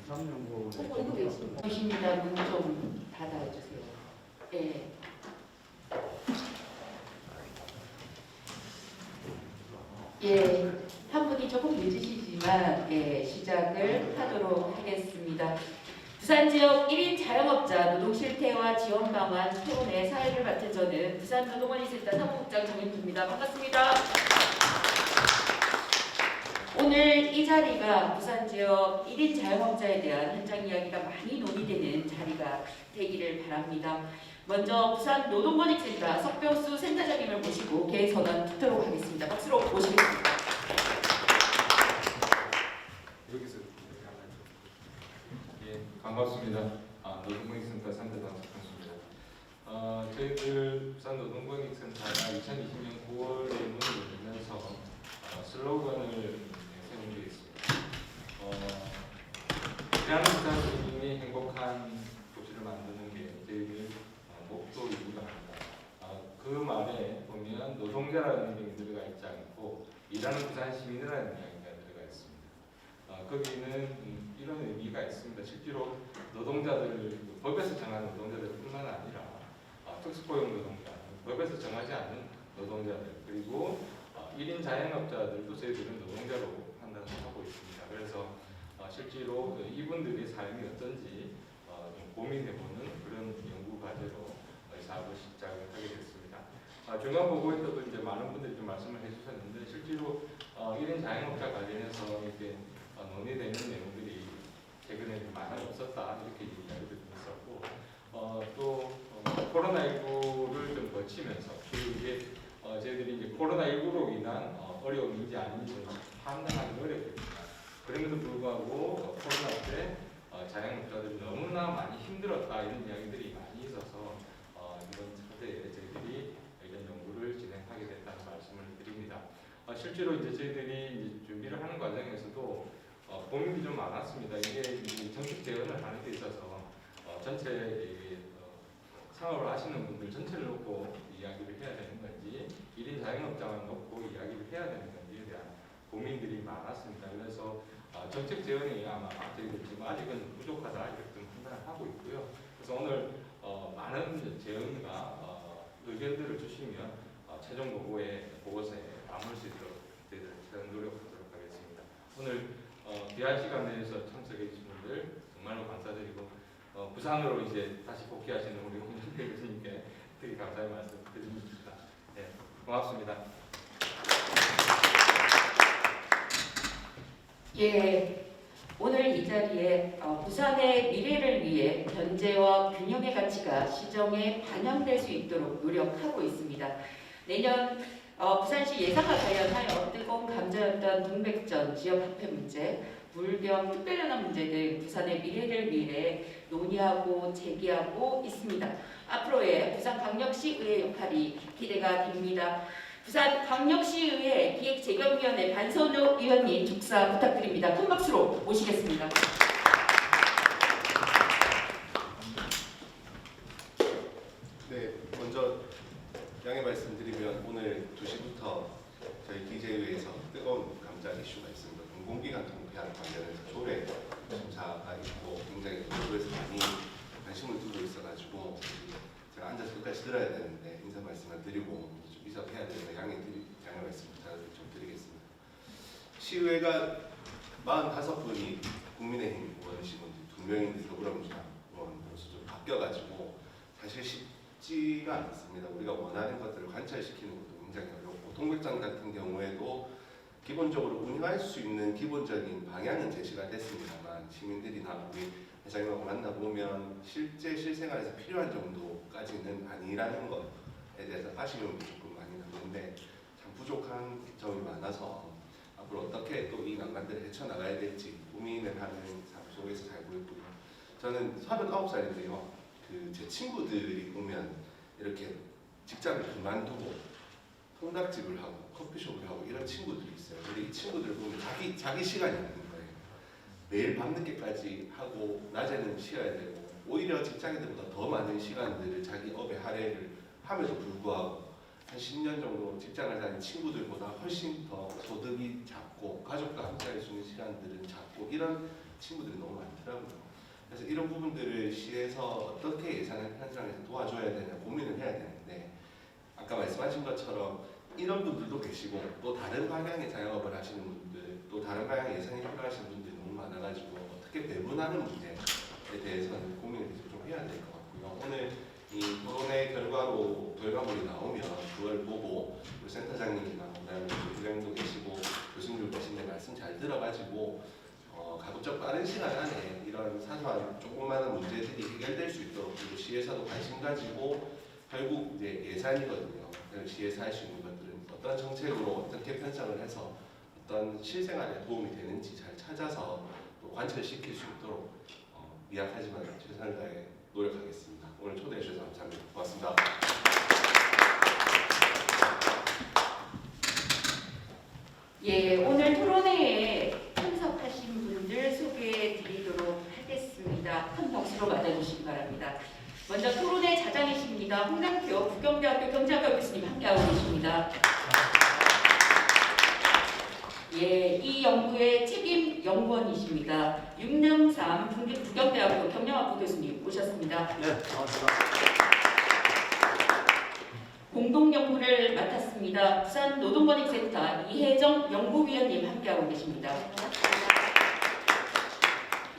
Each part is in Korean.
부산연구원의 주십니다. 문 좀 닫아주세요. 예. 예, 한 분이 조금 늦으시지만 예, 시작을 하도록 하겠습니다. 부산 지역 1인 자영업자 노동 실태와 지원 방안 토론회 사회를 맡은 저는 부산 노동원리센터 사무국장 정윤주입니다. 반갑습니다. 오늘 이 자리가 부산 지역 1인 자영업자에 대한 현장 이야기가 많이 논의되는 자리가 되기를 바랍니다. 먼저 부산 노동권익센터 석병수 센터장님을 모시고 개의 선언 듣도록 하겠습니다. 박수로 모시겠습니다. 여기서 예, 반갑습니다. 노동권익센터 센터장 석병수입니다. 저희들 부산 노동권익센터가 2020년 9월에 문을 열면서 슬로건을 세운 게 있습니다. 대한민국 부산 시민이 행복한 도시를 만드는 게 저희들 목표이기도 합니다. 그 말에 보면 노동자라는 명이 들어가 있지 않고 일하는 부산 시민이라는 이야기가 들어가 있습니다. 거기는 이런 의미가 있습니다. 실제로 노동자들, 법에서 정한 노동자들뿐만 아니라 특수고용 노동자, 법에서 정하지 않는 노동자들, 그리고 1인 자영업자들도 저희들은 노동자로 판단을 하고 있습니다. 그래서 실제로 이분들의 삶이 어떤지 좀 고민해보는 그런 연구 과제로 사업을 시작을 하게 됐습니다. 중간 보고에서도 이제 많은 분들이 좀 말씀을 해주셨는데 실제로 1인 자영업자 관련해서 이렇게 논의되는 내용들이 최근에 좀 많이 없었다 이렇게 이야기도 있었고 또 코로나19를 좀 거치면서 이게 저희들이 이제 코로나19로 인한 어려움인지 아닌지 판단하기 어렵습니다. 그럼에도 불구하고 코로나 때 자영업자들이 너무나 많이 힘들었다 이런 이야기들이 많이 있어서 이번 차대에 저희들이 이런 연구를 진행하게 됐다는 말씀을 드립니다. 실제로 이제 저희들이 이제 준비를 하는 과정에서도 고민이 좀 많았습니다. 이게 정책 재현을 하는 데 있어서 전체 창업을 하시는 분들 전체를 놓고 이야기를 해야 되는 건지 1인 자영업자만 놓고 이야기를 해야 되는 건지에 대한 고민들이 많았습니다. 그래서 정책 재현이 아마 저희들 지금 아직은 부족하다 이렇게 좀 판단을 하고 있고요. 그래서 오늘 많은 재현과 의견들을 주시면 최종 보고서에 담을 수 있도록 저희들 노력하도록 하겠습니다. 오늘 귀한 시간 내에서 참석해 주신 분들 정말로 감사드리고 부산으로 이제 다시 복귀하시는 우리 홍준태 교수님께 되게 감사의 말씀 드립니다. 네, 고맙습니다. 예, 오늘 이 자리에 부산의 미래를 위해 견제와 균형의 가치가 시정에 반영될 수 있도록 노력하고 있습니다. 내년 부산시 예산과 관련하여 뜨거운 감자였던 동백전 지역 화폐 문제, 물병 특별연합 문제 등 부산의 미래를 위해 논의하고 제기하고 있습니다. 앞으로의 부산광역시의회 역할이 기대가 됩니다. 부산광역시의회 기획재경위원회 반선우 위원님 축사 부탁드립니다. 큰 박수로 모시겠습니다. 네, 먼저 양해 말씀드리면 오늘 2시부터 저희 기재위에서 뜨거운 감자 이슈가 있습니다. 공공기관 통폐합 관련해서 조례 심사가 있고 굉장히 정부에서 많이 관심을 두고 있어가지고 제가 앉아서 끝까지 들어야 되는데 인사 말씀을 드리고 좀 이석해야 되는데 양해 말씀 좀 드리겠습니다. 시의회가 45분이 국민의힘 의원이신 분이 2명인데 더불어민주당 의원으로서 좀 바뀌어가지고 사실 쉽지가 않습니다. 우리가 원하는 것들을 관찰시키는 것도 굉장히 어렵고 동백전 같은 경우에도 기본적으로 운영할 수 있는 기본적인 방향은 제시가 됐습니다만 시민들이나 우리 회장님하고 만나보면 실생활에서 필요한 정도까지는 아니라는 것에 대해서 아쉬움이 조금 많이 남는데 참 부족한 점이 많아서 앞으로 어떻게 또 이 난관들을 헤쳐나가야 될지 고민을 하는 삶 속에서 살고 있고요. 저는 39살인데요. 제 친구들이 보면 이렇게 직장을 그만두고 통닭집을 하고 커피숍을 하고 이런 친구들이 있어요. 근데 이 친구들 보면 자기 시간이 없는 거예요. 매일 밤늦게까지 하고 낮에는 쉬어야 되고 오히려 직장인들보다 더 많은 시간들을 자기 업에 할애를 함에도 불구하고 한 10년 정도 직장을 다닌 친구들보다 훨씬 더 소득이 작고 가족과 함께 할 수 있는 시간들은 작고 이런 친구들이 너무 많더라고요. 그래서 이런 부분들을 시에서 어떻게 예산을 편성해서 도와줘야 되냐 고민을 해야 되는데 아까 말씀하신 것처럼 이런 분들도 계시고 또 다른 방향의 자영업을 하시는 분들 또 다른 방향의 예산이 필요하시는 분들이 너무 많아가지고 어떻게 배분하는 문제에 대해서는 고민을 계속 좀 해야 될 것 같고요. 오늘 이 토론의 결과물이 나오면 그걸 보고 우리 센터장님이나 그다음에 부장님도 계시고 교수님도 계신데 말씀 잘 들어가지고 가급적 빠른 시간 안에 이런 사소한 조그마한 문제들이 해결될 수 있도록 그리고 시에서도 관심 가지고 결국 이제 예산이거든요. 시에서 할 수 있는 것들은 어떤 정책으로 어떻게 편성을 해서 어떤 실생활에 도움이 되는지 잘 찾아서 또 관철시킬 수 있도록 미약하지만 최선을 다해 노력하겠습니다. 오늘 초대해 주셔서 감사합니다. 고맙습니다. 예, 오늘 토론회에 참석하신 분들 소개해 드리도록 하겠습니다. 큰 박수로 맞아주시기 바랍니다. 먼저 토론회 자장이십니다. 홍남표 부경대학교 경제학과 교수님 함께하고 계십니다. 예, 이 연구의 책임 연구원이십니다. 윤영삼 부경대학교 경영학부 교수님 모셨습니다. 네, 반갑습니다. 공동연구를 맡았습니다. 부산 노동권익센터 이혜정 연구위원님 함께하고 계십니다.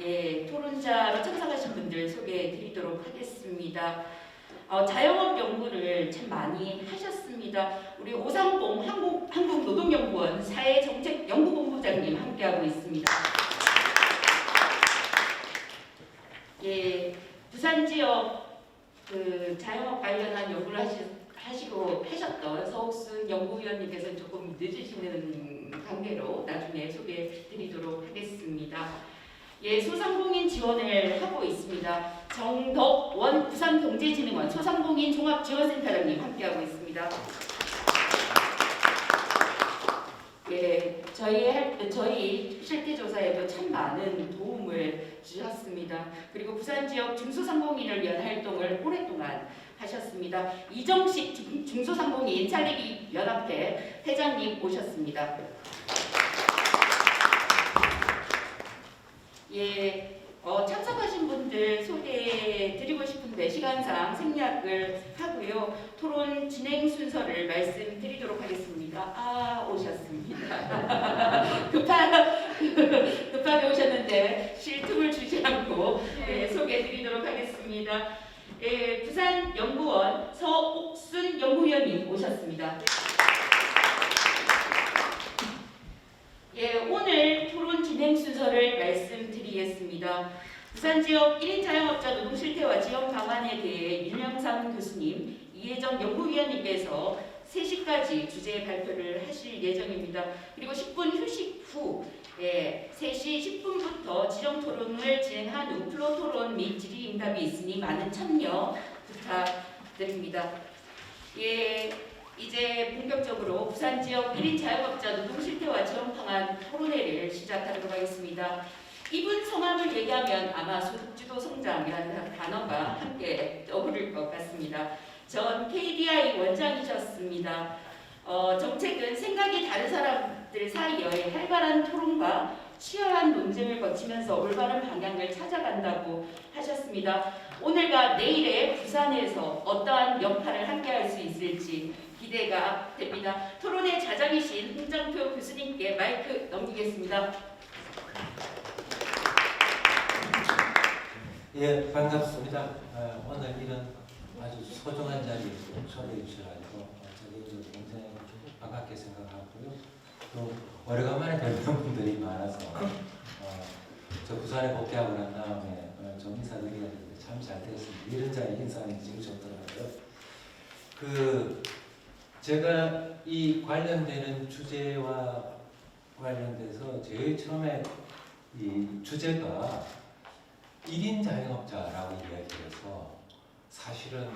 예, 토론자로 참석하신 분들 소개해 드리도록 하겠습니다. 자영업 연구를 참 많이 하셨습니다. 우리 오상봉 한국노동연구원 사회정책연구본부장님 함께하고 있습니다. 예, 부산 지역 자영업 관련한 연구를 하셨던 서옥순 연구위원님께서는 조금 늦으시는 관계로 나중에 소개해 드리도록 하겠습니다. 예, 소상공인 지원을 하고 있습니다. 정덕원 부산경제진흥원 소상공인 종합지원센터장님 함께하고 있습니다. 예, 저희 실태조사에도 참 많은 도움을 주셨습니다. 그리고 부산 지역 중소상공인을 위한 활동을 오랫동안 하셨습니다. 이정식 중소상공인 살리기 연합회 회장님 모셨습니다. 예, 참석하신 분들 소개해드리고 싶은데 시간상 생략을 하고요. 토론 진행 순서를 말씀드리도록 하겠습니다. 오셨습니다. 급하게 오셨는데 쉴 틈을 주지 않고 소개해드리도록 하겠습니다. 예, 부산연구원 서옥순 연구위원님 오셨습니다. 예, 오늘 토론 진행 순서를 말씀드리겠습니다. 부산 지역 1인 자영업자 노동 실태와 지원 방안에 대해 윤영삼 교수님, 이혜정 연구위원님께서 3시까지 주제 발표를 하실 예정입니다. 그리고 10분 휴식 후 3시 10분부터 지정 토론을 진행한 후 플로 토론 및 질의응답이 있으니 많은 참여 부탁드립니다. 예, 이제 본격적으로 부산 지역 1인 자영업자 노동 실태와 지원 방안 토론회를 시작하도록 하겠습니다. 이분 성함을 얘기하면 아마 소득주도 성장이라는 단어가 함께 떠오를 것 같습니다. 전 KDI 원장이셨습니다. 정책은 생각이 다른 사람들 사이의 활발한 토론과 치열한 논쟁을 거치면서 올바른 방향을 찾아간다고 하셨습니다. 오늘과 내일의 부산에서 어떠한 역할을 함께할 수 있을지 기대가 됩니다. 토론의 자장이신 홍장표 교수님께 마이크 넘기겠습니다. 예, 반갑습니다. 오늘 이런 아주 소중한 자리에 초대해 주셔가지고 저희도 굉장히 반갑게 생각하고요. 또 오래간만에 뵙는 분들이 많아서 저 부산에 복귀하고 난 다음에 좀 인사드려야 되는데 참 잘 됐습니다. 이런 자리 인사하는 게 제일 좋더라고요. 제가 이 관련되는 주제와 관련돼서 제일 처음에 이 주제가 1인 자영업자라고 이야기해서 사실은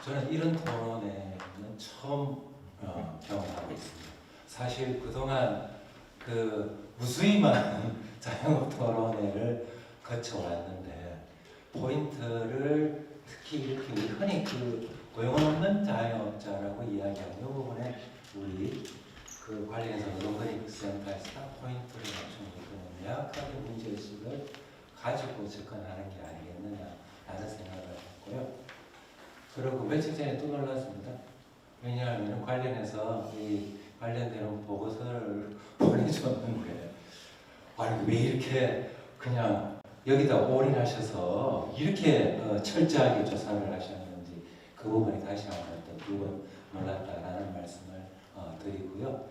저는 이런 토론회는 처음 경험하고 있습니다. 사실 그동안 무수히 많은 자영업 토론회를 거쳐왔는데 포인트를 특히 이렇게 우리 흔히 고용은 없는 자영업자라고 이야기하는 이 부분에 우리 관련해서 노동권익센터에서 딱 포인트를 맞춘 게 뭐냐, 명확하게 문제의식을 가지고 접근하는 게 아니겠느냐라는 생각을 했고요. 그리고 며칠 전에 또 놀랐습니다. 왜냐하면 관련해서 이 관련되는 보고서를 보내줬는데 아니 왜 이렇게 그냥 여기다 올인하셔서 이렇게 철저하게 조사를 하셨는지 그 부분에 다시 한번 또 두 번 놀랐다라는 말씀을 드리고요.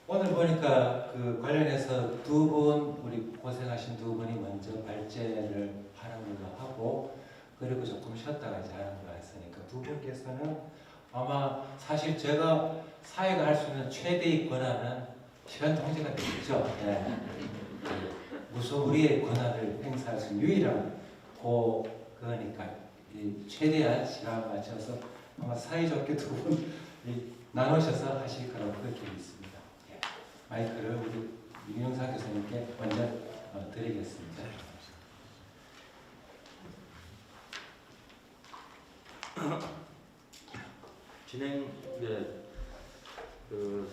오늘 보니까 그 관련해서 두 분 우리 고생하신 두 분이 먼저 발제를 하는 걸로 하고 그리고 조금 쉬었다가 이제 하는 걸로 했으니까 두 분께서는 아마 사실 제가 사회가 할 수 있는 최대의 권한은 시간 통제가 되겠죠. 네. 무소불위의 권한을 행사할 수 있는 유일한 그거니까 이 최대한 시간 맞춰서 아마 사이좋게 두 분 나누셔서 하실 거라고 그렇게 믿습니다. 예. 마이크를 우리 윤영상 교수님께 먼저 드리겠습니다. 진행,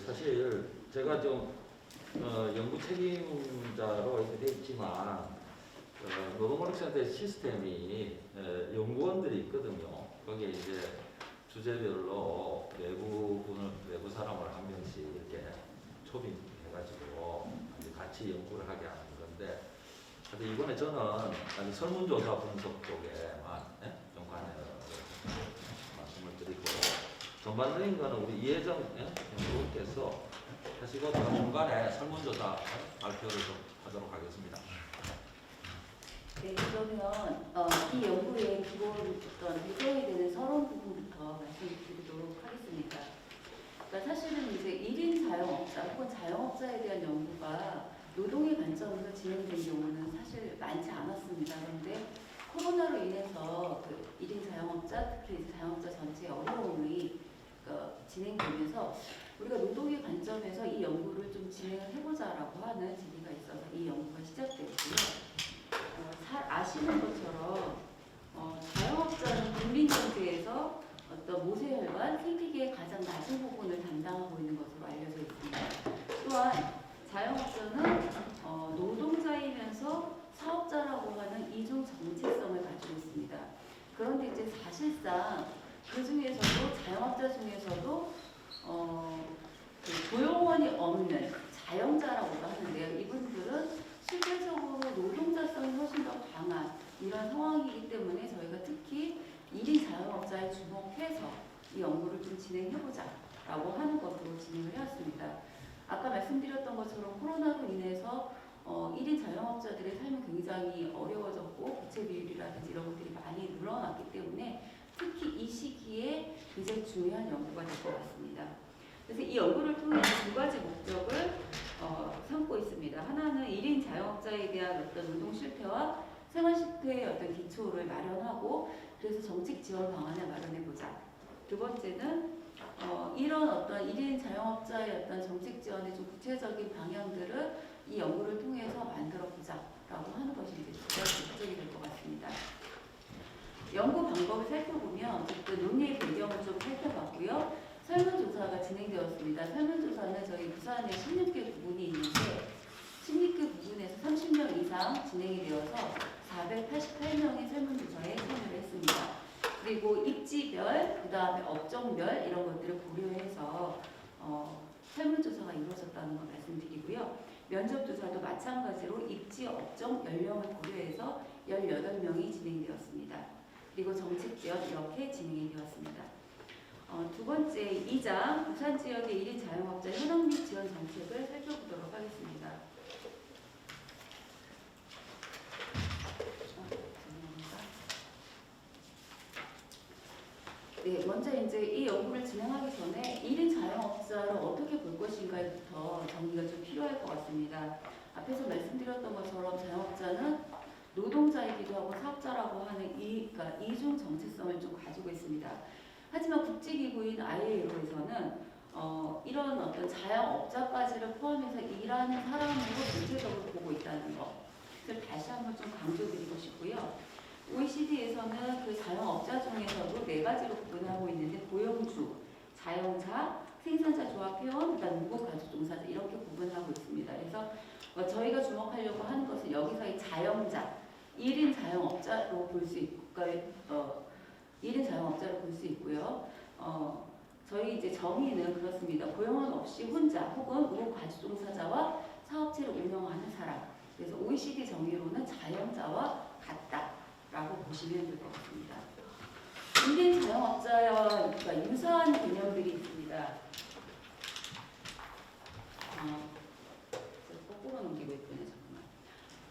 사실 제가 좀 연구 책임자로 이렇게 돼 있지만 노동관리센터 시스템이 연구원들이 있거든요. 거기에 이제 주제별로 외부 사람을 한 명씩 이렇게 초빙해가지고 같이 연구를 하게 하는 건데, 근데 이번에 저는 설문조사 분석 쪽에만 좀 관여를 말씀을 드리고, 전반적인 거는 우리 이혜정 연구원께서 하시고 제가 중간에 설문조사 발표를 좀 하도록 하겠습니다. 네, 그러면 이 연구의 기본 어떤 배경이 되는 서론 부분부터 말씀드리도록 하겠습니다. 그러니까 사실은 이제 1인 자영업자 혹은 자영업자에 대한 연구가 노동의 관점에서 진행된 경우는 사실 많지 않았습니다. 그런데 코로나로 인해서 그 1인 자영업자, 특히 자영업자 전체의 어려움이 진행되면서 우리가 노동의 관점에서 이 연구를 좀 진행을 해보자라고 하는 질의가 있어서 이 연구가 시작됐고요. 잘 아시는 것처럼 자영업자는 국민경제에서 어떤 모세혈관, 생태계의 가장 낮은 부분을 담당하고 있는 것으로 알려져 있습니다. 또한 자영업자는 노동자이면서 사업자라고 하는 이중 정체성을 가지고 있습니다. 그런데 이제 사실상 그 중에서도 자영업자 중에서도 그 고용원이 없는 자영자라고도 하는데요. 이분들은 실질적으로 노동자성이 훨씬 더 강한 이런 상황이기 때문에 저희가 특히 1인 자영업자에 주목해서 이 연구를 좀 진행해보자 라고 하는 것으로 진행을 해왔습니다. 아까 말씀드렸던 것처럼 코로나로 인해서 1인 자영업자들의 삶이 굉장히 어려워졌고 부채 비율이라든지 이런 것들이 많이 늘어났기 때문에 특히 이 시기에 굉장히 중요한 연구가 될 것 같습니다. 그래서 이 연구를 통해 두 가지 목적을 삼고 있습니다. 하나는 1인 자영업자에 대한 어떤 노동 실태와 생활 실태의 어떤 기초를 마련하고 그래서 정책 지원 방안을 마련해보자. 두 번째는 이런 어떤 1인 자영업자의 어떤 정책 지원의 좀 구체적인 방향들을 이 연구를 통해서 만들어보자라고 하는 것이 이제 두 가지 목적이 될 것 같습니다. 연구 방법을 살펴보면 어쨌든 논의의 배경을 좀 살펴봤고요. 설문조사가 진행되었습니다. 설문조사는 저희 부산에 16개 구분이 있는데 16개 구분에서 30명 이상 진행이 되어서 488명의 설문조사에 참여를 했습니다. 그리고 입지별, 그 다음에 업종별 이런 것들을 고려해서 설문조사가 이루어졌다는 걸 말씀드리고요. 면접조사도 마찬가지로 입지, 업종, 연령을 고려해서 18명이 진행되었습니다. 그리고 정책 지원 이렇게 진행이 되었습니다. 두 번째 2장 부산 지역의 1인 자영업자 현업 및 지원 정책을 살펴보도록 하겠습니다. 네, 먼저 이제 이 연구를 진행하기 전에 1인 자영업자를 어떻게 볼 것인가부터 정리가 좀 필요할 것 같습니다. 앞에서 말씀드렸던 것처럼 자영업자는 노동자이기도 하고 사업자라고 하는 그러니까 이중 정체성을 좀 가지고 있습니다. 하지만 국제기구인 ILO에서는 이런 어떤 자영업자까지를 포함해서 일하는 사람으로 전체적으로 보고 있다는 것을 다시 한번 좀 강조드리고 싶고요. OECD에서는 그 자영업자 중에서도 4가지로 구분하고 있는데 고용주, 자영자, 생산자 조합 회원, 그다음 무급가족종사자 이렇게 구분하고 있습니다. 그래서 저희가 주목하려고 보완하려고 하는 것은 여기서의 자영자, 1인 자영업자로 볼 수 있고, 1인 자영업자로 볼 수 있고요. 저희 이제 정의는 그렇습니다. 고용원 없이 혼자 혹은 우과주종사자와 사업체를 운영하는 사람. 그래서 OECD 정의로는 자영자와 같다라고 보시면 될 것 같습니다. 1인 자영업자와 유사한 개념들이 있습니다. 거꾸로 넘기고 있군요.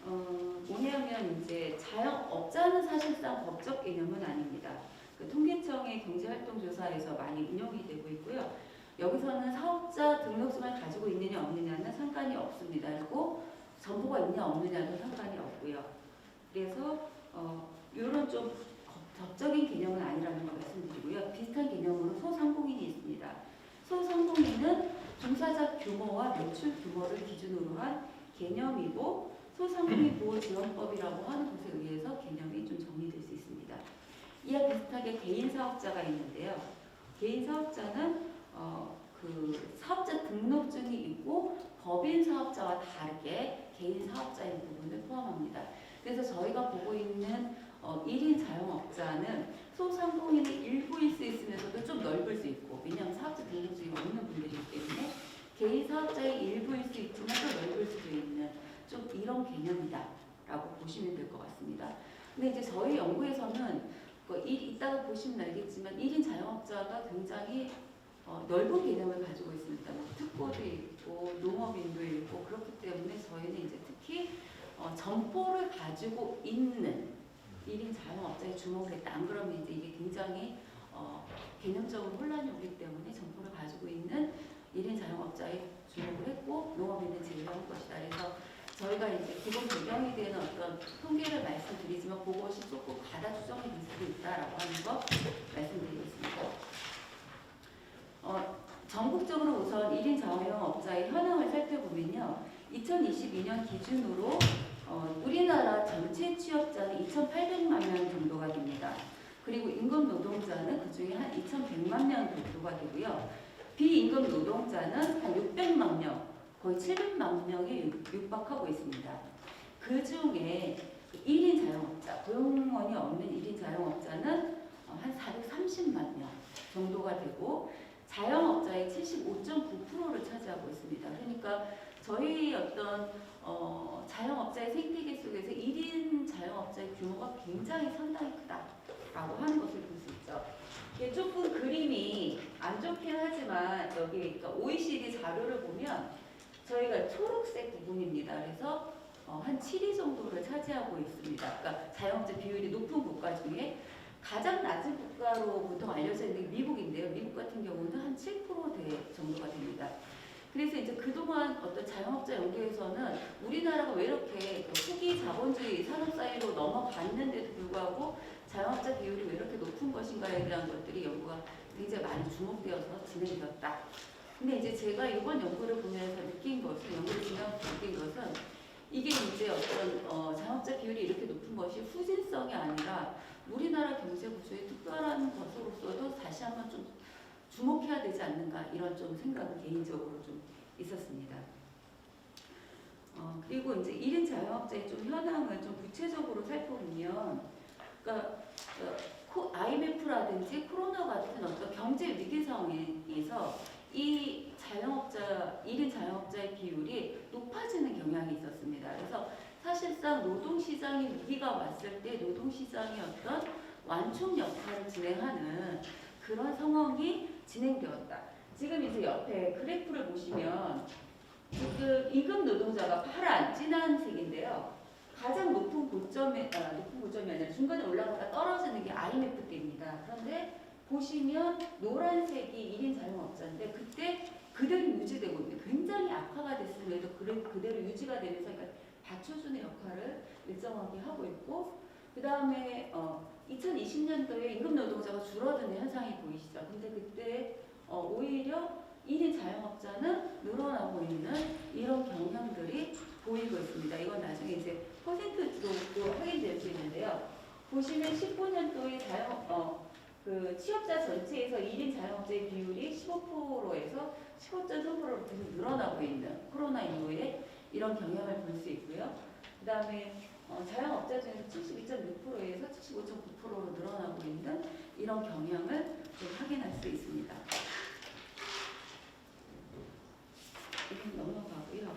잠깐만. 뭐냐면 이제 자영업자는 사실상 법적 개념은 아닙니다. 그 통계청의 경제활동조사에서 많이 운영이 되고 있고요. 여기서는 사업자 등록증을 가지고 있느냐 없느냐는 상관이 없습니다. 그리고 정보가 있냐 없느냐도 상관이 없고요. 그래서 이런 좀 법적인 개념은 아니라는 걸 말씀드리고요. 비슷한 개념으로 소상공인이 있습니다. 소상공인은 종사자 규모와 매출 규모를 기준으로 한 개념이고 소상공인 보호지원법이라고 하는 것에 의해서 개념이 좀 정리될 수 있습니다. 이와 비슷하게 개인 사업자가 있는데요. 개인 사업자는 그 사업자 등록증이 있고 법인 사업자와 다르게 개인 사업자인 부분을 포함합니다. 그래서 저희가 보고 있는 1인 자영업자는 소상공인의 일부일 수 있으면서도 좀 넓을 수 있고, 왜냐하면 사업자 등록증이 없는 분들이기 때문에 개인 사업자의 일부일 수 있지만 또 넓을 수도 있는 좀 이런 개념이다라고 보시면 될 것 같습니다. 근데 이제 저희 연구에서는 이따가 보시면 알겠지만 1인 자영업자가 굉장히 넓은 개념을 가지고 있습니다. 특고도 있고 농업인도 있고 그렇기 때문에 저희는 이제 특히 점포를 가지고 있는 1인 자영업자에 주목을 했다. 안 그러면 이제 이게 굉장히 개념적으로 혼란이 오기 때문에 점포를 가지고 있는 1인 자영업자에 주목을 했고 농업인은 제외한 것이다. 그래서 저희가 이제 기본 배경이 되는 어떤 통계를 말씀드리지만 그것이 조금 과다 추정이 될 수도 있다라고 하는 거 말씀드리겠습니다. 전국적으로 우선 1인 자영업자의 현황을 살펴보면요. 2022년 기준으로 우리나라 전체 취업자는 2,800만 명 정도가 됩니다. 그리고 임금 노동자는 그중에 한 2,100만 명 정도가 되고요. 비임금 노동자는 한 600만 명, 거의 700만 명에 육박하고 있습니다. 그 중에 1인 자영업자, 고용원이 없는 1인 자영업자는 한 430만 명 정도가 되고 자영업자의 75.9%를 차지하고 있습니다. 그러니까 저희 어떤 자영업자의 생태계 속에서 1인 자영업자의 규모가 굉장히 상당히 크다라고 하는 것을 볼 수 있죠. 이게 조금 그림이 안 좋긴 하지만 여기 그러니까 OECD 자료를 보면 저희가 초록색 부분입니다. 그래서 한 7위 정도를 차지하고 있습니다. 그러니까 자영업자 비율이 높은 국가 중에 가장 낮은 국가로 보통 알려져 있는 게 미국인데요. 미국 같은 경우는 한 7% 정도가 됩니다. 그래서 이제 그동안 어떤 자영업자 연구에서는 우리나라가 왜 이렇게 후기 자본주의 산업사회로 넘어갔는데도 불구하고 자영업자 비율이 왜 이렇게 높은 것인가에 대한 것들이 연구가 굉장히 많이 주목되어서 진행되었다. 근데 이제 제가 이번 연구를 보면서 느낀 것은, 연구를 진행하면서 느낀 것은 이게 이제 어떤 자영업자 비율이 이렇게 높은 것이 후진성이 아니라 우리나라 경제 구조의 특별한 것으로서도 다시 한번 좀 주목해야 되지 않는가 이런 좀 생각은 개인적으로 좀 있었습니다. 그리고 이제 1인 자영업자의 좀 현황을 좀 구체적으로 살펴보면, 그러니까 IMF라든지 코로나 같은 어떤 경제 위기 상황에서 이 자영업자, 1인 자영업자의 비율이 높아지는 경향이 있었습니다. 그래서 사실상 노동시장의 위기가 왔을 때 노동시장의 어떤 완충 역할을 진행하는 그런 상황이 진행되었다. 지금 이제 옆에 그래프를 보시면 지금 임금 노동자가 파란 진한 색인데요. 가장 높은 고점이 아니라 중간에 올라가다 떨어지는 게 IMF 때입니다. 그런데 보시면 노란색이 1인 자영업자인데 그때 그대로 유지되고 있는데 굉장히 악화가 됐음에도 그대로 유지가 되면서 받쳐주는 역할을 일정하게 하고 있고, 그 다음에 2020년도에 임금 노동자가 줄어드는 현상이 보이시죠. 근데 그때 오히려 1인 자영업자는 늘어나고 있는 이런 경향들이 보이고 있습니다. 이건 나중에 이제 퍼센트로 확인될 수 있는데요. 보시면 19년도에 그 취업자 전체에서 1인 자영업자의 비율이 15%에서 15.3%로 계속 늘어나고 있는 코로나 이후에 이런 경향을 볼 수 있고요. 그 다음에 자영업자 중에서 72.6%에서 75.9%로 늘어나고 있는 이런 경향을 좀 확인할 수 있습니다. 이건 넘어가고요.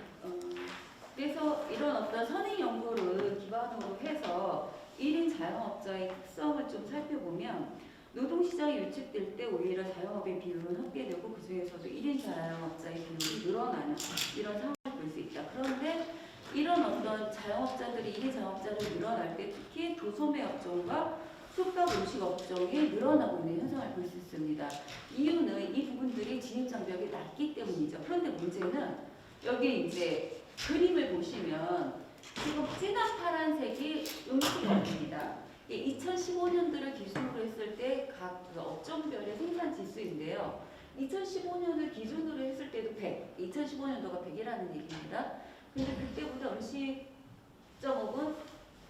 그래서 이런 어떤 선행 연구를 기반으로 해서 1인 자영업자의 특성을 좀 살펴보면 노동시장이 유축될 때 오히려 자영업의 비율은 확대되고 그 중에서도 1인 자영업자의 비율이 늘어나는 이런 상황을 볼 수 있다. 그런데 이런 어떤 자영업자들이 1인 자영업자를 늘어날 때 특히 도소매 업종과 숙박 음식 업종이 늘어나고 있는 현상을 볼 수 있습니다. 이유는 이 부분들이 진입장벽이 낮기 때문이죠. 그런데 문제는 여기 이제 그림을 보시면 지금 진한 파란색이 음식업입니다. 2015년도를 기준으로 했을 때 각 업종별의 생산 지수인데요. 2015년을 기준으로 했을 때도 100, 2015년도가 100이라는 얘기입니다. 근데 그때보다 음식점업은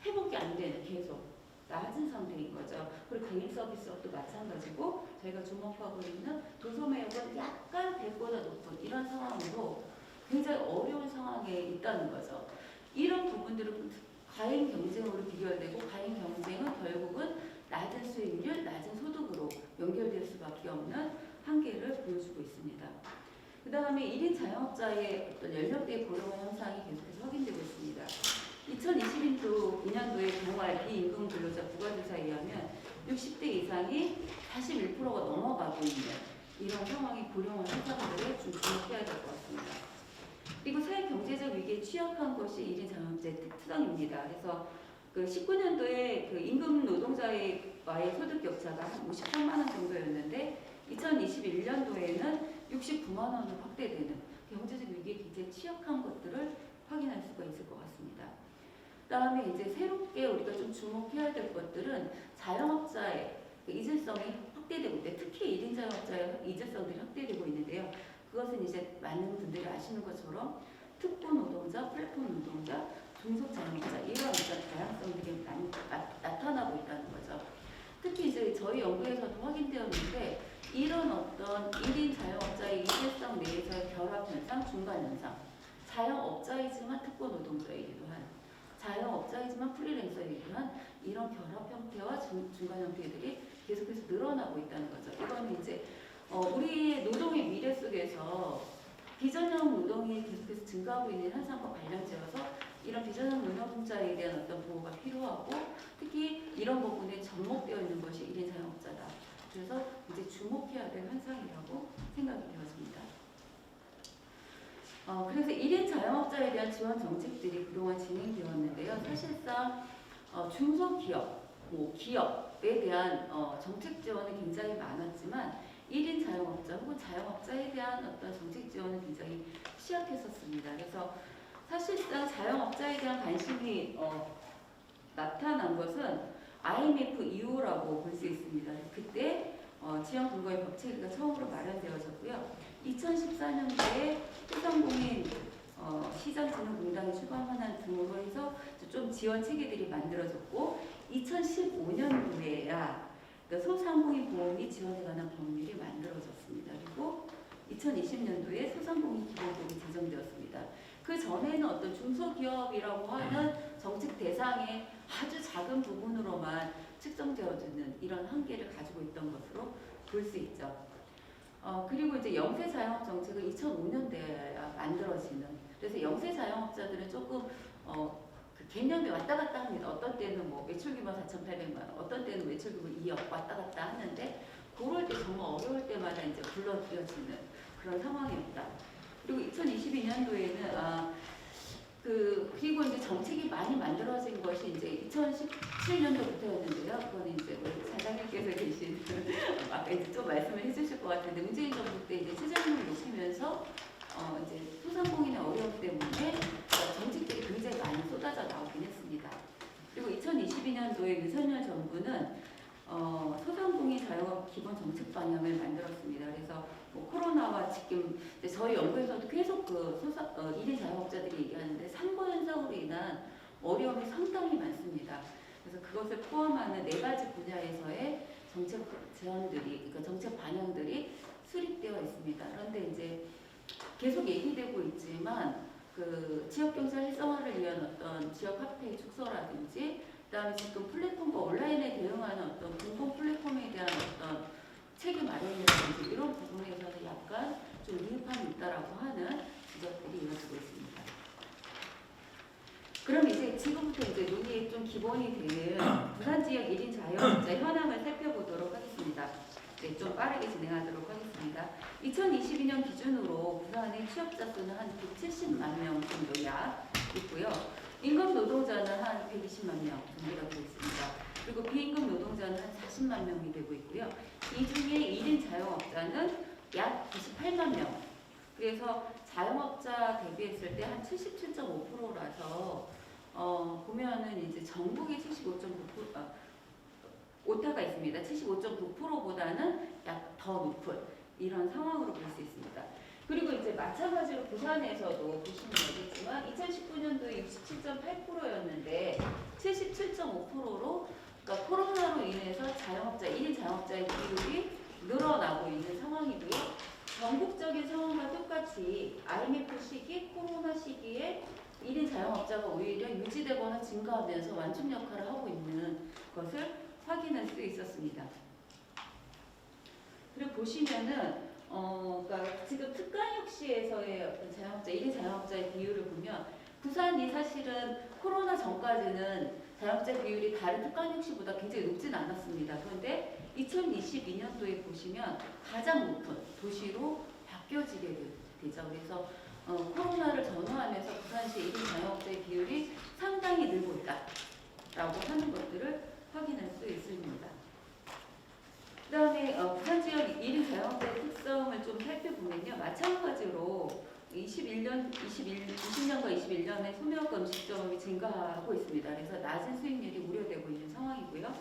회복이 안 되는 계속 낮은 상태인 거죠. 그리고 개인 서비스업도 마찬가지고 저희가 주목하고 있는 도소매업은 약간 100보다 높은 이런 상황으로 굉장히 어려운 상황에 있다는 거죠. 이런 부분들은 과잉 경쟁으로 비결되고 과잉 경쟁은 결국은 낮은 수익률, 낮은 소득으로 연결될 수밖에 없는 한계를 보여주고 있습니다. 그 다음에 1인 자영업자의 어떤 연령대 고령 현상이 계속해서 확인되고 있습니다. 2022년도에 동아일 비임금 근로자 부가조사에 의하면 60대 이상이 41%가 넘어가고 있는 이런 상황이 고령화 현상들에 좀 주목해야 될 것 같습니다. 그리고 사회 경제적 위기에 취약한 것이 1인 자영업자의 특성입니다. 그래서 그 19년도에 그 임금 노동자와의 소득 격차가 한 53만 원 정도였는데 2021년도에는 69만 원으로 확대되는 경제적 위기에 굉장히 취약한 것들을 확인할 수가 있을 것 같습니다. 그다음에 이제 새롭게 우리가 좀 주목해야 될 것들은 자영업자의 그 이질성이 확대되고 있대. 특히 1인 자영업자의 이질성들이 확대되고 있는데요. 그것은 이제 많은 분들이 아시는 것처럼 특보 노동자, 플랫폼 노동자, 중소 자영업자 이런 어떤 다양성들이 나타나고 있다는 거죠. 특히 이제 저희 연구에서도 확인되었는데 이런 어떤 1인 자영업자의 이질성 내에서의 결합 현상, 중간 현상, 자영업자이지만 특보 노동자이기도 한, 자영업자이지만 프리랜서이기도 한 이런 결합 형태와 중간 형태들이 계속해서 늘어나고 있다는 거죠. 이건 이제 우리의 노동의 미래 속에서 비전형 노동이 계속해서 증가하고 있는 현상과 관련되어서 이런 비전형 노동자에 대한 어떤 보호가 필요하고 특히 이런 부분에 접목되어 있는 것이 1인 자영업자다. 그래서 이제 주목해야 될 현상이라고 생각이 되었습니다. 그래서 1인 자영업자에 대한 지원 정책들이 그동안 진행되었는데요. 사실상 중소기업, 기업에 대한 정책 지원은 굉장히 많았지만 1인 자영업자 혹은 자영업자에 대한 어떤 정책 지원은 굉장히 취약했었습니다. 그래서 사실상 자영업자에 대한 관심이 나타난 것은 IMF 이후라고 볼 수 있습니다. 그때 지원 근거의 법체계가 처음으로 마련되어졌고요. 2014년도에 소상공인 시장진흥공단이 출범하는 등으로 해서 좀 지원 체계들이 만들어졌고 2015년도에야 소상공인 보험이 지원에 관한 법률이 만들어졌습니다. 그리고 2020년도에 소상공인 기본법이 제정되었습니다. 그 전에는 어떤 중소기업이라고 하는 정책 대상의 아주 작은 부분으로만 측정되어지는 이런 한계를 가지고 있던 것으로 볼 수 있죠. 그리고 이제 영세 자영업 정책은 2005년대에 만들어지는, 그래서 영세 자영업자들은 조금 그 개념이 왔다 갔다 합니다. 어떤 때는 뭐 매출 규모 4,800만 원, 어떤 때는 매출 규모 2억 왔다 갔다 하는데 그럴 때 정말 어려울 때마다 이제 불러들여지는 그런 상황이었다. 그리고 2022년도에는 그리고 이제 정책이 많이 만들어진 것이 이제 2017년도부터였는데요. 그건 이제 우리 사장님께서 계신 아까 이제 좀 말씀을 해주실 것 같은데 문재인 정부 때 이제 최저임금을 높이면서 이제 소상공인의 어려움 때문에 정책들이 굉장히 많이 쏟아져 나오긴 했습니다. 그리고 2022년도에 윤석열 정부는 소상공인 자영업 기본 정책 방향을 만들었습니다. 그래서 뭐 코로나와 지금 저희 연구에서도 계속 1인 자영업자들이 얘기하는데 상고 현상으로 인한 어려움이 상당히 많습니다. 그래서 그것을 포함하는 4가지 분야에서의 정책 제안들이, 그러니까 정책 방향들이 수립되어 있습니다. 그런데 이제 계속 얘기되고 있지만 그 지역 경제 활성화를 위한 어떤 지역 화폐 축소라든지, 그다음에 지금 플랫폼과 온라인에 대응하는 어떤 공공 플랫폼에 대한 어떤 체계 마련이라든지 이런 부분에서는 약간 좀 미흡함이 있다라고 하는 지적들이 이어지고 있습니다. 그럼 이제 지금부터 이제 논의의 좀 기본이 되는 부산 지역 1인 자영업자 현황을 살펴보도록 하겠습니다. 네, 좀 빠르게 진행하도록 하겠습니다. 2022년 기준으로 부산의 취업자 수는 한 170만 명 정도 약 있고요. 임금 노동자는 한 120만 명 정도가 되고 있습니다. 그리고 비임금 노동자는 한 40만 명이 되고 있고요. 이 중에 1인 자영업자는 약 98만 명. 그래서 자영업자 대비했을 때 한 77.5%라서 보면은 이제 전국의 75.9%, 오타가 있습니다. 75.9%보다는 약 더 높은 이런 상황으로 볼 수 있습니다. 그리고 이제 마찬가지로 부산에서도 보시면 알겠지만 2019년도에 67.8%였는데 77.5%로 그러니까 코로나로 인해서 자영업자, 1인 자영업자의 비율이 늘어나고 있는 상황이고요. 전국적인 상황과 똑같이 IMF 시기, 코로나 시기에 1인 자영업자가 오히려 유지되거나 증가하면서 완충 역할을 하고 있는 것을 확인할 수 있었습니다. 그리고 보시면은 그러니까 지금 특간역시에서의 어떤 자영업자, 1인 자영업자의 비율을 보면 부산이 사실은 코로나 전까지는 자영업자 비율이 다른 특간역시보다 굉장히 높진 않았습니다. 그런데 2022년도에 보시면 가장 높은 도시로 바뀌어지게 되죠. 그래서 코로나를 전후하면서 부산시 1인 자영업자의 비율이 상당히 늘고 있다라고 하는 것들을 확인할 수 있습니다. 그 다음에 부산 지역 1인 자영업자의 특성을 좀 살펴보면요. 마찬가지로 20년과 21년에 소매업 음식점이 증가하고 있습니다. 그래서 낮은 수익률이 우려되고 있는 상황이고요.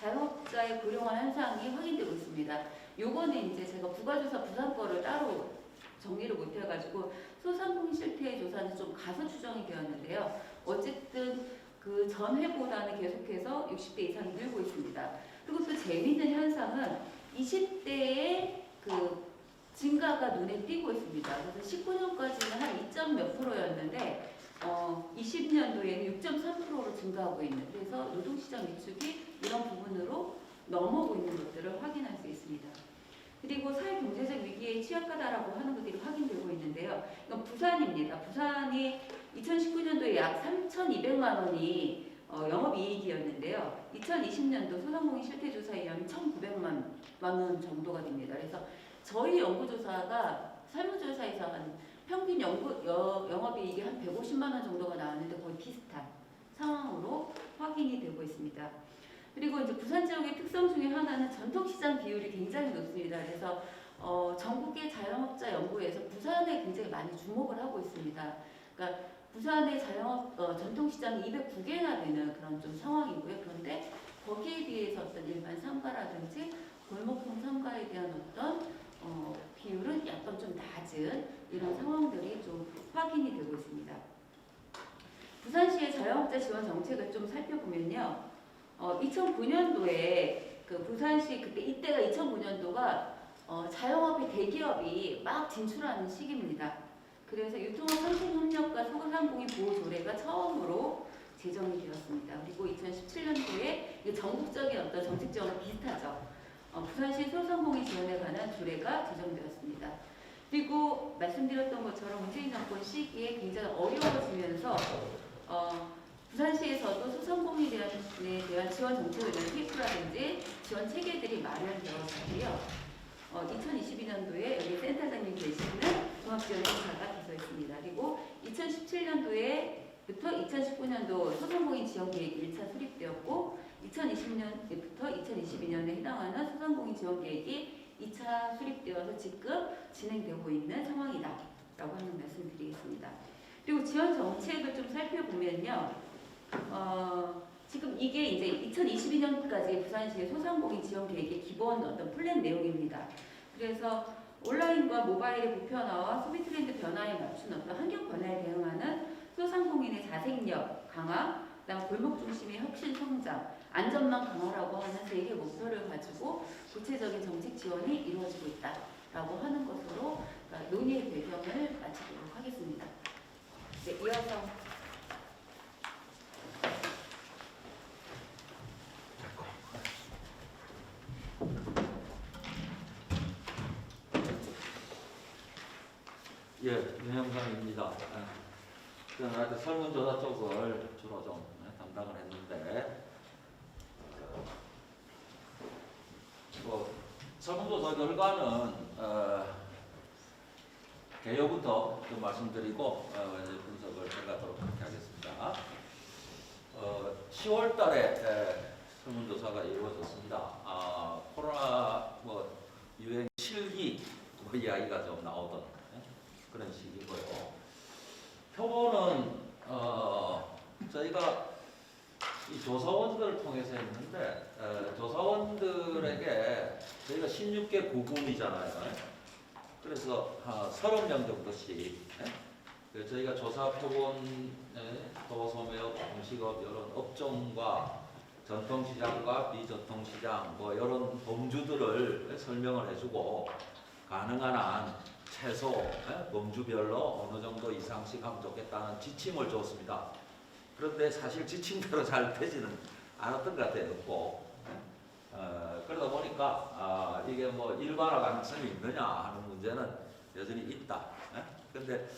자영업자의 고령화 현상이 확인되고 있습니다. 요거는 이제 제가 부가조사 부산 거를 따로 정리를 못 해가지고 소상공인 실태 조사는 좀 가서 추정이 되었는데요. 어쨌든 그 전회보다는 계속해서 60대 이상이 늘고 있습니다. 그리고 또 재미있는 현상은 20대의 그 증가가 눈에 띄고 있습니다. 그래서 19년까지는 한 2점 몇 %였는데 20년도에는 6.3%로 증가하고 있는, 그래서 노동시장 위축이 이런 부분으로 넘어오고 있는 것들을 확인할 수 있습니다. 그리고 사회경제적 위기에 취약하다라고 하는 것들이 확인되고 있는데요. 이건 부산입니다. 부산이 2019년도에 약 3,200만 원이 영업이익이었는데요. 2020년도 소상공인 실태조사에 의하면 1,900만 원 정도가 됩니다. 그래서 저희 연구조사가 설문조사에서 한 평균 영업이익이 한 150만 원 정도가 나왔는데 거의 비슷한 상황으로 확인이 되고 있습니다. 그리고 이제 부산 지역의 특성 중에 하나는 전통시장 비율이 굉장히 높습니다. 그래서 전국의 자영업자 연구에서 부산에 굉장히 많이 주목을 하고 있습니다. 그러니까 부산의 전통시장이 209개나 되는 그런 좀 상황이고요. 그런데 거기에 비해서 어떤 일반 상가라든지 골목형 상가에 대한 어떤 비율은 약간 좀 낮은 이런 상황들이 좀 확인이 되고 있습니다. 부산시의 자영업자 지원 정책을 좀 살펴보면요. 2009년도에 그 부산시 이때가 2009년도가 자영업의 대기업이 막 진출하는 시기입니다. 그래서 유통업 상생협력과 소상공인 보호 조례가 처음으로 제정이 되었습니다. 그리고 2017년도에 전국적인 어떤 정책 지원과 비슷하죠. 부산시 소상공인 지원에 관한 조례가 제정되었습니다. 그리고 말씀드렸던 것처럼 문재인 정권 시기에 굉장히 어려워지면서 부산시에서도 소상공인에 대한 지원 정책을 위한 TF라든지 지원 체계들이 마련되었고요. 2022년도에 여기 센터장님 계시는 종합지원센터가 기소했습니다. 그리고 2017년도에부터 2019년도 소상공인 지원계획이 1차 수립되었고 2020년부터 2022년에 해당하는 소상공인 지원계획이 2차 수립되어서 지금 진행되고 있는 상황이다 라고 하는 말씀 드리겠습니다. 그리고 지원 정책을 좀 살펴보면요. 지금 이게 이제 2022년까지 부산시의 소상공인 지원 계획의 기본 어떤 플랜 내용입니다. 그래서 온라인과 모바일의 보편화와 소비 트렌드 변화에 맞춘 어떤 환경 변화에 대응하는 소상공인의 자생력 강화, 그다음 골목 중심의 혁신 성장, 안전망 강화라고 하는 3개의 목표를 가지고 구체적인 정책 지원이 이루어지고 있다라고 하는 것으로 논의의 배경을 마치도록 하겠습니다. 네, 이어서 예, 윤영상입니다. 저는 하여튼 설문조사 쪽을 주로 좀 담당을 했는데, 설문조사 결과는 개요부터 좀 말씀드리고 이제 분석을 해가도록 그렇게 하겠습니다. 10월 달에 설문조사가 이루어졌습니다. 코로나 유행 실기 이야기가 좀 나오던 그런 시기고요. 표본은 저희가 이 조사원들을 통해서 했는데 조사원들에게 저희가 16개 구군이잖아요. 그래서 30명 정도씩 저희가 조사 표본 도소매업, 공식업 이런 업종과 전통시장과 비전통시장 이런 범주들을 설명을 해주고 가능한 한 최소 범주별로 어느 정도 이상씩 하면 좋겠다는 지침을 줬습니다. 그런데 사실 지침대로 잘 되지는 않았던 것 같아요. 그러다 보니까 이게 일반화 가능성이 있느냐 하는 문제는 여전히 있다. 그런데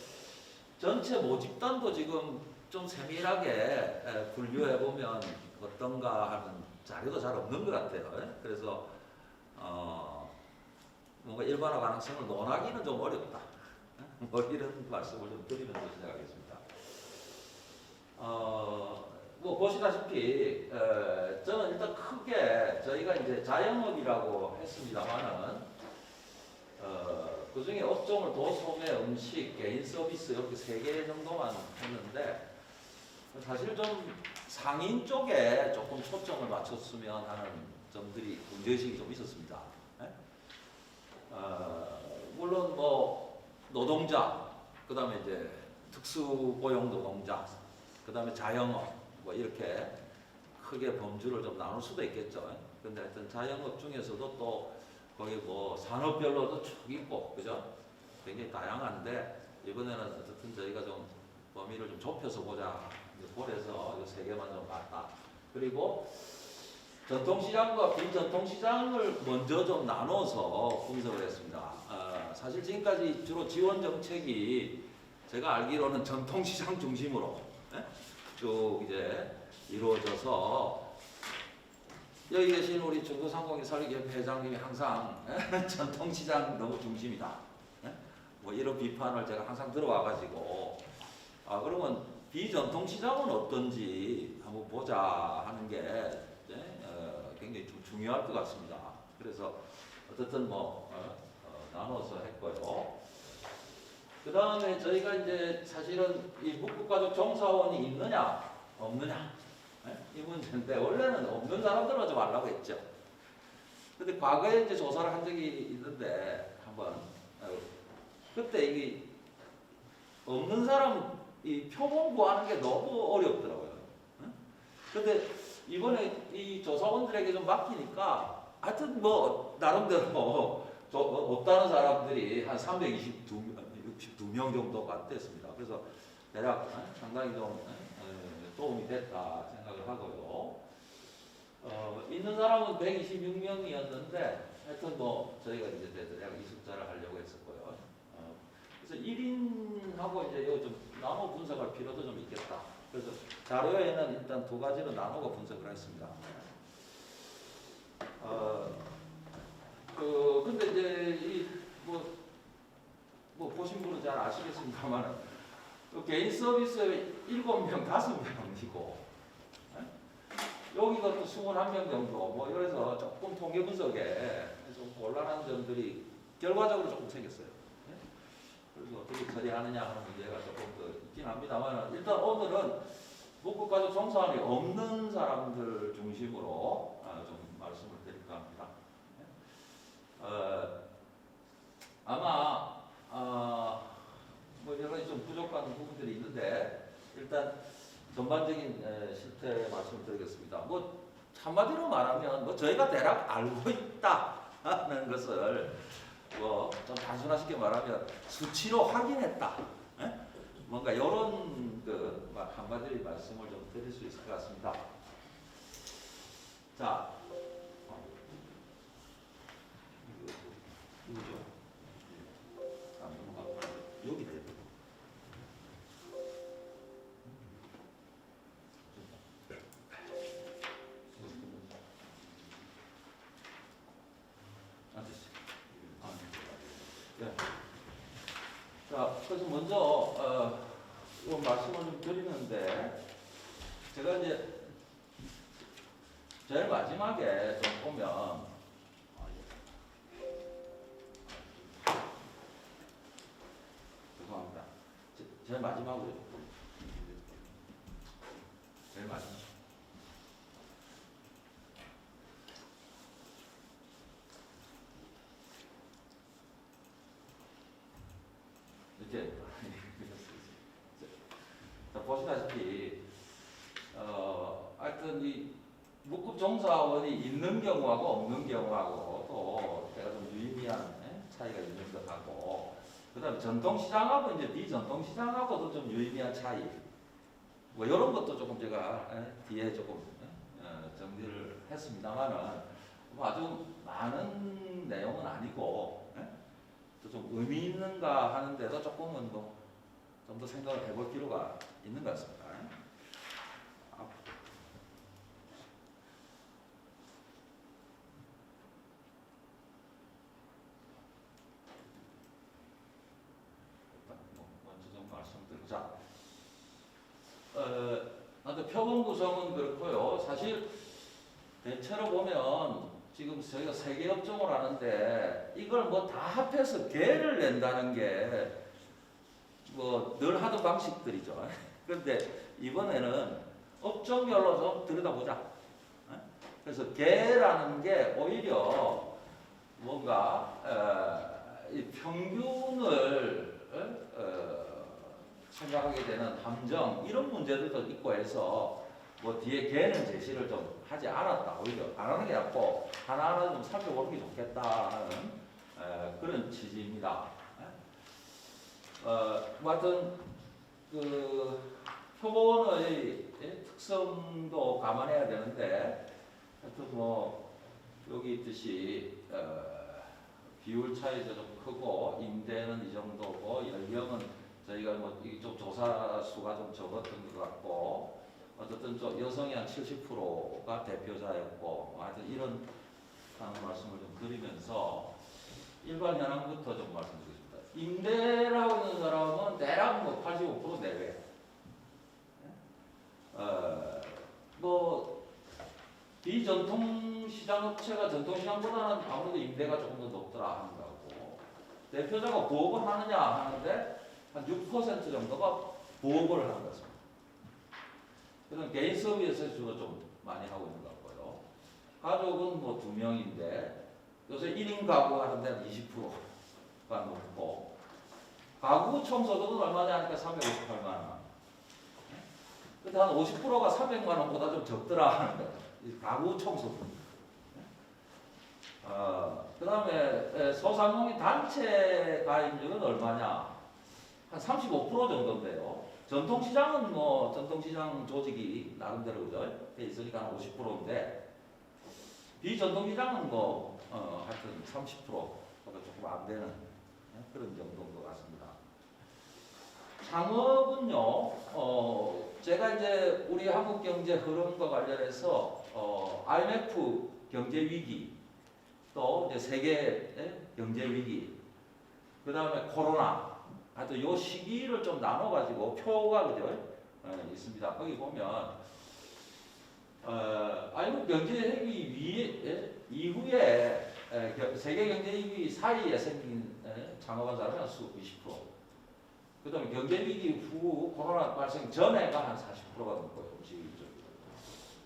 전체 모집단도 지금 좀 세밀하게 분류해 보면 어떤가 하는 자료도 잘 없는 것 같아요. 그래서 뭔가 일반화 가능성을 논하기는 좀 어렵다. 이런 말씀을 좀 드리면서 시작하겠습니다. 보시다시피 저는 일단 크게 저희가 이제 자영업이라고 했습니다만은 그 중에 업종을 도소매, 음식, 개인 서비스 이렇게 3개 정도만 했는데 사실 좀 상인 쪽에 조금 초점을 맞췄으면 하는 점들이 문제의식이 좀 있었습니다. 물론 노동자, 그 다음에 이제 특수고용 노동자, 그 다음에 자영업 이렇게 크게 범주를 좀 나눌 수도 있겠죠. 근데 하여튼 자영업 중에서도 또 거기 산업별로도 쭉 있고, 그죠? 굉장히 다양한데 이번에는 어쨌든 저희가 좀 범위를 좀 좁혀서 보자. 그래서 이 3개만 좀 봤다. 그리고 전통시장과 비전통시장을 먼저 좀 나눠서 분석을 했습니다. 사실 지금까지 주로 지원 정책이 제가 알기로는 전통시장 중심으로 쭉 이제 이루어져서 여기 계신 우리 중소상공인설계협회 회장님이 항상 전통시장 너무 중심이다. 이런 비판을 제가 항상 들어와가지고 그러면 비전통시장은 어떤지 한번 보자 하는 게 굉장히 좀 중요할 것 같습니다. 그래서 어쨌든 나눠서 했고요. 그 다음에 저희가 이제 사실은 이 묵국가족 종사원이 있느냐 없느냐 이 문제인데 원래는 없는 사람들만 좀 알라고 했죠. 근데 과거에 이제 조사를 한 적이 있는데 한번 그때 이게 없는 사람 이 표본 구하는 게 너무 어렵더라고요. 근데 이번에 이 조사원들에게 좀 맡기니까 하여튼 나름대로 없다는 사람들이 한 362명 정도가 됐습니다. 그래서 대략 상당히 좀 도움이 됐다 생각을 하고요. 있는 사람은 126명이었는데 하여튼 저희가 이제 대략 이 숫자를 하려고 했었고요. 그래서 1인하고 이제 이거 좀 나눠 분석할 필요도 좀 있겠다. 그래서 자료에는 일단 2가지로 나누고 분석을 했습니다. 근데 이제 보신 분은 잘 아시겠습니다만 개인 서비스에 7명, 5명이고 여기가 또 21명 정도 이래서 조금 통계 분석에 좀 곤란한 점들이 결과적으로 조금 생겼어요. 그래서 어떻게 처리하느냐 하는 문제가 조금 더 있긴 합니다만 일단 오늘은 묵국가족 종사원이 없는 사람들 중심으로 좀 말씀을 드릴까 합니다. 아마 여러 가지 좀 부족한 부분들이 있는데 일단 전반적인 실태 말씀을 드리겠습니다. 한마디로 말하면 저희가 대략 알고 있다는 것을 좀 단순화시켜 말하면 수치로 확인했다. 뭔가 이런 그 한마디 말씀을 좀 드릴 수 있을 것 같습니다. 자, 누구죠? 여기 대표. 자, 그래서 먼저 이 말씀을 좀 드리는데 제가 이제 제일 마지막에 좀 보면 죄송합니다. 제일 마지막으로 제일 마지막. 이렇게 자, 보시다시피 하여튼 이 무급 종사원이 있는 경우하고 없는 경우하고 또 제가 좀 유의미한 차이가 있는 것 같고 그다음에 전통시장하고 이제 비전통시장하고도 좀 유의미한 차이 뭐 이런 것도 조금 제가 뒤에 조금 정리를 했습니다만은 뭐 아주 많은 내용은 아니고 또 좀 의미 있는가 하는데도 조금은 뭐 좀 더 생각을 해볼 필요가 있는 것 같습니다. 먼저 좀 말씀드리자. 표본 구성은 그렇고요. 사실 대체로 보면 지금 저희가 세계 업종을 하는데 이걸 뭐 다 합해서 개를 낸다는 게 뭐 늘 하던 방식들이죠. 그런데 이번에는 업종별로 좀 들여다보자. 그래서 개라는 게 오히려 뭔가 이 평균을 생각하게 되는 함정 이런 문제들도 있고 해서 뭐 뒤에 개는 제시를 좀 하지 않았다. 오히려 안 하는 게 낫고 하나하나 좀 살펴보는 게 좋겠다 하는 그런 취지입니다. 뭐 하여튼 그 표본의 특성도 감안해야 되는데 하여튼 뭐 여기 있듯이 비율 차이도 좀 크고 임대는 이 정도고 연령은 저희가 뭐 이쪽 조사 수가 좀 적었던 것 같고 어쨌든 좀 여성이 한 70%가 대표자였고 하여튼 이런 말씀을 좀 드리면서 일반 현황부터 좀 말씀드리겠습니다. 임대를 하고 있는 사람은 대략 뭐 85% 내외. 뭐 비전통 시장 업체가 전통 시장보다는 아무래도 임대가 조금 더 높더라 하는 거고 대표자가 부업을 하느냐 하는데 한 6% 정도가 부업을 하는 것입니다. 그럼 개인 서비스 주로 좀 많이 하고 있는 것 같고요. 가족은 뭐 2명인데 요새 1인 가구 하는 데는 20%가 높고 가구 청소도는 얼마냐 하니까 358만 원. 근데 한 50%가 300만 원보다 좀 적더라 하는 거예요. 가구 청소도. 그 다음에 소상공인 단체 가입률은 얼마냐? 한 35% 정도인데요. 전통시장은 뭐 전통시장 조직이 나름대로 그죠? 돼 있으니까 한 50%인데 비전통시장은 뭐 하여튼 30%보다 조금 안 되는 그런 정도인 것 같습니다. 창업은요, 제가 이제 우리 한국 경제 흐름과 관련해서 IMF 경제 위기, 또 이제 세계 경제 위기, 그 다음에 코로나, 하여튼 요 시기를 좀 나눠가지고 표가 그죠 있습니다. 거기 보면 IMF 경제 위기 이후에 세계 경제 위기 사이에 생긴 창업한 사람이 한 20%. 그 다음에 경제위기 후 코로나 발생 전에가 한 40%가 넘고요.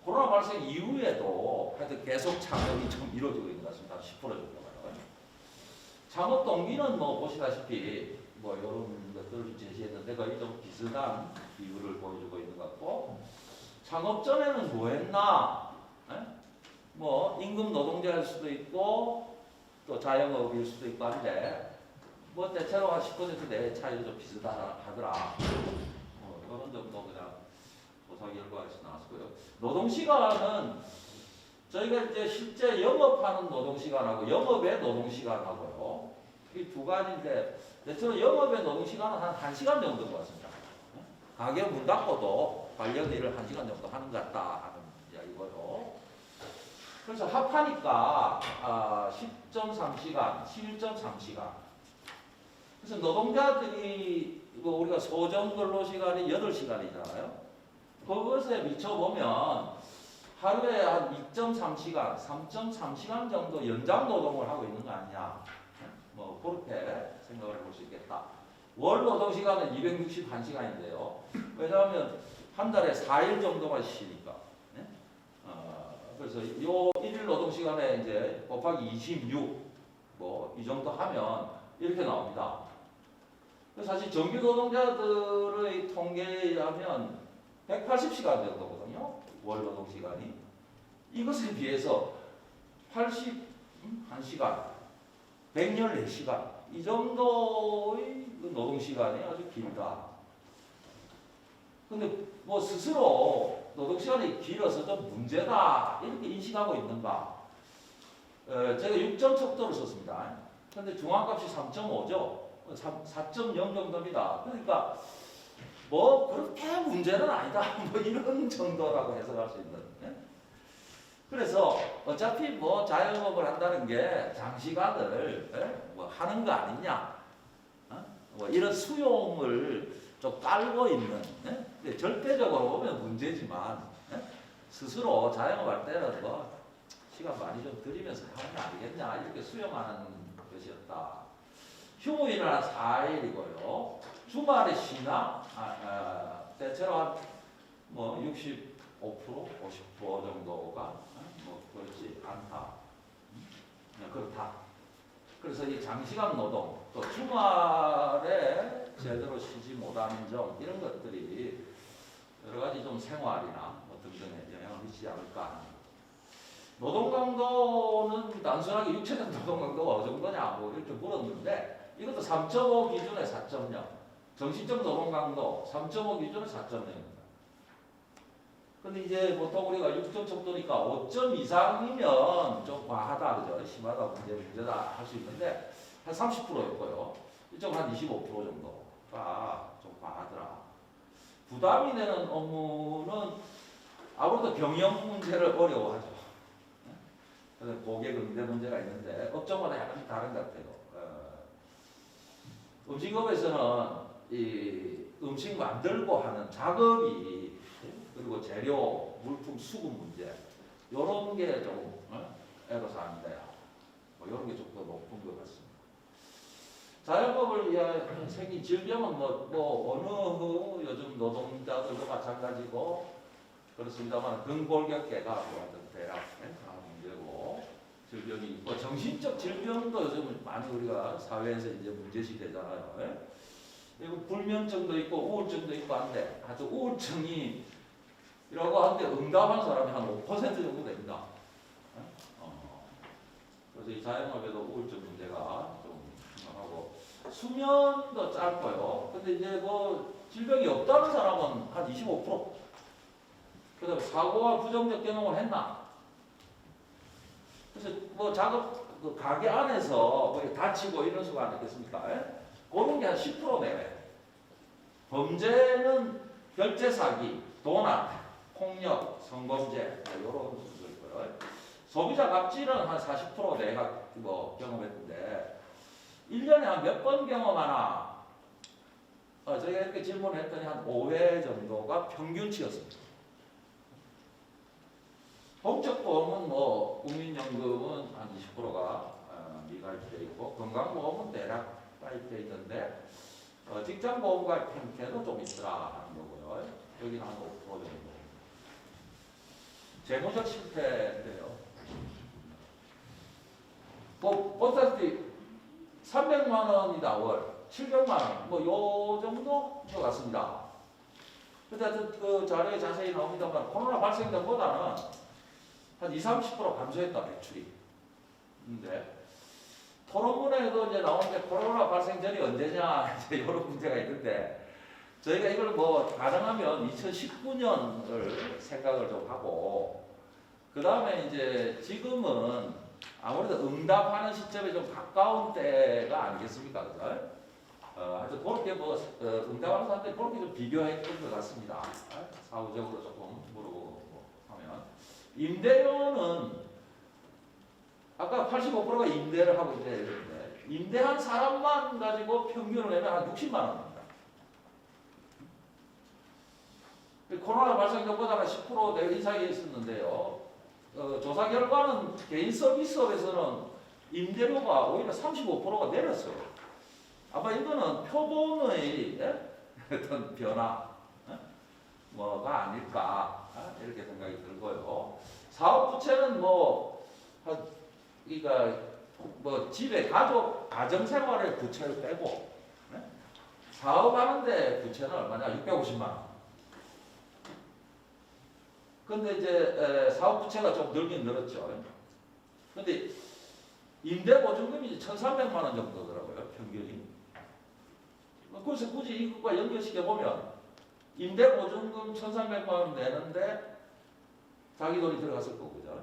코로나 발생 이후에도 하여튼 계속 창업이 좀 이루어지고 있는 것 같습니다. 10% 정도가. 창업 동기는 뭐 보시다시피 뭐 이런 것들을 제시했는데 거의 좀 비슷한 비율을 보여주고 있는 것 같고 창업 전에는 뭐 했나? 뭐 임금 노동자일 수도 있고 또 자영업일 수도 있고 한데 뭐 대체로 한 10% 내 차이도 좀 비슷하더라. 이런 정도 그냥 조사 결과에서 나왔고요. 노동 시간은 저희가 이제 실제 영업하는 노동 시간하고 영업의 노동 시간하고요. 이 두 가지인데 대체로 영업의 노동 시간은 한 1시간 정도인 것 같습니다. 가게 문 닫고도 관련 일을 1시간 정도 하는 것 같다 하는 이야기고요. 그래서 합하니까 10.3시간, 11.3시간. 그래서 노동자들이 우리가 소정 근로 시간이 8시간이잖아요. 그것에 미쳐보면 하루에 한 2.3시간, 3.3시간 정도 연장 노동을 하고 있는 거 아니냐. 뭐 그렇게 생각을 해볼 수 있겠다. 월 노동 시간은 261시간인데요. 왜냐하면 한 달에 4일 정도만 쉬니까. 그래서 요 일일 노동 시간에 이제 곱하기 26, 뭐 이 정도 하면 이렇게 나옵니다. 사실 정규 노동자들의 통계에 의하면 180시간 정도거든요. 월 노동 시간이. 이것에 비해서 81시간, 114시간 이 정도의 노동 시간이 아주 길다. 근데 뭐 스스로 노동 시간이 길어서 좀 문제다 이렇게 인식하고 있는가? 제가 6점 척도를 썼습니다. 근데 중앙값이 3.5죠. 4.0 정도입니다. 그러니까 뭐 그렇게 문제는 아니다. 뭐 이런 정도라고 해석할 수 있는. 그래서 어차피 뭐 자영업을 한다는 게 장시간을 뭐 하는 거 아니냐. 뭐 이런 수용을 좀 깔고 있는. 근데 절대적으로 보면 문제지만 스스로 자영업할 때는 뭐 시간 많이 좀 들이면서 하는 거 아니겠냐 이렇게 수용하는 것이었다. 휴무일은 한 4일이고요. 주말에 쉬나 대체로 한뭐 65%, 50% 정도가 뭐 그렇지 않다. 그렇다. 그래서 이 장시간 노동, 또 주말에 제대로 쉬지 못하는 점 이런 것들이 여러 가지 좀 생활이나 뭐 등등에 영향을 미치지 않을까 하는 것. 노동 강도는 단순하게 육체적 노동 강도가 어느 정도냐 뭐 이렇게 물었는데 이것도 3.5 기준에 4.0, 정신적 노동 강도 3.5 기준에 4.0입니다. 근데 이제 보통 우리가 6점 척도니까 5점 이상이면 좀 과하다, 그죠? 심하다, 문제다 할 수 있는데 한 30%였고요. 이쪽 한 25% 정도가 좀 과하더라. 부담이 되는 업무는 아무래도 경영 문제를 어려워하죠. 그래서 고객 응대 문제가 있는데 업종마다 약간 다른 것 같아요. 음식업에서는 이 음식 만들고 하는 작업이 그리고 재료, 물품 수급 문제 이런 게 좀 애로사항인데 뭐 이런 게 좀 더 높은 것 같습니다. 자영업을 위한 생긴 질병은 뭐 어느 요즘 노동자들도 마찬가지고 그렇습니다만 근골격계가 뭐 대략 문제고 질병이 있고 정신적 질병도 요즘 많이 우리가 사회에서 이제 문제시 되잖아요. 그리고 불면증도 있고 우울증도 있고 한데 아주 우울증이 이라고 하는데 응답한 사람이 한 5% 정도 됩니다. 그래서 이 자영업에도 우울증 문제가 좀 심하고 수면도 짧고요. 근데 이제 뭐 질병이 없다는 사람은 한 25%. 그다음에 사고와 부정적 경험을 했나? 그래서 뭐 작업 그 가게 안에서 뭐 다치고 이런 수가 아니겠습니까? 그런 게 한 10% 내외. 범죄는 결제 사기, 도난, 폭력, 성범죄 이런 수준이고요. 소비자 갑질은 한 40% 내가 뭐 경험했는데 1년에 한 몇 번 경험하나? 저희가 이렇게 질문을 했더니 한 5회 정도가 평균치였습니다. 법적보험은 뭐 국민연금은 한 20%가 미가입되어 있고 건강보험은 대략 가입되어 있는데 직장보험과 편차도 좀 있더라 하는 거고요. 여기는 한 5% 정도. 재무적 실패인데요. 보다시피 300만 원이다 월, 700만 원, 뭐 요 정도 것 같습니다. 근데 그 자료에 자세히 나옵니다만 코로나 발생 전보다는 한 20-30% 감소했다 매출이. 근데 토론문에도 이제 나오는데 코로나 발생 전이 언제냐 이제 이런 문제가 있는데 저희가 이걸 뭐 가정하면 2019년을 생각을 좀 하고 그 다음에 이제 지금은 아무래도 응답하는 시점에 좀 가까운 때가 아니겠습니까, 그죠? 하여튼 그렇게 뭐 응답하는 사람들이 그렇게 좀 비교했던 것 같습니다. 사후적으로 조금 물어보고 하면 임대료는 아까 85%가 임대를 하고 있는데 임대한 사람만 가지고 평균을 내면 한 60만 원입니다. 코로나 발생 전보다는 10% 내외 이상이 있었는데요. 조사 결과는 개인 서비스업에서는 임대료가 오히려 35%가 내렸어요. 아마 이거는 표본의 어떤 변화 뭐가 아닐까 이렇게 생각이 들고요. 사업 부채는 그러니까 뭐 집에 가정생활의 부채를 빼고 사업하는데 부채는 얼마냐? 650만 원. 근데 이제 사업 부채가 좀 늘긴 늘었죠. 근데 임대보증금이 1,300만 원 정도더라고요, 평균이. 그래서 굳이 이것과 연결시켜 보면 임대보증금 1,300만 원 내는데 자기 돈이 들어갔을 거고, 그죠?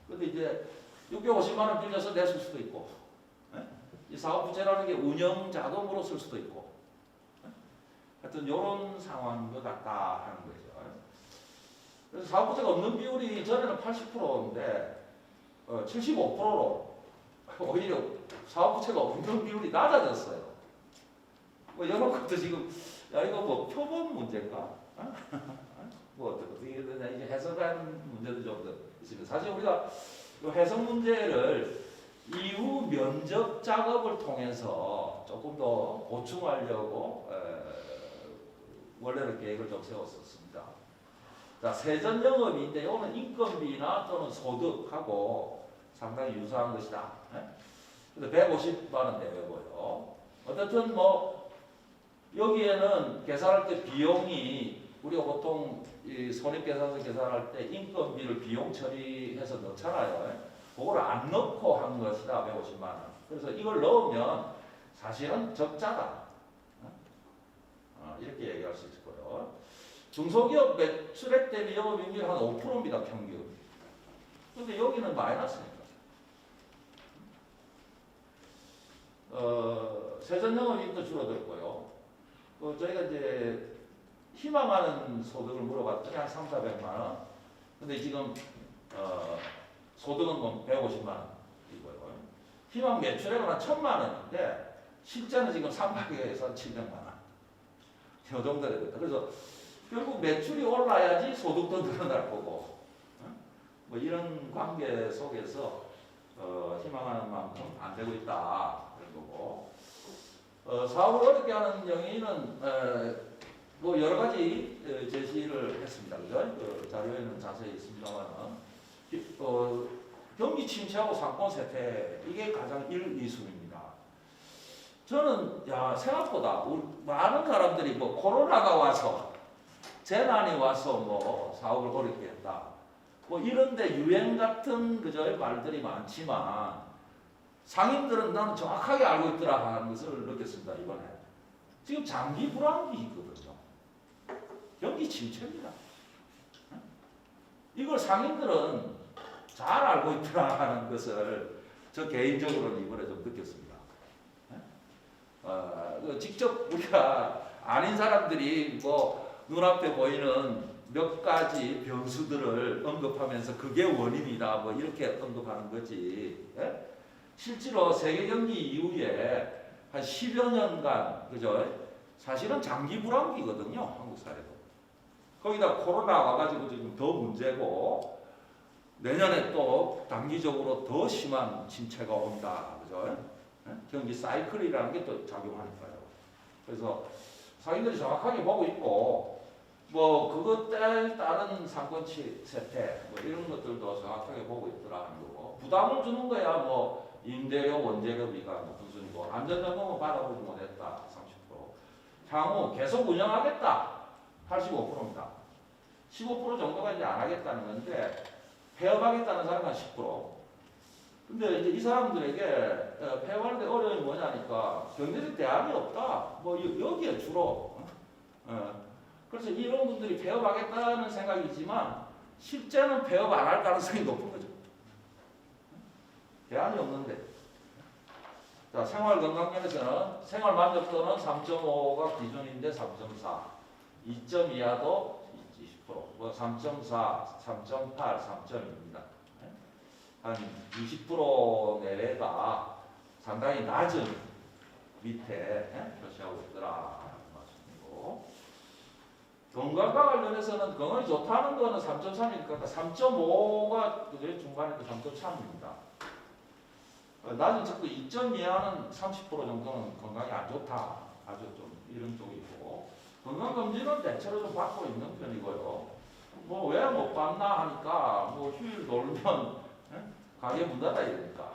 근데 이제 650만 원 빌려서 냈을 수도 있고, 이 사업 부채라는 게 운영 자금으로 쓸 수도 있고, 하여튼 이런 상황인 것 같다 하는 거죠. 그래서 사업 부채가 없는 비율이 전에는 80%인데 75%로 오히려 사업 부채가 없는 비율이 낮아졌어요. 뭐 이런 것도 지금 이거 뭐 표본 문제인가? 뭐 어떻게 되냐 이제 해석하는 문제도 좀 있습니다. 사실 우리가 이 해석 문제를 이후 면접 작업을 통해서 조금 더 보충하려고 원래는 계획을 좀 세웠었습니다. 자, 세전 영업인데 이거는 인건비나 또는 소득하고 상당히 유사한 것이다. 그래서 150만 원 내외고요. 어쨌든 뭐 여기에는 계산할 때 비용이 우리가 보통 이 손익계산서 계산할 때 인건비를 비용 처리해서 넣잖아요. 그걸 안 넣고 한 것이다. 150만 원. 그래서 이걸 넣으면 사실은 적자다. 이렇게 얘기할 수 있을 거예요. 중소기업 매출액 대비 영업이익률 한 5%입니다. 평균. 근데 여기는 마이너스니까. 세전 영업이익도 줄어들었고요. 저희가 이제 희망하는 소득을 물어봤더니 한 300~400만 원. 근데 지금 소득은 뭐 150만 원이고요. 희망 매출액은 한 1,000만 원인데 실제는 지금 300에서 700만 원. 이 정도 되겠다. 그래서 결국 매출이 올라야지 소득도 늘어날 거고, 뭐 이런 관계 속에서 희망하는 만큼 안 되고 있다 그런 거고, 사업을 어렵게 하는 영인은 뭐 여러 가지 제시를 했습니다. 그죠? 그 자료에는 자세히 있습니다만은 경기 침체하고 상권 쇠퇴 이게 가장 1, 2순위입니다. 저는 생각보다 많은 사람들이 뭐 코로나가 와서 재난이 와서 뭐 사업을 어렵게 했다. 뭐 이런데 유행 같은 그저 말들이 많지만 상인들은 나는 정확하게 알고 있더라 하는 것을 느꼈습니다. 이번에. 지금 장기 불황이 있거든요. 경기 침체입니다. 이걸 상인들은 잘 알고 있더라 하는 것을 저 개인적으로는 이번에 좀 느꼈습니다. 직접 우리가 아닌 사람들이 뭐 눈앞에 보이는 몇 가지 변수들을 언급하면서 그게 원인이다 뭐 이렇게 언급하는 거지. 실제로 세계 경기 이후에 한 10여 년간 그죠? 사실은 장기 불황기거든요. 한국 사회도. 거기다 코로나 와가지고 지금 더 문제고 내년에 또 단기적으로 더 심한 침체가 온다. 그죠? 경기 사이클이라는 게 또 작용하니까요. 그래서 상인들이 정확하게 보고 있고 뭐 그것에 따른 상권 쇠퇴 뭐 이런 것들도 정확하게 보고 있더라 하는 거고 부담을 주는 거야 뭐 임대료 원재료비가 높은 순이고 안전점검은 받아보지 못했다 30%. 향후 계속 운영하겠다 85%입니다. 15% 정도가 이제 안 하겠다는 건데 폐업하겠다는 사람은 10%. 근데 이제 이 사람들에게 폐업하는데 어려움이 뭐냐니까 경제적 대안이 없다. 뭐 여기에 주로. 그래서 이런 분들이 폐업하겠다는 생각이지만 실제는 폐업 안 할 가능성이 높은 거죠. 대안이 없는데. 자, 생활 건강 면에서는 생활 만족도는 3.5가 기준인데 3.4, 2점 이하도 20%, 뭐 3.4, 3.8, 3점입니다. 한 20% 내외가 상당히 낮은 밑에 표시하고 있더라 말씀이고, 건강과 관련해서는 건강이 좋다는 거는 3.3이니까 3.5가 그게 중간에 3.3입니다. 낮은 측도 2점 이하는 30% 정도는 건강이 안 좋다, 아주 좀 이런 쪽이고, 건강검진은 대체로 좀 받고 있는 편이고요. 뭐 왜 못 받나 하니까 뭐 휴일 놀면 가게 문 닫아야 되니까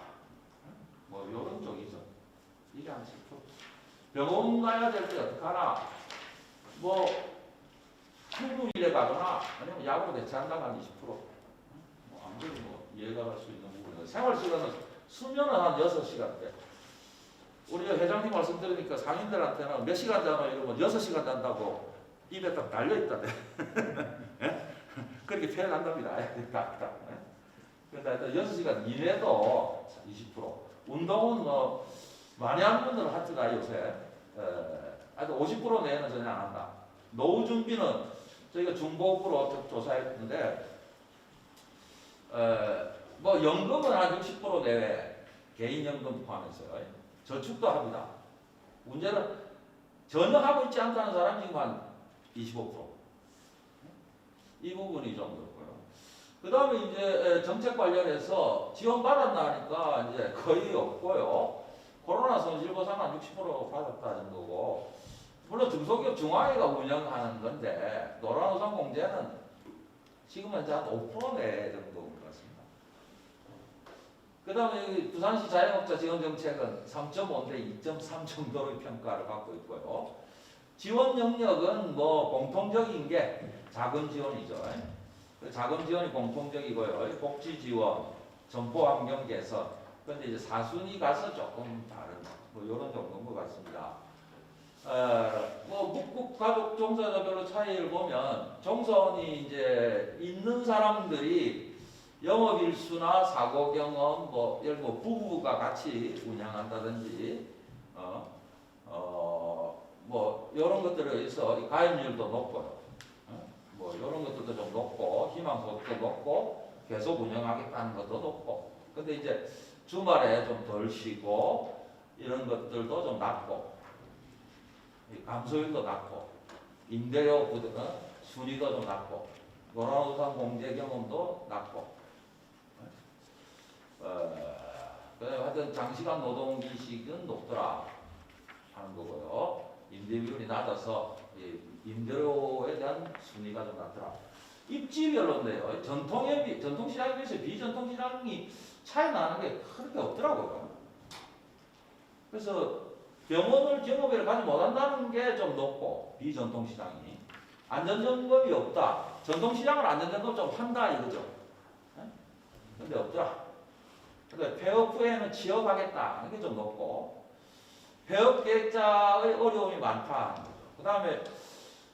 뭐 이런 쪽이죠. 이게 한 10%. 병원 가야 될 때 어떡하나, 뭐 휴무일에 가거나 아니면 약으로 대체한다고 한 20%. 뭐 아무래도 뭐 이해가 갈 수 있는 부분이에요. 생활시간은 수면은 한 6시간대. 우리 회장님 말씀 들으니까 상인들한테는 몇 시간 자나 이러면 6시간 잔다고 입에 딱 달려있다대. 그렇게 표현한답니다. 그래서 하여튼 6시간 이내도 20%. 운동은 뭐 많이 하는 분들은 하트가 요새 하여튼 50% 내에는 전혀 안 한다. 노후 준비는 저희가 중복으로 조사했는데 뭐 연금은 한 60% 내외, 개인연금 포함해서요. 저축도 합니다. 문제는 전혀 하고 있지 않다는 사람이 지금 한 25%. 이 부분이 좀 그렇고요. 그 다음에 이제 정책 관련해서 지원받았나 하니까 이제 거의 없고요. 코로나 손실보상 한 60% 받았다 정도고, 물론 중소기업 중앙회가 운영하는 건데 노란우산 지금 현재 한 5% 내 정도인 것 같습니다. 그 다음에 부산시 자영업자 지원 정책은 3.5대 2.3 정도의 평가를 받고 있고요. 지원 영역은 뭐 공통적인 게 자금 지원이죠. 자금 지원이 공통적이고요. 복지 지원, 점포 환경 개선. 그런데 이제 사순위 가서 조금 다른 뭐 이런 정도인 것 같습니다. 뭐 묵국 가족 종사자별로 차이를 보면 종사원이 이제 있는 사람들이 영업일수나 사고 경험, 뭐 예를 들어 부부가 같이 운영한다든지 뭐 이런 것들에 의해서 가입률도 높고요. 뭐 이런 것들도 좀 높고 희망소득도 높고 계속 운영하겠다는 것도 높고, 근데 이제 주말에 좀 덜 쉬고 이런 것들도 좀 낮고, 감소율도 낮고, 임대료 순위도 좀 낮고, 노란우산 공제 경험도 낮고, 하여튼 장시간 노동기식은 높더라 하는 거고요. 임대비율이 낮아서 임대료에 대한 순위가 좀 낮더라. 입지별로인데요. 전통시장에 비해서 비전통시장이 차이 나는 게 그렇게 없더라고요. 그래서 병원을 경험을 가지 못한다는 게 좀 높고, 비전통시장이 안전점검이 없다. 전통시장은 안전점검 좀 한다 이거죠. 근데 없더라. 근데 폐업 후에는 취업하겠다. 이게 좀 높고, 폐업 계획자의 어려움이 많다. 그 다음에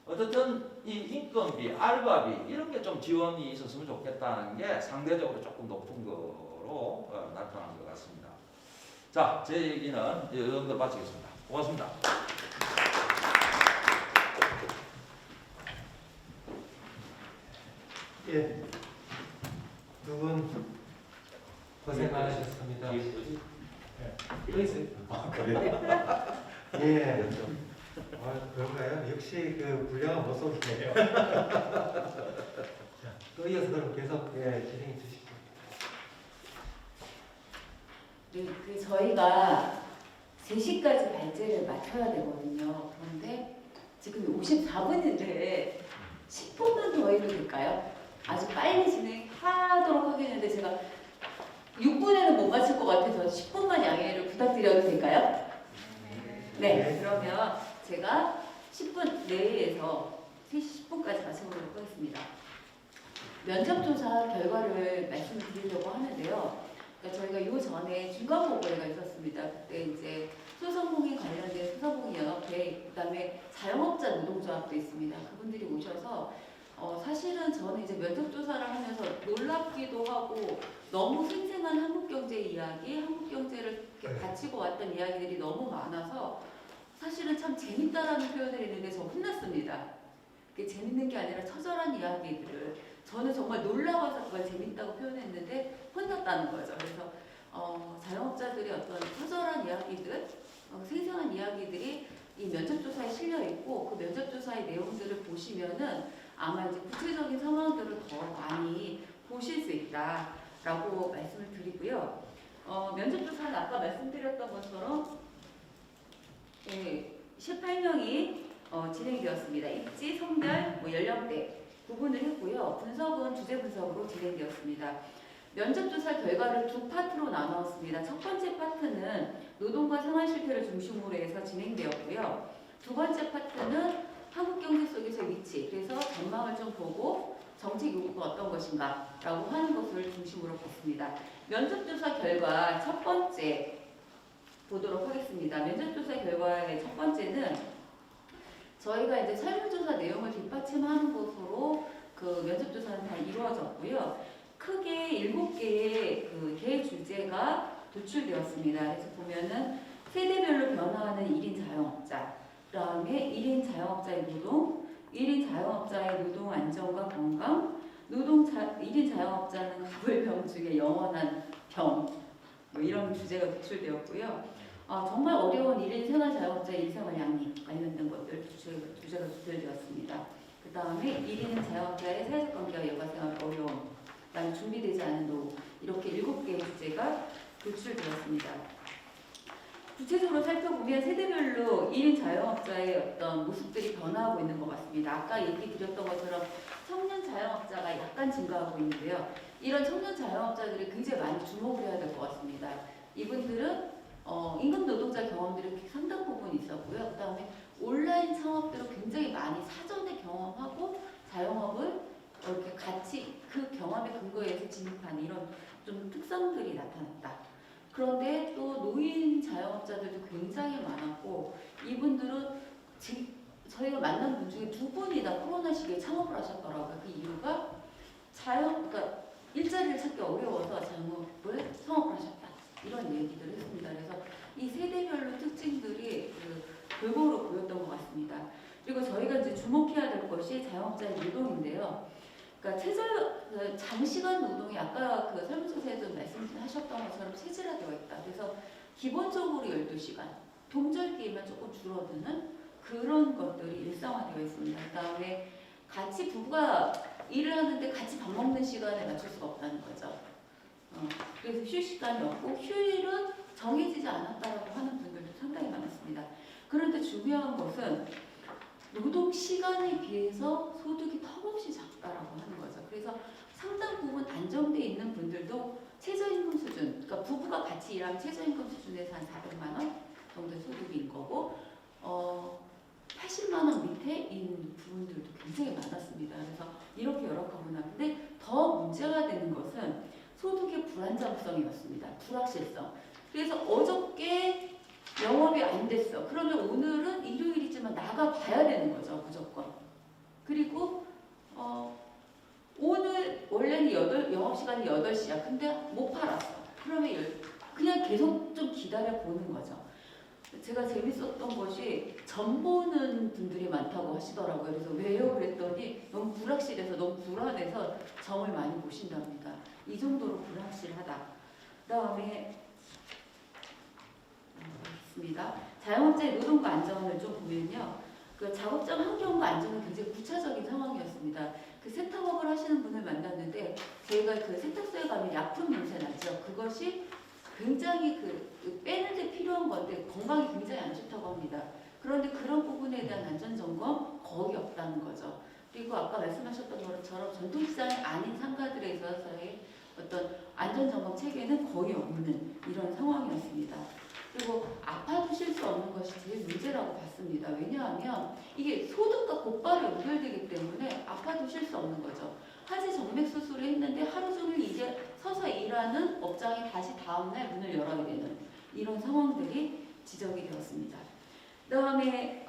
어쨌든 이 인건비, 알바비 이런 게 좀 지원이 있었으면 좋겠다는 게 상대적으로 조금 높은 거로 나타나는 것 같습니다. 자, 제 얘기는 이 정도 마치겠습니다. 고맙습니다. 예, 두 분 고생 많으셨습니다. 여기 있어요. 그래요? 예. 그런가요? 역시 그 불량한 모습이네요. 또 이어서 그럼 계속 진행해 주시죠. 네, 저희가 3시까지 발제를 맞춰야 되거든요. 그런데 지금 54분인데 10분만 더 해도 될까요? 아주 빨리 진행하도록 하겠는데 제가 6분에는 못 맞출 것 같아서 10분만 양해를 부탁드려도 될까요? 네, 그러면 제가 10분 내에서 3시 10분까지 마쳐보도록 하겠습니다. 면접조사 결과를 말씀드리려고 하는데요. 그러니까 저희가 요 전에 중간 보고회가 있었습니다. 그때 이제 소상공인 관련된 소상공인연합회, 그다음에 자영업자 노동조합도 있습니다. 그분들이 오셔서 사실은 저는 이제 면접조사를 하면서 놀랍기도 하고 너무 생생한 한국경제 이야기, 한국경제를 이렇게 바치고 왔던 이야기들이 너무 많아서 사실은 참 재밌다라는 표현을 했는데 저 혼났습니다. 그게 재밌는 게 아니라 처절한 이야기들을 저는 정말 놀라워서 그걸 재밌다고 표현했는데 혼났다는 거죠. 그래서 자영업자들의 어떤 처절한 이야기들, 생생한 이야기들이 이 면접조사에 실려 있고 그 면접조사의 내용들을 보시면은 아마 이제 구체적인 상황들을 더 많이 보실 수 있다라고 말씀을 드리고요. 면접조사는 아까 말씀드렸던 것처럼 18명이 진행되었습니다. 입지, 성별, 연령대 구분을 했고요. 분석은 주제 분석으로 진행되었습니다. 면접조사 결과를 두 파트로 나누었습니다. 첫 번째 파트는 노동과 생활 실태를 중심으로 해서 진행되었고요. 두 번째 파트는 한국 경제 속에서 위치, 그래서 전망을 좀 보고 정책 요구가 어떤 것인가 라고 하는 것을 중심으로 봤습니다. 면접조사 결과 첫 번째 보도록 하겠습니다. 면접조사 결과의 첫 번째는 저희가 이제 설문조사 내용을 뒷받침하는 것으로 그 면접조사는 다 이루어졌고요. 크게 7개의 그 대주제가 도출되었습니다. 그래서 보면은 세대별로 변화하는 1인 자영업자, 그 다음에 1인 자영업자의 노동, 1인 자영업자의 노동 안정과 건강, 1인 자영업자는 가불병중의 영원한 병, 이런 주제가 도출되었고요. 정말 어려운 1인 생활 자영업자의 일생활 양립 관련된 것들 주제가 도출되었습니다. 그 다음에 1인 자영업자의 사회적 관계와 여가생활 어려움, 그 다음에 준비되지 않은 노후, 이렇게 7개의 주제가 도출되었습니다. 구체적으로 살펴보면 세대별로 1인 자영업자의 어떤 모습들이 변화하고 있는 것 같습니다. 아까 얘기 드렸던 것처럼 청년 자영업자가 약간 증가하고 있는데요. 이런 청년 자영업자들이 굉장히 많이 주목을 해야 될 것 같습니다. 이분들은 임금 노동자 경험들이 상당 부분 있었고요. 그 다음에 온라인 창업들을 굉장히 많이 사전에 경험하고 자영업을 이렇게 같이 그 경험에 근거해서 진입하는 이런 좀 특성들이 나타났다. 그런데 또 노인 자영업자들도 굉장히 많았고 이분들은 저희가 만난 분 중에 2분이 다 코로나 시기에 창업을 하셨더라고요. 그 이유가 그러니까 일자리를 찾기 어려워서 창업을 하셨다. 이런 얘기들을 했습니다. 그래서 이 세대별로 특징들이 골고루 보였던 것 같습니다. 그리고 저희가 이제 주목해야 될 것이 자영업자의 노동인데요. 그러니까 장시간 노동이 아까 그 설문조사에도 말씀하셨던 것처럼 체질화되어 있다. 그래서 기본적으로 12시간, 동절기에만 조금 줄어드는 그런 것들이 일상화되어 있습니다. 그 다음에 같이 부부가 일을 하는데 같이 밥 먹는 시간에 맞출 수가 없다는 거죠. 그래서 휴식 시간이 없고 휴일은 정해지지 않았다라고 하는 분들도 상당히 많았습니다. 그런데 중요한 것은 노동 시간에 비해서 소득이 턱없이 작다라고 하는 거죠. 그래서 상당 부분 안정돼 있는 분들도 최저임금 수준, 그러니까 부부가 같이 일하면 최저임금 수준에서 한 400만 원 정도 소득인 거고 80만 원 밑에인 부분들도 굉장히 많았습니다. 그래서 이렇게 열악하구나. 근데 더 문제가 되는 것은 소득의 불안정성이었습니다. 불확실성. 그래서 어저께 영업이 안 됐어. 그러면 오늘은 일요일이지만 나가봐야 되는 거죠. 무조건. 그리고 오늘 원래는 영업시간이 8시야. 근데 못 팔았어. 그러면 그냥 계속 좀 기다려 보는 거죠. 제가 재밌었던 것이 점 보는 분들이 많다고 하시더라고요. 그래서 왜요? 그랬더니 너무 불확실해서 너무 불안해서 점을 많이 보신답니다. 이 정도로 불확실하다. 그 다음에 있습니다. 자영업자의 노동과 안전을 좀 보면요. 그 작업장 환경과 안전은 굉장히 부차적인 상황이었습니다. 그 세탁업을 하시는 분을 만났는데 저희가 그 세탁소에 가면 약품 냄새 나죠. 그것이 굉장히 빼는 데 필요한 건데 건강이 굉장히 안 좋다고 합니다. 그런데 그런 부분에 대한 안전 점검 거의 없다는 거죠. 그리고 아까 말씀하셨던 것처럼 전통시장이 아닌 상가들에 있어서의 어떤 안전 점검 체계는 거의 없는 이런 상황이었습니다. 그리고 아파두실 수 없는 것이 제일 문제라고 봤습니다. 왜냐하면 이게 소득과 곧바로 연결되기 때문에 아파두실 수 없는 거죠. 하지 정맥 수술을 했는데 하루 종일 이제 서서 일하는 업장이 다시 다음날 문을 열어야 되는 이런 상황들이 지적이 되었습니다. 그다음에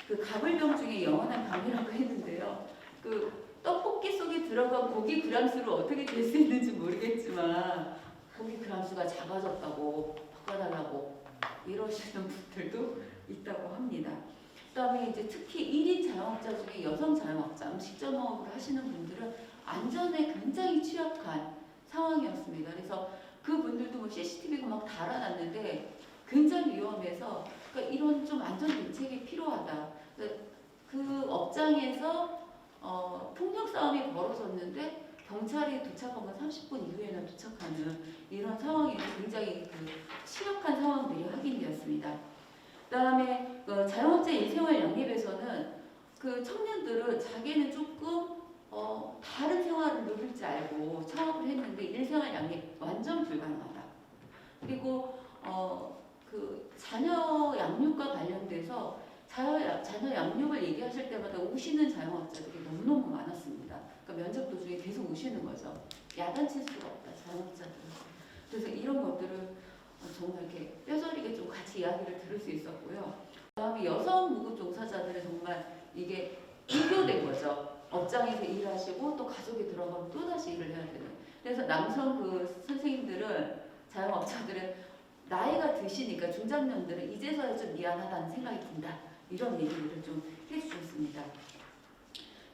그 가불병 중에 영원한 병이라고 했는데요. 그 떡볶이 속에 들어간 고기 그람수를 어떻게 될 수 있는지 모르겠지만 고기 그람수가 작아졌다고 바꿔달라고 이러시는 분들도 있다고 합니다. 그다음에 이제 특히 1인 자영업자 중에 여성 자영업자 음식점업을 하시는 분들은 안전에 굉장히 취약한 상황이었습니다. 그래서 그 분들도 뭐 CCTV가 막 달아놨는데 굉장히 위험해서 그러니까 이런 좀 안전 대책이 필요하다. 그 업장에서 폭력 싸움이 벌어졌는데 경찰이 도착한 건 30분 이후에는 도착하는 이런 상황이 굉장히 그 취약한 상황들이 확인되었습니다. 그다음에 자영업자 일생활 양립에서는 그 청년들은 자기는 조금 다른 생활을 누릴 줄 알고 창업을 했는데 일생활 양립 완전 불가능하다. 그리고 그 자녀 양육과 관련돼서 자녀 양육을 얘기하실 때마다 우시는 자영업자들이 너무너무 많았습니다. 그러니까 면접 도중에 계속 우시는 거죠. 야단칠 수가 없다, 자영업자들은. 그래서 이런 것들을 정말 이렇게 뼈저리게 좀 같이 이야기를 들을 수 있었고요. 그다음에 여성 무급 종사자들은 정말 이게 비교된 거죠. 업장에서 일하시고 또 가족이 들어가면 또 다시 일을 해야 되는. 그래서 남성 그 선생님들은 자영업자들은 나이가 드시니까 중장년들은 이제서야 좀 미안하다는 생각이 든다. 이런 얘기를 좀 해주셨습니다.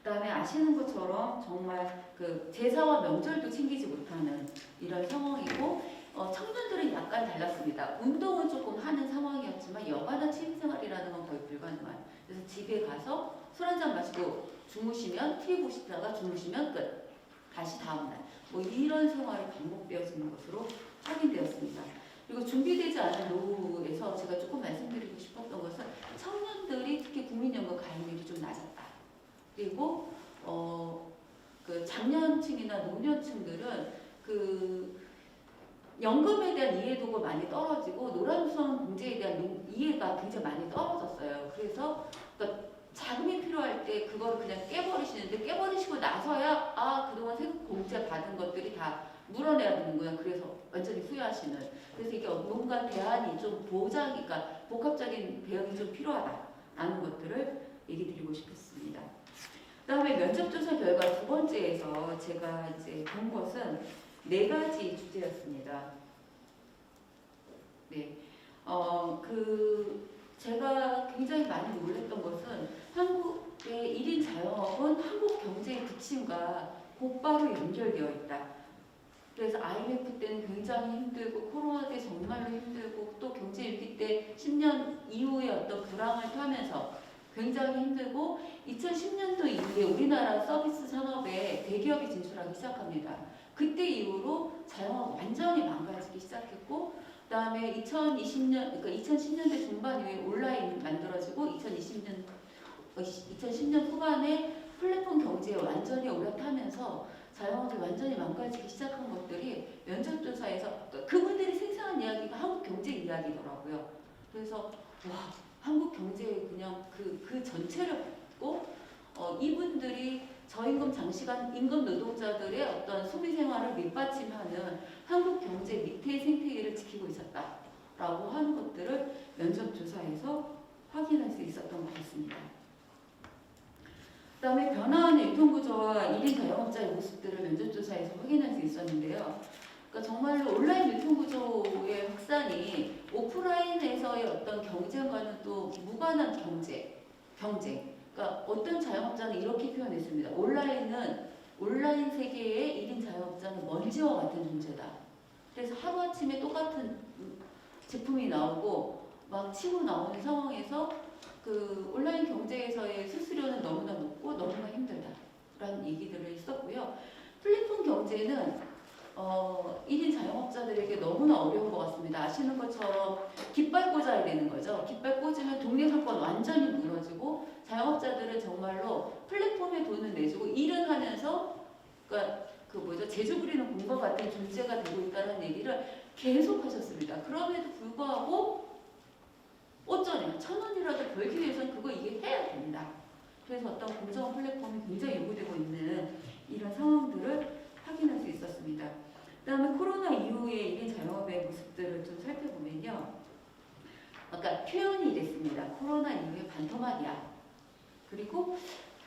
그다음에 아시는 것처럼 정말 그 제사와 명절도 챙기지 못하는 이런 상황이고 청년들은 약간 달랐습니다. 운동은 조금 하는 상황이었지만 여가나 취미생활이라는 건 거의 불가능한. 그래서 집에 가서 술 한잔 마시고 주무시면 TV 보시다가 주무시면 끝. 다시 다음날. 뭐 이런 생활이 반복되어지는 것으로 확인되었습니다. 그리고 준비되지 않은 노후에서 제가 조금 말씀드리고 싶었던 것은 청년들이 특히 국민연금 가입률이 좀 낮았다. 그리고 그 장년층이나 노년층들은 그 연금에 대한 이해도가 많이 떨어지고 노란우선 공제에 대한 이해가 굉장히 많이 떨어졌어요. 그래서 그러니까 자금이 필요할 때 그걸 그냥 깨버리시는데 깨버리시고 나서야 그동안 세금 공제 받은 것들이 다 물어내야 되는구나. 그래서 완전히 후회하시는. 그래서 이게 뭔가 대안이 좀 그러니까 복합적인 대응이 좀 필요하다라는 것들을 얘기 드리고 싶었습니다. 그다음에 면접조사 결과 두 번째에서 제가 이제 본 것은 4가지 주제였습니다. 네, 제가 굉장히 많이 놀랐던 것은 한국의 1인 자영업은 한국 경제의 부침과 곧바로 연결되어 있다. 그래서 IMF 때는 굉장히 힘들고 코로나 때 정말로 힘들고 또 경제 위기 때 10년 이후에 어떤 불황을 타면서 굉장히 힘들고 2010년도 이후에 우리나라 서비스 산업에 대기업이 진출하기 시작합니다. 그때 이후로 자영업 완전히 망가지기 시작했고 그다음에 2010년대 중반 이후에 온라인 만들어지고 2010년 후반에 플랫폼 경제에 완전히 올라타면서 자영업이 완전히 망가지기 시작한 것들이 면접조사에서 그분들이 생생한 이야기가 한국 경제 이야기더라고요. 그래서 와 한국 경제에 그냥 그 전체를 보고 이분들이 저임금 장시간 임금 노동자들의 어떤 소비 생활을 밑받침하는 한국 경제 밑의 생태계를 지키고 있었다라고 하는 것들을 면접조사에서 확인할 수 있었던 것 같습니다. 그다음에 변화하는 유통구조와 1인 자영업자의 모습들을 면접조사에서 확인할 수 있었는데요. 그러니까 정말로 온라인 유통구조의 확산이 오프라인에서의 어떤 경쟁과는 또 무관한 경쟁. 그러니까 어떤 자영업자는 이렇게 표현했습니다. 온라인 세계의 1인 자영업자는 먼지와 같은 존재다. 그래서 하루아침에 똑같은 제품이 나오고 막 치고 나오는 상황에서 그 온라인 경제에서의 수수료는 너무나 높고 너무나 힘들다라는 얘기들을 했었고요. 플랫폼 경제는 1인 자영업자들에게 너무나 어려운 것 같습니다. 아시는 것처럼 깃발 꽂아야 되는 거죠. 깃발 꽂으면 동네 상권 완전히 무너지고 자영업자들은 정말로 플랫폼에 돈을 내주고 일을 하면서 그러니까 제주 부리는 공과 같은 존재가 되고 있다는 얘기를 계속 하셨습니다. 그럼에도 불구하고 어쩌냐 1,000원이라도 벌기 위해서는 이게 해야 된다. 그래서 어떤 공정 플랫폼이 굉장히 요구되고 있는 이런 상황들을 확인할 수 있었습니다. 그다음에 코로나 이후에 이후의 1인 자영업의 모습들을 좀 살펴보면요. 아까 표현이 이랬습니다. 코로나 이후에 반토막이야. 그리고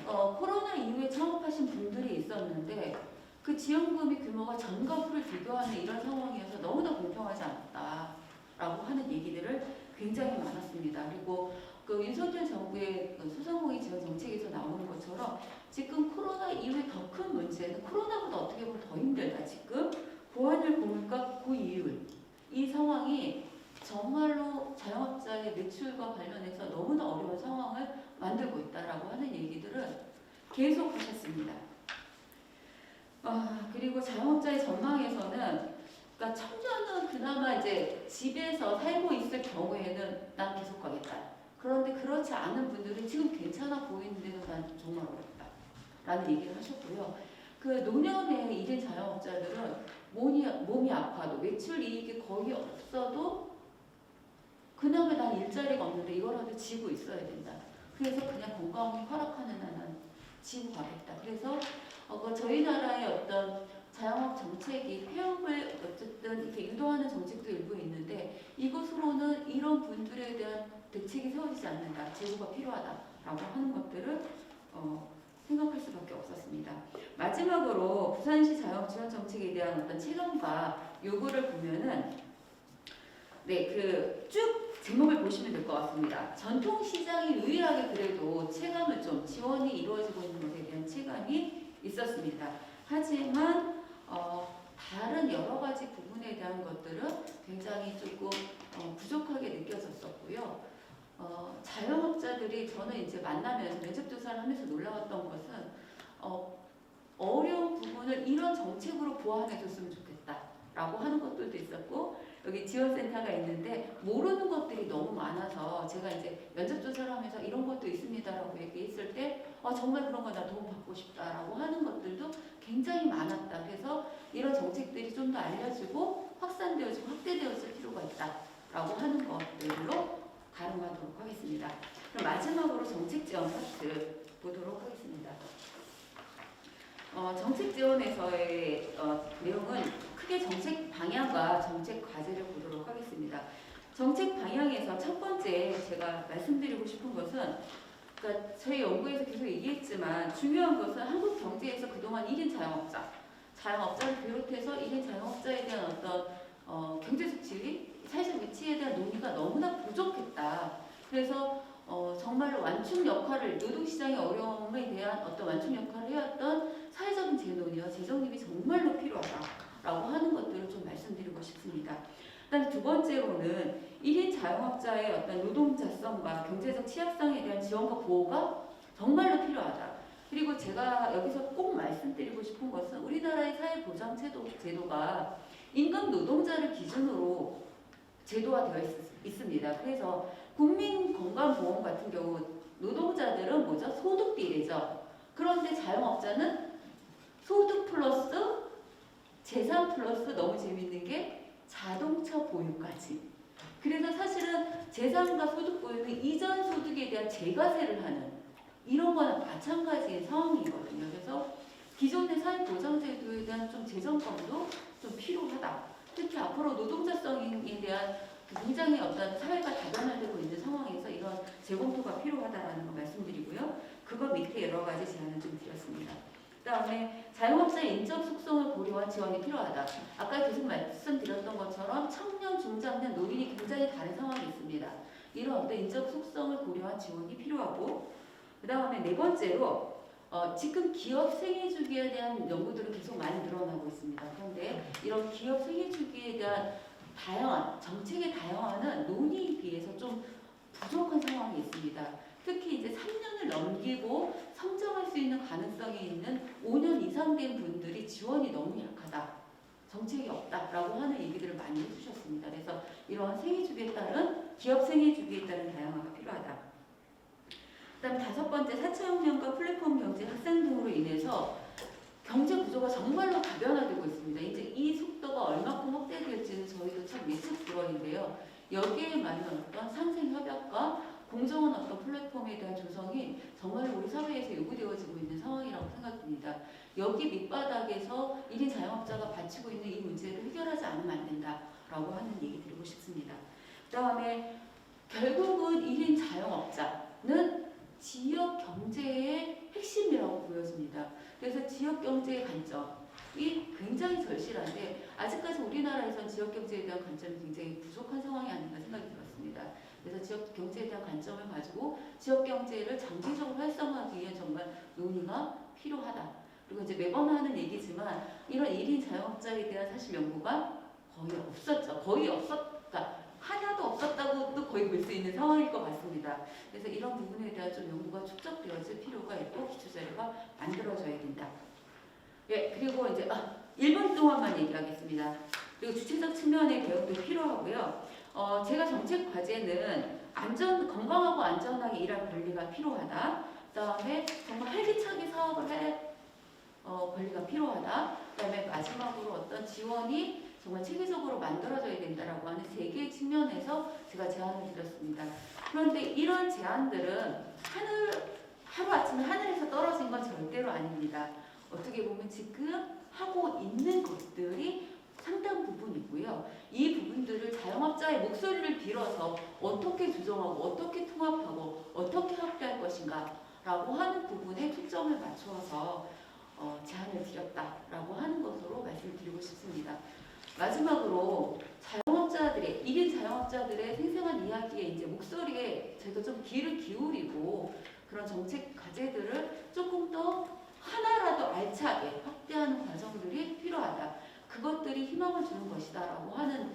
코로나 이후에 창업하신 분들이 있었는데 그 지원금의 규모가 전과 후를 비교하는 이런 상황이어서 너무나 공평하지 않다라고 하는 얘기들을 굉장히 많았습니다. 그리고 그 윤석열 정부의 그 소상공인 지원 정책에서 나오는 것처럼 지금 코로나 이후에 더 큰 문제는 코로나보다 어떻게 보면 더 힘들다. 지금 보안을 고물가 고이율 이 상황이 정말로 자영업자의 매출과 관련해서 너무나 어려운 상황을 만들고 있다라고 하는 얘기들을 계속 하셨습니다. 그리고 자영업자의 전망에서는 그러니까 청년은 그나마 이제 집에서 살고 있을 경우에는 난 계속 가겠다. 그런데 그렇지 않은 분들은 지금 괜찮아 보이는데도 난 정말 어렵다. 라는 얘기를 하셨고요. 그 노년의 1인 자영업자들은 몸이 아파도 매출 이익이 거의 없어도 그나마 난 일자리가 없는데 이거라도 지고 있어야 된다. 그래서 그냥 건강이 허락하는 한은 지고 가겠다. 그래서 저희 나라의 어떤 자영업 정책이 폐업을 어쨌든 이렇게 유도하는 정책도 일부 있는데 이것으로는 이런 분들에 대한 대책이 세워지지 않는다. 제고가 필요하다라고 하는 것들을 생각할 수밖에 없었습니다. 마지막으로 부산시 자영업 지원 정책에 대한 어떤 체감과 요구를 보면은 쭉 제목을 보시면 될 것 같습니다. 전통 시장이 유일하게 그래도 체감을 좀 지원이 이루어지고 있는 것에 대한 체감이 있었습니다. 하지만 다른 여러 가지 부분에 대한 것들은 굉장히 조금 부족하게 느껴졌었고요. 자영업자들이 저는 이제 만나면서 면접 조사를 하면서 놀라웠던 것은 어려운 부분을 이런 정책으로 보완해줬으면 좋겠다라고 하는 것들도 있었고 여기 지원센터가 있는데 모르는 것들이 너무 많아서 제가 이제 면접 조사를 하면서 이런 것도 있습니다라고 얘기했을 때 정말 그런 거 나 도움 받고 싶다라고 하는 것들도 굉장히 많았다. 그래서 이런 정책들이 좀 더 알려지고 확산되어지고 확대되어질 필요가 있다라고 하는 것들로 가름하도록 하겠습니다. 그럼 마지막으로 정책 지원 파트 보도록 하겠습니다. 정책 지원에서의 내용은 크게 정책 방향과 정책 과제를 보도록 하겠습니다. 정책 방향에서 첫 번째 제가 말씀드리고 싶은 것은 그러니까 저희 연구에서 계속 얘기했지만 중요한 것은 한국 경제에서 그동안 1인 자영업자를 비롯해서 1인 자영업자에 대한 어떤 경제적 지위, 사회적 위치에 대한 논의가 너무나 부족했다. 그래서 정말로 완충 역할을 노동시장의 어려움에 대한 어떤 완충 역할을 해왔던 사회적인 재논의와 재정립이 정말로 필요하다라고 하는 것들을 좀 말씀드리고 싶습니다. 그다음 두 번째로는 1인 자영업자의 어떤 노동자성과 경제적 취약성에 대한 지원과 보호가 정말로 필요하다. 그리고 제가 여기서 꼭 말씀드리고 싶은 것은 우리나라의 사회보장제도가 임금 노동자를 기준으로 제도화되어 있습니다. 그래서 국민건강보험 같은 경우 노동자들은 뭐죠? 소득 비례죠. 그런데 자영업자는 소득 플러스 재산 플러스 너무 재밌는 게 자동차 보유까지. 그래서 사실은 재산과 소득 보유는 이전 소득에 대한 재과세를 하는 이런 거나 마찬가지의 상황이거든요. 그래서 기존의 사회보장제도에 대한 좀 재점검도 좀 필요하다. 특히 앞으로 노동자성에 대한 굉장히 어떤 사회가 다변화되고 있는 상황에서 이런 재검토가 필요하다라는 거 말씀드리고요. 그거 밑에 여러 가지 제안을 좀 드렸습니다. 그다음에 자영업자의 인적 속성을 고려한 지원이 필요하다. 아까 계속 말씀드렸던 것처럼 청년, 중장년, 노인이 굉장히 다른 상황이 있습니다. 이런 어떤 인적 속성을 고려한 지원이 필요하고 그다음에 네 번째로 지금 기업 생애 주기에 대한 연구들은 계속 많이 늘어나고 있습니다. 그런데 이런 기업 생애 주기에 대한 다양한 정책의 다양화는 논의에 비해서 좀 부족한 상황이 있습니다. 특히 이제 3년을 넘기고 성장할 수 있는 가능성이 있는 5년 이상 된 분들이 지원이 너무 약하다. 정책이 없다라고 하는 얘기들을 많이 해주셨습니다. 그래서 이러한 생애주기에 따른 기업 생애주기에 따른 다양화가 필요하다. 그다음 다섯 번째 4차 혁명과 플랫폼 경제 확산 등으로 인해서 경제 구조가 정말로 다변화되고 있습니다. 이제 이 속도가 얼마큼 확대될지는 저희도 참 예측 불허인데요. 여기에 맞는 어떤 상생 협약과 공정한 어떤 플랫폼에 대한 조성이 정말로 우리 사회에서 요구되어지고 있는 상황이라고 생각됩니다. 여기 밑바닥에서 1인 자영업자가 바치고 있는 이 문제를 해결하지 않으면 안 된다라고 하는 얘기 드리고 싶습니다. 그 다음에 결국은 1인 자영업자는 지역 경제의 핵심이라고 보여집니다. 그래서 지역 경제의 관점이 굉장히 절실한데 아직까지 우리나라에선 지역 경제에 대한 관점이 굉장히 부족한 상황이 아닌가 생각이 들었습니다. 그래서 지역 경제에 대한 관점을 가지고 지역 경제를 장기적으로 활성화하기 위한 정말 논의가 필요하다. 그리고 이제 매번 하는 얘기지만 이런 1인 자영업자에 대한 사실 연구가 거의 없었죠. 그러니까 하나도 없었다고도 거의 볼 수 있는 상황일 것 같습니다. 그래서 이런 부분에 대한 좀 연구가 축적되어질 필요가 있고 기초자료가 만들어져야 된다. 예, 그리고 이제 1분 동안만 얘기하겠습니다. 그리고 주체적 측면의 대응도 필요하고요. 제가 정책 과제는 건강하고 안전하게 일할 권리가 필요하다. 그다음에 정말 활기차게 사업을 할 권리가 필요하다. 그다음에 마지막으로 어떤 지원이 정말 체계적으로 만들어져야 된다라고 하는 3개의 측면에서 제가 제안을 드렸습니다. 그런데 이런 제안들은 하루아침에 하늘에서 떨어진 건 절대로 아닙니다. 어떻게 보면 지금 하고 있는 것들이 상당 부분이고요. 이 부분들을 자영업자의 목소리를 빌어서 어떻게 조정하고 어떻게 통합하고 어떻게 합의할 것인가 라고 하는 부분에 초점을 맞추어서 제안을 드렸다라고 하는 것으로 말씀드리고 싶습니다. 마지막으로 1인 자영업자들의 생생한 이야기에 이제 목소리에 저희가 좀 귀를 기울이고 그런 정책 과제들을 조금 더 하나라도 알차게 확대하는 과정들이 필요하다. 그것들이 희망을 주는 것이다라고 하는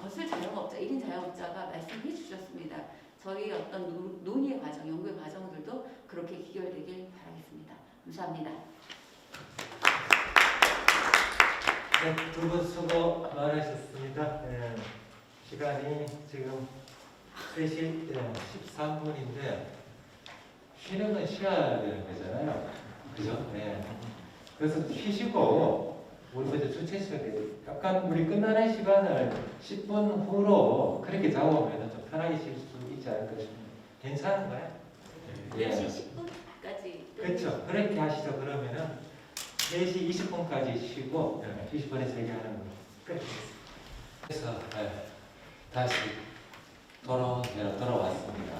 것을 1인 자영업자가 말씀해 주셨습니다. 저희 어떤 논의의 과정, 연구의 과정들도 그렇게 기결되길 바라겠습니다. 감사합니다. 네, 두 분 수고 많으셨습니다. 시간이 지금 3시 13분인데 쉬는 건 쉬어야 되는 거잖아요. 그죠? 네. 그래서 쉬시고 우리 이제 주최측에 약간 우리 끝나는 시간을 10분 후로 그렇게 잡으면 좀 편하게 쉴 수 있지 않을까 싶습니다. 괜찮은가요? 4시 10분까지. 그렇죠. 그렇게 하시죠. 그러면은 4시 20분까지 쉬고 20분에서 얘기하는 거 끝내겠습니다. 그래서 다시 돌아왔습니다.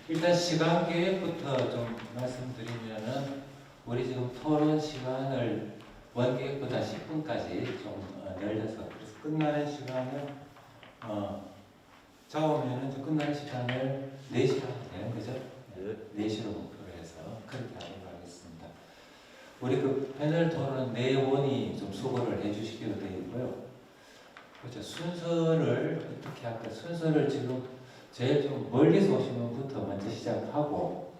일단 시간 계획부터 좀 말씀드리면은 우리 지금 토론 시간을 원계획보다 10분까지 좀 늘려서 그래서 끝나는 시간을 잡으면은 좀 끝나는 시간을 4시로 하면 되는 거죠? 4시로 목표로 해서 그렇게 하도록 하겠습니다. 우리 그 패널 토론 내원이 좀 수고를 해주시기로 되어 있고요. 그렇죠. 순서를 어떻게 할까? 순서를 지금 제일 좀 멀리서 오신 분부터 먼저 시작하고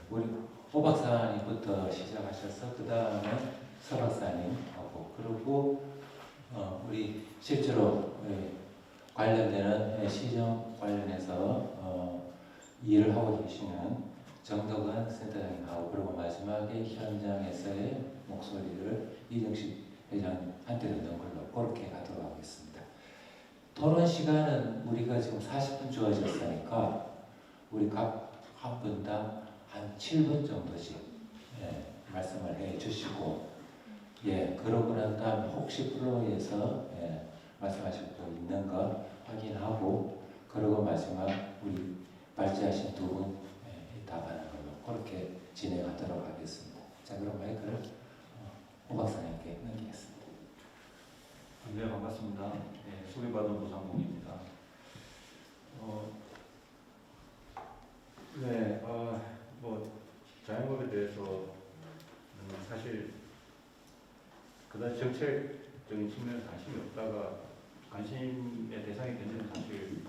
우리 오 박사님부터 시작하셔서 그 다음에 서 박사님하고 그리고 우리 실제로 관련되는 시정 관련해서 일을 하고 계시는 정덕은 센터장님하고 그리고 마지막에 현장에서의 목소리를 이정식 회장한테 듣는 걸로 그렇게 가도록 하겠습니다. 토론 시간은 우리가 지금 40분 주어졌으니까 우리 각 한 분당 한 7분 정도씩 말씀을 해 주시고 그러고 난 다음에 혹시 플로우에서 말씀하실 거 있는 거 확인하고 그리고 마지막 우리 발제하신 두 분 답하는 걸로 그렇게 진행하도록 하겠습니다. 자, 그럼 마이크를 오 박사님께 넘기겠습니다. 네, 반갑습니다. 소개받은 노상봉입니다. 자영업에 대해서 사실 그다지 정책적인 측면에서 관심이 없다가 관심의 대상이 되는 사실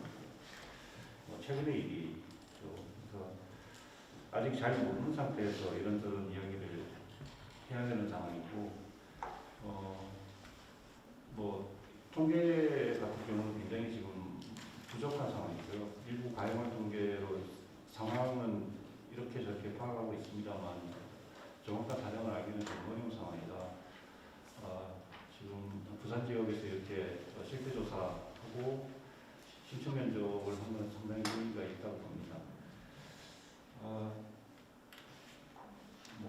최근의 일이죠. 그래서 아직 잘 모르는 상태에서 이런저런 이야기를 해야 되는 상황이고 통계 같은 경우는 굉장히 지금 부족한 상황이고요. 일부 가해물 통계로 상황은 이렇게 저렇게 파악하고 있습니다만 정확한 사정을 알기는 좀 어려운 상황이다. 지금 부산 지역에서 이렇게 실태 조사하고 신청 면접을 하는 상당히 의미가 있다고 봅니다.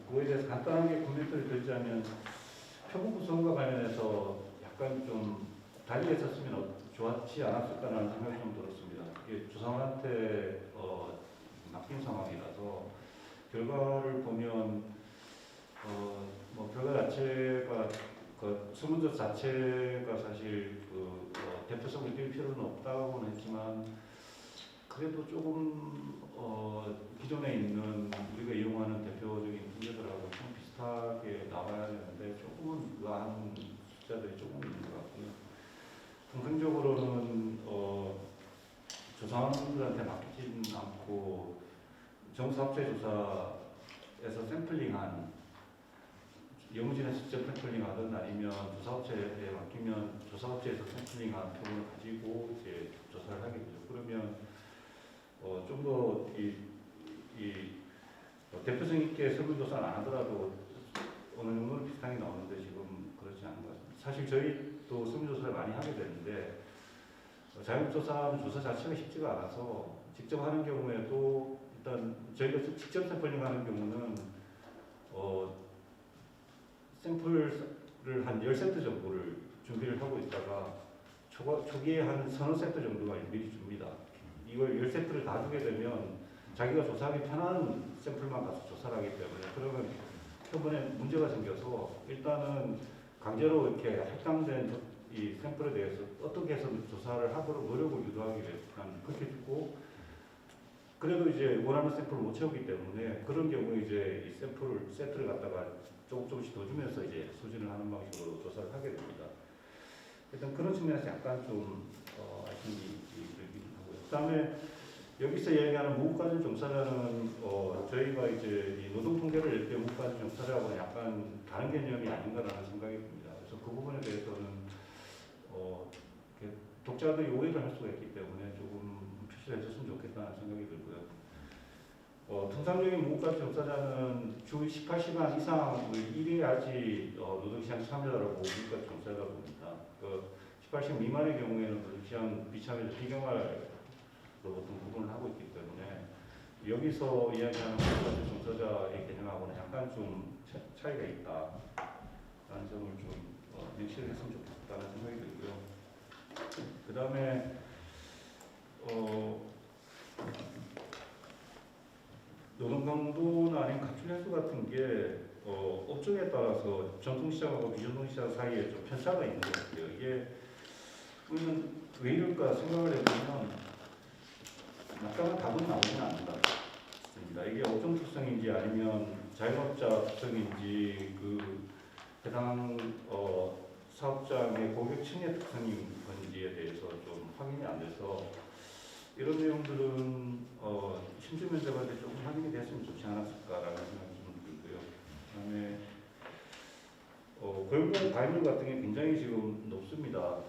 그거에 대해서 간단하게 코멘트를 드리자면 표본 구성과 관련해서 약간 좀 달리 했었으면 좋았지 않았을까라는 생각이 좀 들었습니다. 이게 조상한테 맡긴 상황이라서 결과를 보면 뭐 결과 자체가 그 설문조 자체가 사실 대표성을 띌 필요는 없다고는 했지만 그래도 조금 기존에 있는 우리가 이용하는 대표적인 통계들하고 좀 비슷하게 나와야 되는데 조금은 의아한 숫자들이 조금 있는 것 같고요. 통상적으로는 조사원들한테 맡기지는 않고 정사업체조사에서 샘플링한 영무진에서 직접 샘플링하든 아니면 조사업체에 맡기면 조사업체에서 샘플링한 표를 가지고 이제 조사를 하게 되죠. 그러면 좀 더 대표성 있게 설문조사를 안 하더라도 어느 정도는 비슷하게 나오는데 지금 그렇지 않은 것 같습니다. 사실 저희도 설문조사를 많이 하게 되는데 자율조사는 조사 자체가 쉽지가 않아서 직접 하는 경우에도 일단 저희가 직접 샘플링하는 경우는 샘플을 한 10세트 정도를 준비를 하고 있다가 초기에 한 서너 세트 정도가 미리 줍니다. 이걸 10세트를 다 주게 되면 자기가 조사하기 편한 샘플만 가서 조사를 하기 때문에 그러면 표본에 문제가 생겨서 일단은 강제로 이렇게 할당된 이 샘플에 대해서 어떻게 해서 조사를 하도록 노력을 유도하기 위해서 그렇게 주고 그래도 이제 원하는 샘플을 못 채우기 때문에 그런 경우에 이제 이 세트를 갖다가 조금씩 더 주면서 이제 소진을 하는 방식으로 조사를 하게 됩니다. 일단 그런 측면에서 약간 좀 아쉬움이 들긴 하고요. 그다음에 여기서 얘기하는 무국가전 종사자는 저희가 이제 이 노동 통계를 낼 때 무국가전 종사자하고는 약간 다른 개념이 아닌가라는 생각이 듭니다. 그래서 그 부분에 대해서는 독자들이 오해를 할 수가 있기 때문에 조금 표시를 해줬으면 좋겠다는 생각이 들고요. 통상적인 무국가전 종사자는 주 18시간 이상을 일해야지 노동시장 참여자라고 무국가전 종사자가 봅니다. 18시간 미만의 경우에는 노동시장 비참해서 비경활 보통 구분을 하고 있기 때문에 여기서 이야기하는 무국가전 종사자의 개념하고는 약간 좀 차이가 있다라는 점을 좀 명시를 했으면 좋겠다는 생각이 들고요. 그 다음에 노동 강도나 아니면 가출 횟수 같은 게 업종에 따라서 전통시장하고 비전통시장 사이에 좀 편차가 있는 것 같아요. 이게 우리는 왜 이럴까 생각을 해보면 막강한 답은 나오지는 않는다 싶습니다. 이게 업종 특성인지 아니면 자영업자 특성인지 그 해당 사업장의 고객층의 특성인 건지에 대해서 좀 확인이 안 돼서 이런 내용들은 심주면접한테 조금 확인이 됐으면 좋지 않았을까라는 생각이 좀 들고요. 그다음에 고용보험 가입률 같은 게 굉장히 지금 높습니다.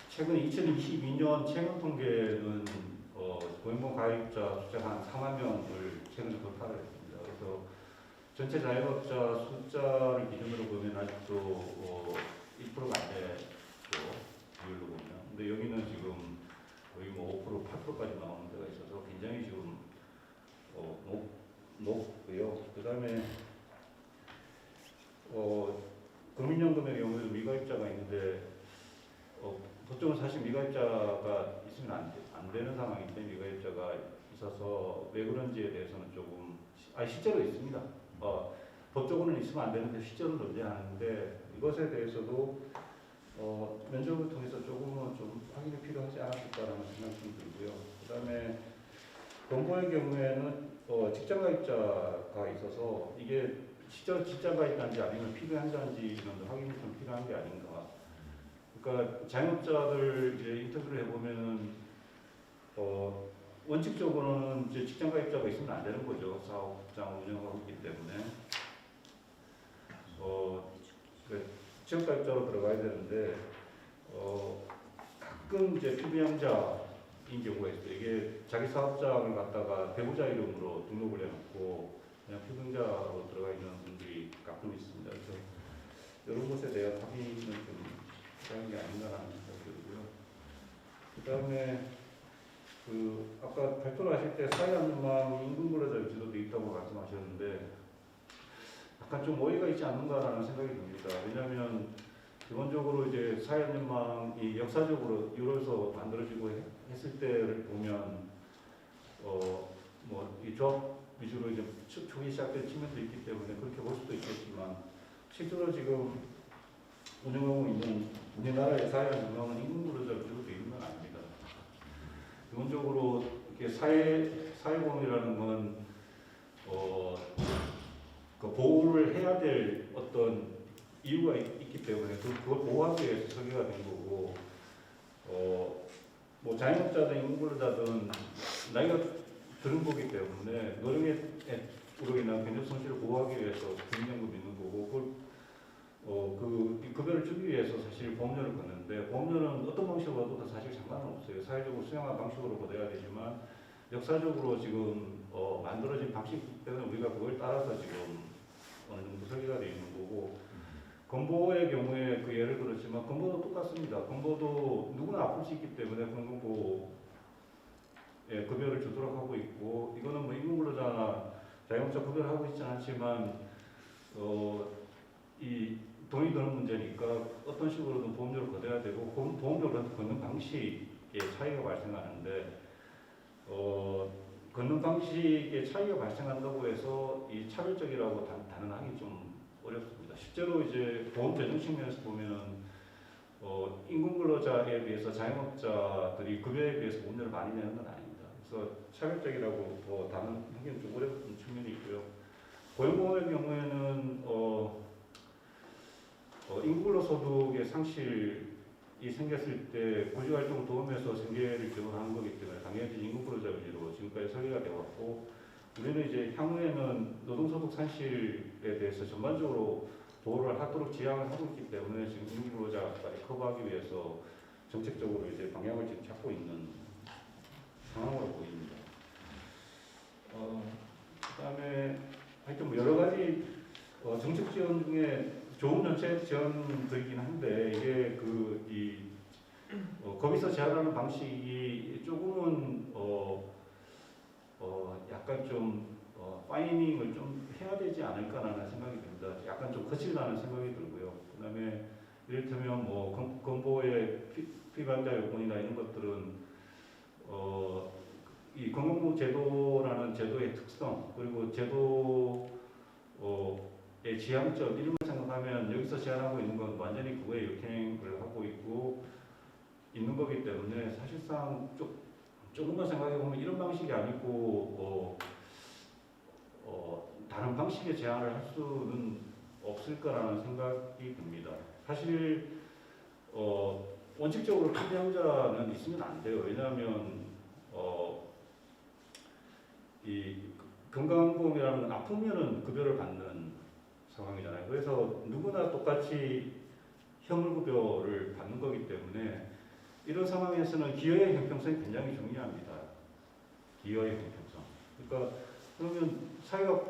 최근 2022년 최근 통계는 고용보험 가입자 숫자가 한 4만 명을 최근 돌파를 했습니다. 그래서 전체 자영업자 숫자를 기준으로 보면 아직도 1%가 안 되죠. 비율로 보면. 근데 여기는 지금 거의 뭐 5%, 8%까지 나오는 데가 있어서 굉장히 지금 높고요. 그 다음에 국민연금의 경우에도 미가입자가 있는데 보통은 사실 미가입자가 있으면 안 되는 상황인데 미가입자가 있어서 왜 그런지에 대해서는 조금 실제로 있습니다. 법적으로는 있으면 안 되는데 실제로 존재하는데 이것에 대해서도 면접을 통해서 조금은 좀 확인이 필요하지 않았을까라는 생각이 좀 들고요. 그 다음에 건보의 경우에는 직장가입자가 있어서 이게 실제로 직장가입자인지 아니면 피부환자인지 이런 확인이 좀 필요한 게 아닌가. 그러니까 자영업자들 이제 인터뷰를 해보면은 원칙적으로는 이제 직장가입자가 있으면 안 되는 거죠. 사업장을 운영하고 있기 때문에 취업가입자로 들어가야 되는데 가끔 이제 피부양자인 경우가 있어요. 이게 자기 사업장을 갖다가 배우자 이름으로 등록을 해놓고 그냥 피부양자로 들어가 있는 분들이 가끔 있습니다. 그래서 이런 것에 대한 확인은 좀 필요한 게 아닌가라는 생각이 들고요. 그 다음에 아까 발표를 하실 때 사회안전망 임금근로자 유지도 돼 있다고 말씀하셨는데 약간 좀 오해가 있지 않는가라는 생각이 듭니다. 왜냐하면 기본적으로 이제 사회연맹이 역사적으로 유로에서 만들어지고 했을 때를 보면 뭐 이 조합 위주로 이제 초기 시작된 측면도 있기 때문에 그렇게 볼 수도 있겠지만 실제로 지금 운영하고 있는 우리나라의 사회연맹은 임금구조자 위주로 되어 있는 건 아닙니다. 기본적으로 이렇게 사회보험이라는 건 그 보호를 해야 될 어떤 이유가 있기 때문에 그걸 보호하기 위해서 설계가 된 거고, 뭐 자영업자든 임금근로자든 나이가 드는 거기 때문에 노령에 으로 인한 경제 손실을 보호하기 위해서 국민연금 있는 거고, 그 급여를 주기 위해서 사실 보험료를 걷는데, 보험료는 어떤 방식으로 걷어도 사실 상관은 없어요. 사회적으로 수용한 방식으로 걷어야 되지만 역사적으로 지금 만들어진 방식 때문에 우리가 그걸 따라서 지금 어느 정도 설계가 되어 있는 거고, 건보의 경우에 그 예를 들었지만 건보도 똑같습니다. 건보도 누구나 아플 수 있기 때문에 건보에 급여를 주도록 하고 있고, 이거는 뭐 임금근로자나 자영업자 급여를 하고 있지는 않지만 이 돈이 드는 문제니까 어떤 식으로든 보험료를 걷어야 되고, 보험료를 걷는 방식에 차이가 발생하는데, 걷는 방식에 차이가 발생한다고 해서 이 차별적이라고 단언하기 좀 어렵습니다. 실제로 이제 보험 재정 측면에서 보면은 임금근로자에 비해서 자영업자들이 급여에 비해서 보험료를 많이 내는 건 아닙니다. 그래서 차별적이라고 단언하기는 좀 어려운 측면이 있고요. 고용보험의 경우에는 임금근로소득의 상실이 생겼을 때 구직활동 도움에서 생계를 지원하는 거기 때문에 당연히 임금근로자 위주로 지금까지 설계가 되어 왔고, 우리는 이제 향후에는 노동소득 산실에 대해서 전반적으로 보호를 하도록 지향을 하고 있기 때문에 지금 임금근로자까지 커버하기 위해서 정책적으로 이제 방향을 지금 잡고 있는 상황으로 보입니다. 그다음에 하여튼 뭐 여러 가지 정책 지원 중에 좋은 정책 지원들이긴 한데, 이게 거기서 제안하는 방식이 조금은 약간 좀 파이닝을 좀 해야 되지 않을까라는 생각이 듭니다. 약간 좀 거칠다는 생각이 들고요. 그다음에 이를테면 뭐 건보의 피반자 요건이나 이런 것들은 이 건강보험 제도라는 제도의 특성, 그리고 제도의 지향점 이런 걸 생각하면 여기서 제안하고 있는 건 완전히 그거에 역행을 하고 있는 거기 때문에 사실상 조금만 생각해 보면 이런 방식이 아니고 다른 방식의 제안을 할 수는 없을 거라는 생각이 듭니다. 사실 원칙적으로 피부양자는 있으면 안 돼요. 왜냐하면 이 건강보험이라는 아프면은 급여를 받는 상황이잖아요. 그래서 누구나 똑같이 현물급여를 받는 거기 때문에 이런 상황에서는 기여의 형평성이 굉장히 중요합니다. 기여의 형평성. 그러니까 그러면 사회가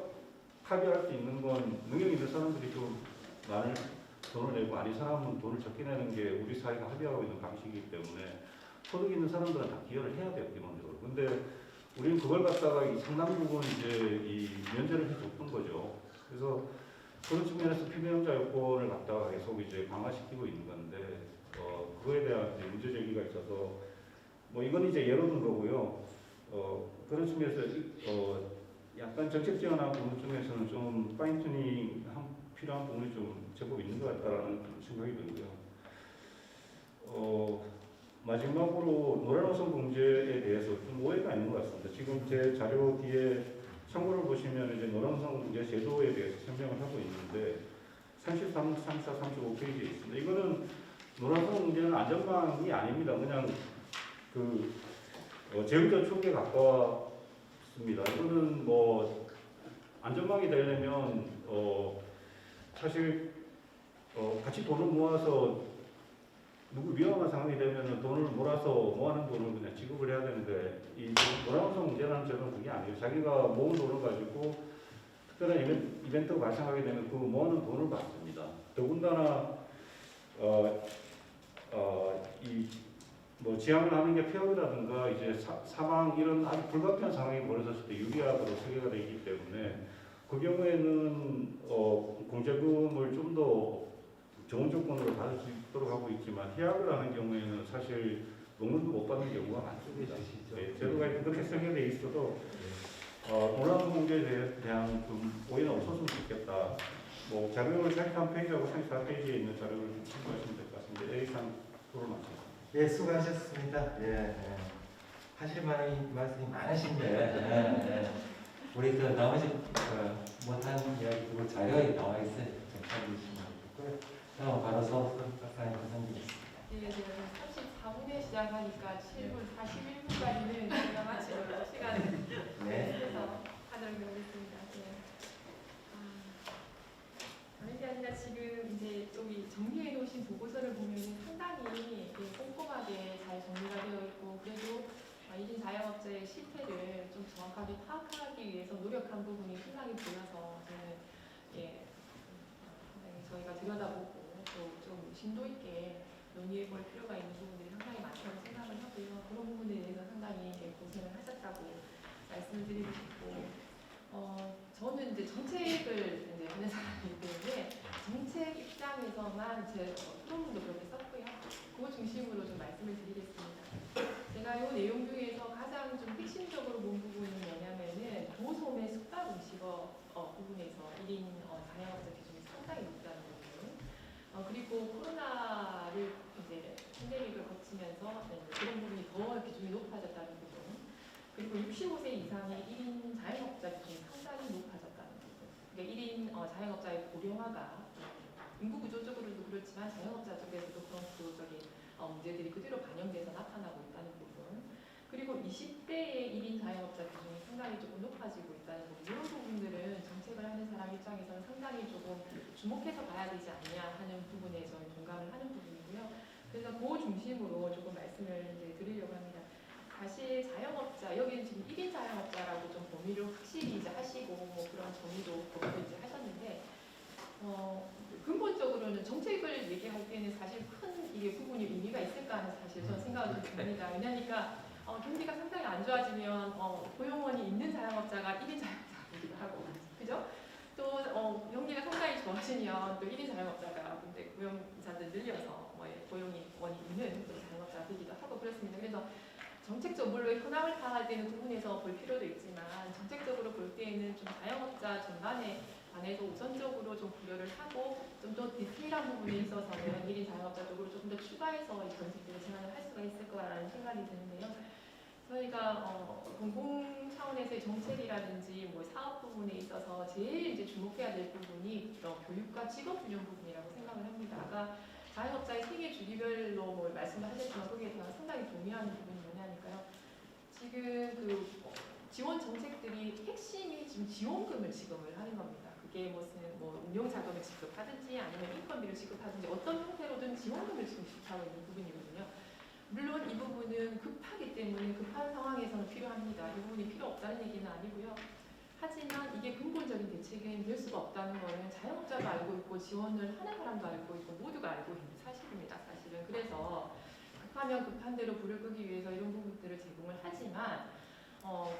합의할 수 있는 건 능력 있는 사람들이 좀 많은 돈을 내고 아닌 사람은 돈을 적게 내는 게 우리 사회가 합의하고 있는 방식이기 때문에 소득 있는 사람들은 다 기여를 해야 돼요, 기본적으로. 근데 우리는 그걸 갖다가 상당 부분 이제 이 면제를 해줬던 거죠. 그래서 그런 측면에서 피부양자 요건을 갖다가 계속 이제 강화시키고 있는 건데, 그거에 대한 이제 문제 제기가 있어서 뭐 이건 이제 예로 든 거고요. 그런 측면에서 약간 정책 지원한 부분 중에서는 좀 파인튜닝 필요한 부분이 좀 제법 있는 것 같다라는 생각이 들고요. 마지막으로 노란노선 공제에 대해서 좀 오해가 있는 것 같습니다. 지금 제 자료 뒤에 참고를 보시면 이제 노란노선 공제 제도에 대해서 설명을 하고 있는데 33, 34, 35페이지에 있습니다. 이거는 노란노선 공제는 안전망이 아닙니다. 그냥 제휴자 초기에 가까웠습니다. 이거는 뭐 안전망이 되려면 사실 같이 돈을 모아서 누구 위험한 상황이 되면 돈을 몰아서 모아는 돈을 그냥 지급을 해야 되는데, 이 노란노선 문제라는 제도는 그게 아니에요. 자기가 모은 돈을 가지고 특별한 이벤트가 발생하게 되면 그 모아는 돈을 받습니다. 더군다나 뭐 지향을 하는 게 폐업이라든가 이제 사망 이런 아주 불가피한 상황이 벌어졌을 때 유리하도록 설계가 되어 있기 때문에 그 경우에는 공제금을 좀 더 좋은 조건으로 받을 수 있도록 하고 있지만 해약을 하는 경우에는 사실 논문도 못 받는 경우가 많습니다. 네, 제도가 그렇게 설계되어 있어도 온라인 공개에 대한 좀 오해는 없었으면 좋겠다. 뭐 자료를 33페이지하고 34페이지에 있는 자료를 참고하시면 될 것 같습니다. A상 토론 마쳤습니다. 예, 수고하셨습니다. 예, 예. 하실 말씀이 많으신데 우리 그 나머지 못한 이야기 그 자료에 나와 있어요. 좀 찾으시면 좋고요. 다음 바로 서 박사님 구성드리겠습니다. 네, 제가 34분에 시작하니까 7분 41분까지는 제가 마치도록 시간을 내서 하도록 하겠습니다. 네. 다른 게 아니라 지금 이제 여기 정리해 놓으신 보고서를 보면 상당히 꼼꼼하게 잘 정리가 되어 있고 그래도 1인 자영업자의 실태를 좀 정확하게 파악하기 위해서 노력한 부분이 상당히 보여서 저는 상당히 저희가 들여다보고 또 좀 심도 있게 논의해 볼 필요가 있는 부분들이 상당히 많다고 생각을 하고요. 그런 부분에 대해서 상당히 고생을 하셨다고 말씀을 드리고 싶고 저는 이제 정책을 이제 하는 사람이기 때문에 정책 입장에서만 제 토론도 그렇게 썼고요. 그거 중심으로 좀 말씀을 드리겠습니다. 제가 이 내용 중에서 가장 좀 핵심적으로 본 부분은 뭐냐면은 도소매 숙박음식업 부분에서 1인 자영업자 기준이 상당히 높다는 부분. 그리고 코로나를 이제 팬데믹을 거치면서 그런 부분이 더 기준이 높아졌다는 부분. 그리고 65세 이상의 1인 자영업자 기준이 상당히 높아졌다는 부분. 그러니까 1인 자영업자의 고령화가 인구 구조적으로도 그렇지만 자영업자 쪽에서도 그런 구조적인 문제들이 그대로 반영돼서 나타나고 있다는 부분. 그리고 20대의 1인 자영업자 기준이 상당히 조금 높아지고 있다는 부분. 이런 부분들은 정책을 하는 사람 입장에서는 상당히 조금 주목해서 봐야 되지 않냐 하는 부분에 저는 동감을 하는 부분이고요. 그래서 그 중심으로 조금 말씀을 이제 드리려고 합니다. 사실 자영업자, 여기는 지금 1인 자영업자라고 좀 범위를 확실히 이제 하시고 뭐 그런 정의도 범위도 이제 하셨는데 근본적으로는 정책을 얘기할 때는 사실 큰 이게 부분이 의미가 있을까 하는 사실 저는 생각을 좀 듭니다. 왜냐하니까 경기가 상당히 안 좋아지면 고용원이 있는 자영업자가 1인 자영업자이기도 하고 그죠? 또 경기가 상당히 좋아지면 또 1인 자영업자가 근데 고용자들 늘려서 고용원이 있는 또 자영업자가 되기도 하고 그렇습니다. 그래서 정책적으로 물론 현황을 파악할 때는 구분해서 볼 필요도 있지만 정책적으로 볼 때에는 좀 자영업자 전반에 관해서 우선적으로 좀 고려를 하고 좀 더 디테일한 부분에 있어서는 1인 자영업자 쪽으로 조금 더 추가해서 이 정책들을 제안을 할 수가 있을 거라는 생각이 드는데요. 저희가 공공 차원에서의 정책이라든지 뭐 사업 부분에 있어서 제일 이제 주목해야 될 부분이 교육과 직업 균형 부분이라고 생각을 합니다. 아까 자영업자의 생애 주기별로 뭐 말씀을 하셨지만 거기에 대해서 상당히 동의하는 부분이 뭐냐니까요. 지금 그 지원 정책들이 핵심이 지금 지원금을 지급을 하는 겁니다. 그게 무슨 뭐 운영자금을 지급하든지 아니면 인건비를 지급하든지 어떤 형태로든 지원금을 지금 지급하고 있는 부분이거든요. 물론 이 부분은 급하기 때문에 급한 상황에서는 필요합니다. 이 부분이 필요 없다는 얘기는 아니고요. 하지만 이게 근본적인 대책이 될 수가 없다는 거는 자영업자도 알고 있고 지원을 하는 사람도 알고 있고 모두가 알고 있는 사실입니다. 사실은. 그래서 급하면 급한 대로 불을 끄기 위해서 이런 부분들을 제공을 하지만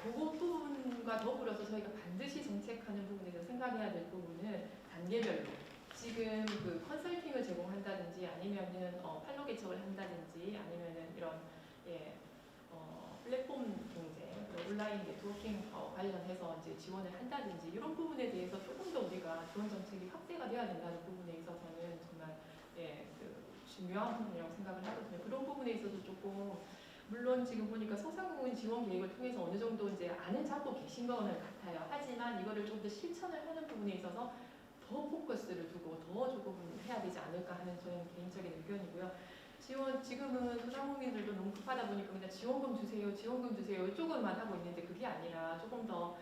그것 부분과 더불어서 저희가 반드시 정책하는 부분에서 생각해야 될 부분은 단계별로 지금 그 컨설팅을 제공한다든지 아니면은 판로 개척을 한다든지 아니면은 이런 플랫폼 경제, 온라인 네트워킹 관련해서 이제 지원을 한다든지 이런 부분에 대해서 조금 더 우리가 지원 정책이 확대가 돼야 된다는 부분에 있어서는 정말 중요한 부분이라고 생각을 하거든요. 그런 부분에 있어서 조금 물론 지금 보니까 소상공인 지원 계획을 통해서 어느 정도 이제 안은 잡고 계신 거는 같아요. 하지만 이거를 좀 더 실천을 하는 부분에 있어서 더 포커스를 두고 더 조금 해야 되지 않을까 하는 저는 개인적인 의견이고요. 지금은 소상공인들도 너무 급하다 보니까 그냥 지원금 주세요 이쪽으로만 하고 있는데 그게 아니라 조금 더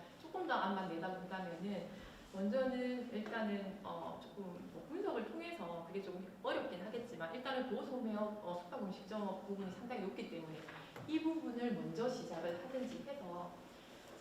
안만 내다본다면은 먼저는 일단은 조금 뭐 분석을 통해서 그게 조금 어렵긴 하겠지만 일단은 도소매업 숙박음식점 부분이 상당히 높기 때문에 이 부분을 먼저 시작을 하든지 해서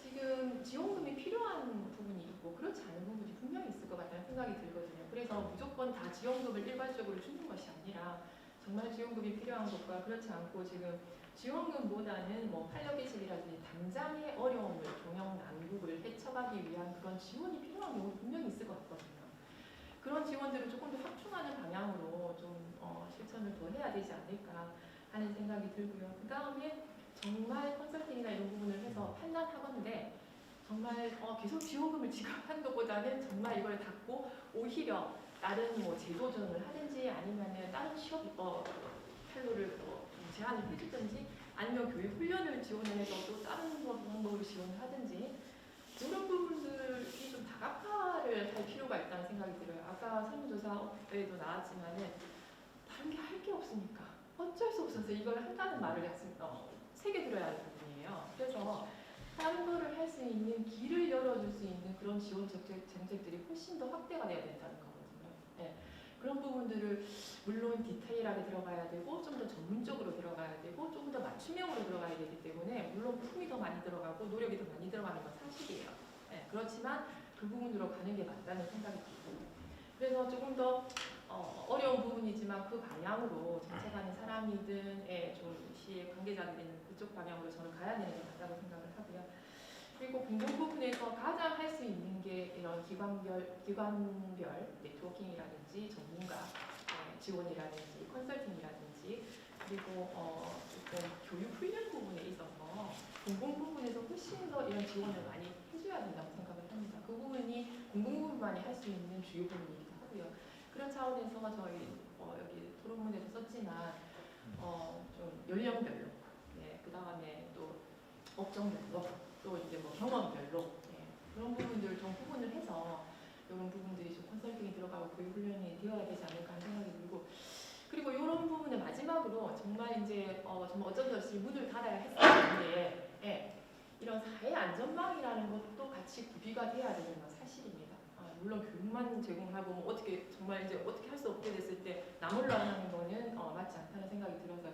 지금 지원금이 필요한 부분이 있고 그렇지 않은 부분이 분명히 있을 것 같다는 생각이 들거든요. 그래서 무조건 다 지원금을 일괄적으로 주는 것이 아니라 정말 지원금이 필요한 것과 그렇지 않고 지금 지원금보다는 뭐 활력 개척이라든지 당장의 어려움을 경영 난국을 헤쳐가기 위한 그런 지원이 필요한 경우 분명히 있을 것 같거든요. 그런 지원들을 조금 더 확충하는 방향으로 확대가 되지 않을까 하는 생각이 들고요. 그 다음에 정말 컨설팅이나 이런 부분을 해서 판단하건데 정말 계속 지원금을 지급하는 것보다는 정말 이걸 닫고 오히려 다른 뭐 제도전을 하든지 아니면은 다른 취업 판로를 제한을 해주든지 아니면 교육 훈련을 지원을 해서 또 다른 방법으로 지원을 하든지 그런 부분들이 좀 다각화를 할 필요가 있다는 생각이 들어요. 아까 설문조사에도 나왔지만은 다른 게 할 게 없으니까 어쩔 수 없어서 이걸 한다는 말을 새겨 들어야 하는 부분이에요. 그래서 다른 거를 할 수 있는 길을 열어줄 수 있는 그런 지원 정책들이 훨씬 더 확대가 돼야 된다는 거거든요. 네. 그런 부분들을 물론 디테일하게 들어가야 되고 좀 더 전문적으로 들어가야 되고 좀 더 맞춤형으로 들어가야 되기 때문에 물론 품이 더 많이 들어가고 노력이 더 많이 들어가는 건 사실이에요. 네. 그렇지만 그 부분으로 가는 게 맞다는 생각이 듭니다. 그래서 조금 더 어려운 부분이지만 그 방향으로 정책하는 사람이든 좀 시의 관계자들이 있는 그쪽 방향으로 저는 가야 되는 게 맞다고 생각을 하고요. 그리고 공공 부분에서 가장 할 수 있는 게 이런 기관별 네트워킹이라든지 전문가 지원이라든지 컨설팅이라든지 그리고 조금 교육 훈련 부분에 있어서 공공 부분에서 훨씬 더 이런 지원을 많이 해줘야 된다고 생각을 합니다. 그 부분이 공공 부분만이 할 수 있는 주요 부분이기도 하고요. 그런 차원에서 저희 여기 토론문에도 썼지만 좀 연령별로, 그 다음에 또 업종별로, 또 이제 뭐 경험별로 그런 부분들을 좀 구분을 해서 이런 부분들이 좀 컨설팅이 들어가고 교육 훈련이 되어야 되지 않을까 하는 생각이 들고 그리고 이런 부분을 마지막으로 정말 이제 정말 어쩔 수 없이 문을 닫아야 했을 텐데 이런 사회 안전망이라는 것도 같이 구비가 돼야 되는 건 사실입니다. 물론 교육만 제공하고 뭐 어떻게 정말 이제 어떻게 할 수 없게 됐을 때 나몰라 하는 거는 맞지 않다는 생각이 들어서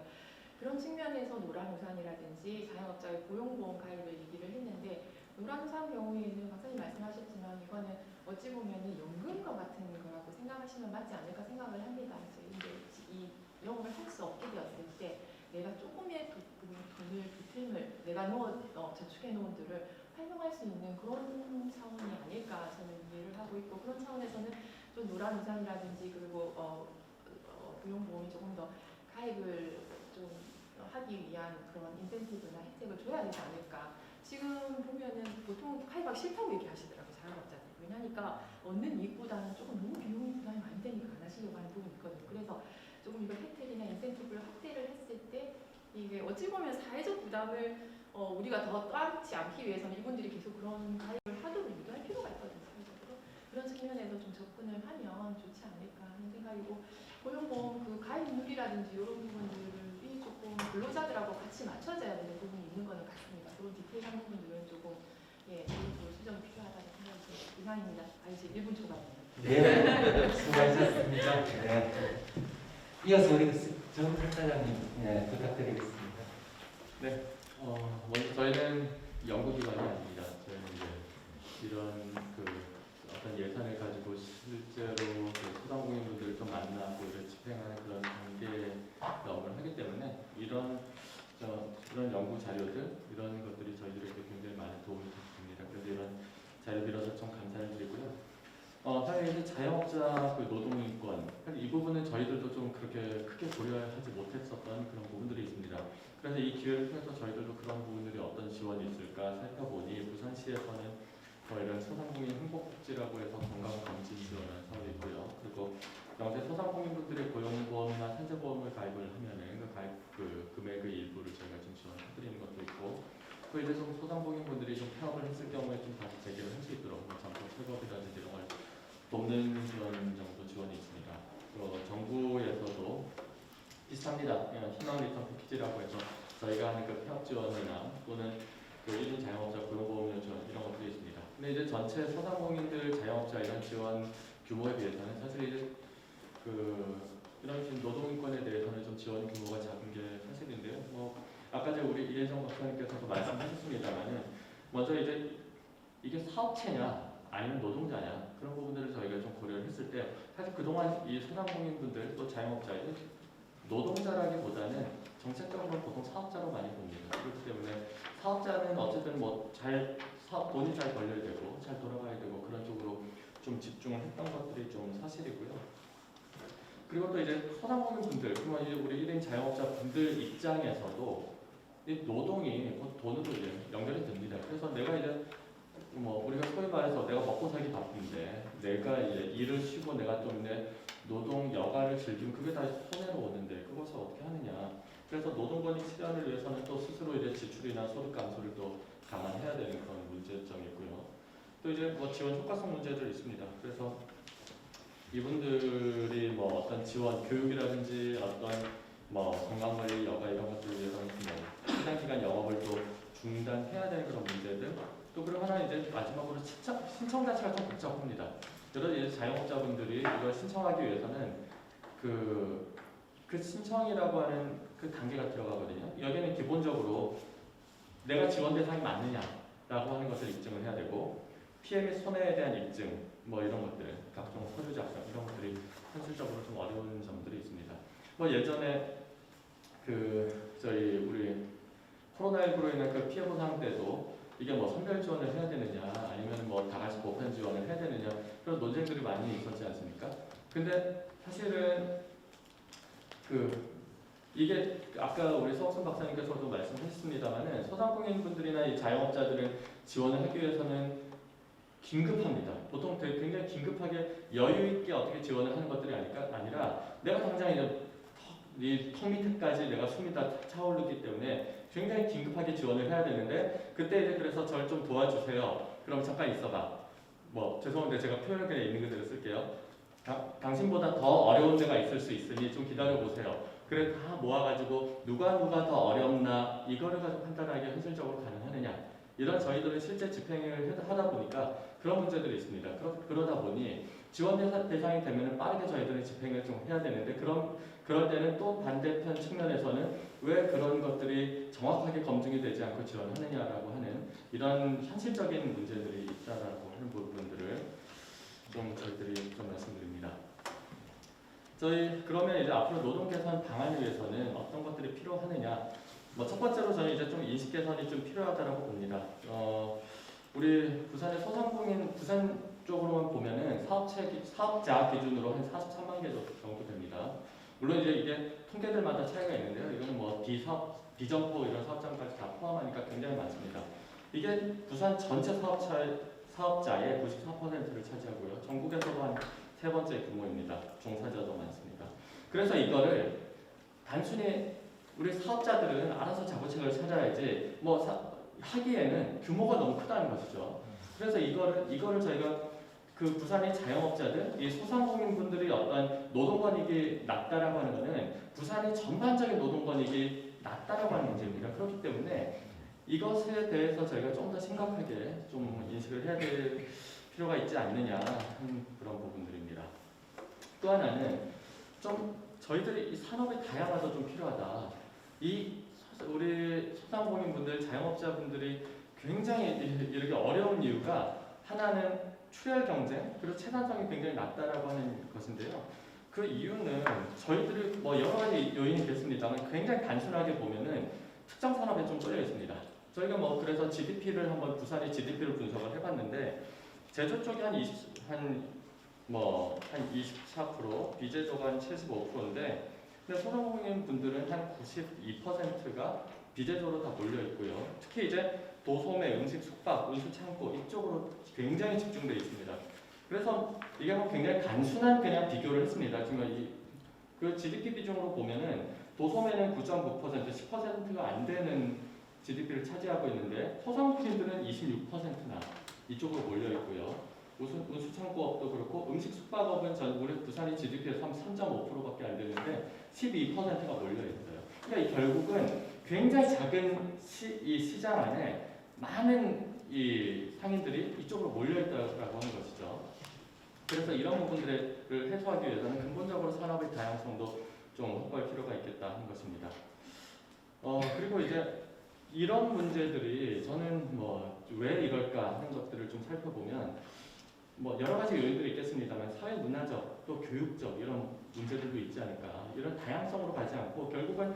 그런 측면에서 노란우산이라든지 자영업자의 고용보험 가입을 얘기를 했는데 노란우산 경우에는 박사님 말씀하셨지만 이거는 어찌 보면 연금과 같은 거라고 생각하시면 맞지 않을까 생각을 합니다. 그래서 이제 이 영업을 할 수 없게 되었을 때 내가 조금의 돈을 비틈을 내가 저축해 놓은 들을 활용할 수 있는 그런 차원이 아닐까 저는 이해를 하고 있고 그런 차원에서는 좀 노란우산이라든지 그리고 고용보험이 조금 더 가입을 좀 하기 위한 그런 인센티브나 혜택을 줘야 되지 않을까. 지금 보면은 보통 가입하기 싫다고 얘기하시더라고요. 자영업자들. 왜냐니까 얻는 이익보다는 조금 너무 비용이 부담이 많이 되니까 안 하시려고 하는 부분이 있거든요. 그래서 조금 이걸 혜택이나 인센티브를 확대를 했을 때 이게 어찌 보면 사회적 부담을 우리가 더 따르지 않기 위해서는 이분들이 계속 그런 가입을 하도록 유도할 필요가 있거든요. 사회적으로. 그런 측면에서 좀 접근을 하면 좋지 않을까 하는 생각이고 고용보험 그 가입률이라든지 이런 부분들이 조금 근로자들하고 같이 맞춰져야 되는 부분이 있는 거는 같습니다. 그런 디테일한 부분들은 조금 수정이 필요하다는 생각이 듭니다. 이상입니다. 이제 1분 초반입니다. 네, 수고하셨습니다. 네. 이어서 우리 정 학사장님 부탁드리겠습니다. 네, 먼저 저희는 연구기관이 아닙니다. 저희는 이제 이런 어떤 예산을 가지고 실제로 소상공인분들을 좀 만나고 이를 집행하는 그런 단계 업무를 하기 때문에 이런 연구 자료들 이런 것들이 저희들에게 굉장히 많은 도움이 됐습니다. 그래서 이런 자료 빌어서 좀 감사를 드리고요. 사실 이제 자영업자 노동인권 이 부분은 저희들도 좀 그렇게 크게 고려하지 못했었던 그런 부분들이 있습니다. 그래서 이 기회를 통해서 저희들도 그런 부분들이 어떤 지원이 있을까 살펴보니 부산시에서는 이런 소상공인 행복복지라고 해서 건강검진 지원하는 사업이 있고요. 그리고 영세 소상공인분들의 고용보험이나 산재보험을 가입을 하면은 그 금액의 일부를 저희가 좀 지원해드리는 것도 있고, 또 이제 좀 소상공인분들이 좀 폐업을 했을 경우에 좀 다시 재개를 할 수 있도록 전국 폐업이라든지 이런 걸 돕는 그런 정도 지원이 있습니다. 또 정부에서도 비슷합니다. 희망 리턴 패키지라고 해서 저희가 하는 그 폐업 지원이나 또는 그 1인 자영업자 고용보험료 지원 이런 것들이 있습니다. 근데 이제 전체 소상공인들 자영업자 이런 지원 규모에 비해서는 사실 이제 이런 지금 노동인권에 대해서는 좀 지원 규모가 작은 게 사실인데요. 아까 우리 이혜정 박사님께서도 말씀하셨습니다만은 먼저 이제 이게 사업체냐 아니면 노동자냐 그런 부분들을 저희가 좀 고려를 했을 때 사실 그동안 이 소상공인분들 또 자영업자들 노동자라기보다는 정책적으로 보통 사업자로 많이 봅니다. 그렇기 때문에 사업자는 어쨌든 돈이 잘 벌려야 되고 잘 돌아가야 되고 그런 쪽으로 좀 집중을 했던 것들이 좀 사실이고요. 그리고 또 이제 소상공인분들, 그러면 이제 우리 1인 자영업자분들 입장에서도 이 노동이 곧 돈으로 이제 연결이 됩니다. 그래서 내가 이제 뭐 우리가 소위 말해서 내가 먹고 살기 바쁜데 내가 이제 일을 쉬고 내가 좀 내 노동 여가를 즐기면 그게 다 손해로 오는데 그것을 어떻게 하느냐. 그래서 노동권익 실현을 위해서는 또 스스로 이제 지출이나 소득 감소를 또 감안해야 되는 그런 문제점이 있고요. 또 이제 뭐 지원 효과성 문제들 있습니다. 그래서 이분들이 뭐 어떤 지원, 교육이라든지 어떤 뭐 건강관리, 여가 이런 것들을 위해서는 뭐 해당 기간 영업을 또 중단해야 되는 그런 문제들. 또 그리고 하나 이제 마지막으로 신청 자체가 좀 복잡합니다. 여러 이제 자영업자분들이 이걸 신청하기 위해서는 그 신청이라고 하는 그 단계가 들어가거든요. 여기는 기본적으로 내가 지원 대상이 맞느냐라고 하는 것을 입증을 해야 되고 피해 및 손해에 대한 입증 뭐 이런 것들, 각종 서류 작성 이런 것들이 현실적으로 좀 어려운 점들이 있습니다. 뭐 예전에 그 저희 우리 코로나19로 인한 그 피해 보상 때도 이게 뭐 선별 지원을 해야 되느냐 아니면 뭐 다 같이 보편 지원을 해야 되느냐 그런 논쟁들이 많이 있었지 않습니까? 근데 사실은 그 이게 아까 우리 서학순 박사님께서도 말씀하셨습니다만은 소상공인분들이나 이 자영업자들은 지원을 하기 위해서는 긴급합니다. 보통 굉장히 긴급하게 여유 있게 어떻게 지원을 하는 것들이 아니라 내가 당장 이제 이 턱 밑에까지 내가 숨이 다 차오르기 때문에 굉장히 긴급하게 지원을 해야 되는데 그때 이제 그래서 저를 좀 도와주세요. 그럼 잠깐 있어봐. 뭐 죄송한데 제가 표현을 그냥 있는 그대로 쓸게요. 당신보다 더 어려운 데가 있을 수 있으니 좀 기다려 보세요. 그래 다 모아가지고 누가 더 어렵나 이거를 가지고 판단하기 현실적으로 가능하느냐 이런 저희들은 실제 집행을 하다 보니까 그런 문제들이 있습니다. 그러다 보니 지원 대상이 되면 빠르게 저희들은 집행을 좀 해야 되는데 그럴 때는 또 반대편 측면에서는 왜 그런 것들이 정확하게 검증이 되지 않고 지원하느냐라고 하는 이런 현실적인 문제들이 있다라고 하는 부분들을 좀 저희들이 좀 말씀드립니다. 저희 그러면 이제 앞으로 노동 개선 방안을 위해서는 어떤 것들이 필요하느냐? 뭐 첫 번째로 저는 이제 좀 인식 개선이 좀 필요하다라고 봅니다. 우리 부산의 소상공인 부산 쪽으로만 보면은 사업자 기준으로 한 43만 개 정도 됩니다. 물론 이제 이게 통계들마다 차이가 있는데요. 이거는 뭐 비점포 이런 사업장까지 다 포함하니까 굉장히 많습니다. 이게 부산 전체 사업자의 94%를 차지하고요. 전국에서도 한 세 번째 규모입니다. 종사자도 많습니다. 그래서 이거를 단순히 우리 사업자들은 알아서 자구책을 찾아야지 뭐 하기에는 규모가 너무 크다는 것이죠. 그래서 이거를 저희가 그 부산의 자영업자들, 이 소상공인분들이 어떤 노동권익이 낮다라고 하는 것은 부산의 전반적인 노동권익이 낮다라고 하는 문제입니다. 그렇기 때문에 이것에 대해서 저희가 좀 더 심각하게 좀 인식을 해야 될 필요가 있지 않느냐 하는 그런 부분들입니다. 또 하나는 좀 저희들이 이 산업의 다양화도 좀 필요하다. 우리 소상공인분들, 자영업자분들이 굉장히 이렇게 어려운 이유가 하나는 출혈 경쟁 그리고 채산성이 굉장히 낮다라고 하는 것인데요. 그 이유는 저희들이 뭐 여러 가지 요인이 있겠습니다만 굉장히 단순하게 보면은 특정 산업에 좀 쏠려 있습니다. 저희가 뭐 그래서 GDP를 한번 부산의 GDP를 분석을 해봤는데 제조 쪽이 한 24%, 비제조가 한 75%인데 근데 소상공인 분들은 한 92%가 비제조로 다 몰려 있고요. 특히 이제 도소매, 음식, 숙박, 운수 창고 이쪽으로 굉장히 집중되어 있습니다. 그래서 이게 뭐 굉장히 단순한 그냥 비교를 했습니다. 지금 그 GDP 비중으로 보면은 도소매는 9.9%, 10%가 안 되는 GDP를 차지하고 있는데 소상공인들은 26%나 이쪽으로 몰려 있고요. 운수창고업도 그렇고 음식 숙박업은 우리 부산이 GDP에서 한 3.5%밖에 안 되는데 12%가 몰려 있어요. 그러니까 결국은 굉장히 작은 이 시장 안에 많은 이 상인들이 이쪽으로 몰려 있다라고 하는 것이죠. 그래서 이런 부분들을 해소하기 위해서는 근본적으로 산업의 다양성도 좀 확보할 필요가 있겠다 하는 것입니다. 그리고 이제 이런 문제들이 저는 뭐 왜 이럴까 하는 것들을 좀 살펴보면 뭐 여러 가지 요인들이 있겠습니다만 사회 문화적 또 교육적 이런 문제들도 있지 않을까. 이런 다양성으로 가지 않고 결국은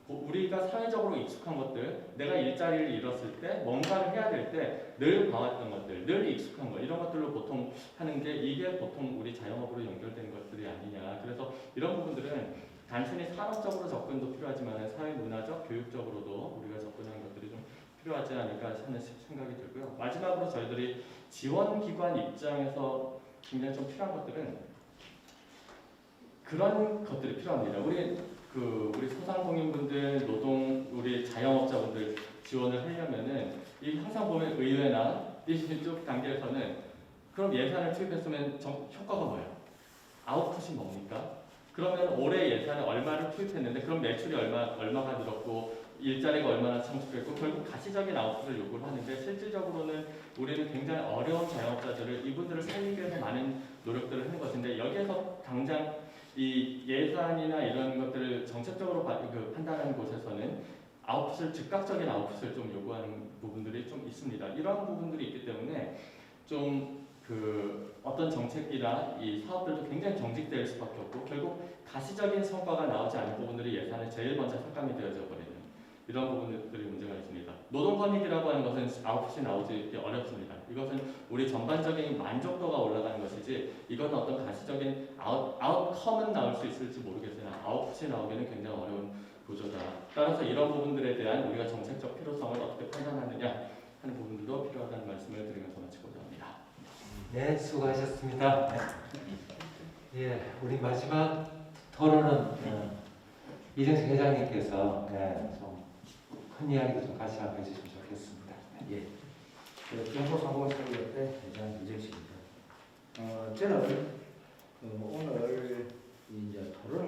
우리가 사회적으로 익숙한 것들, 내가 일자리를 잃었을 때 뭔가를 해야 될 때 늘 봐왔던 것들, 늘 익숙한 것 이런 것들로 보통 하는 게 이게 보통 우리 자영업으로 연결된 것들이 아니냐. 그래서 이런 부분들은 단순히 산업적으로 접근도 필요하지만 사회 문화적, 교육적으로도 우리가 접근하는 것들이 좀 필요하지 않을까 하는 생각이 들고요. 마지막으로 저희들이 지원기관 입장에서 굉장히 좀 필요한 것들은 그런 것들이 필요합니다. 우리 소상공인분들, 우리 자영업자분들 지원을 하려면은 이 항상 보면 의회나 이쪽 단계에서는 그럼 예산을 투입했으면 효과가 뭐예요? 아웃풋이 뭡니까? 그러면 올해 예산에 얼마를 투입했는데 그럼 매출이 얼마가 늘었고 일자리가 얼마나 창출했고 결국 가시적인 아웃풋을 요구를 하는데 실질적으로는 우리는 굉장히 어려운 자영업자들을 이분들을 살리기 위해서 많은 노력들을 하는 것인데 여기에서 당장 이 예산이나 이런 것들을 정책적으로 판단하는 곳에서는 즉각적인 아웃풋을 좀 요구하는 부분들이 좀 있습니다. 이런 부분들이 있기 때문에 좀 어떤 정책이나 이 사업들도 굉장히 경직될 수밖에 없고 결국 가시적인 성과가 나오지 않은 부분들이 예산에 제일 먼저 삭감이 되어져 버리는 이런 부분들이 문제가 있습니다. 노동권익이라고 하는 것은 아웃풋이 나오기 어렵습니다. 이것은 우리 전반적인 만족도가 올라가는 것이지 이건 어떤 가시적인 아웃컴은 나올 수 있을지 모르겠으나 아웃풋이 나오기는 굉장히 어려운 구조다. 따라서 이런 부분들에 대한 우리가 정책적 필요성을 어떻게 판단하느냐 하는 부분들도 필요하다는 말씀을 드리면서 마치고자 합니다. 네, 수고하셨습니다. 예, 우리 마지막 토론은 이정식 회장님께서 좀 큰 이야기도 좀 같이 한번 해주시면 좋겠습니다. 예. 경소상공사업협회 회장 이정식입니다. 저는 오늘 이제 토론을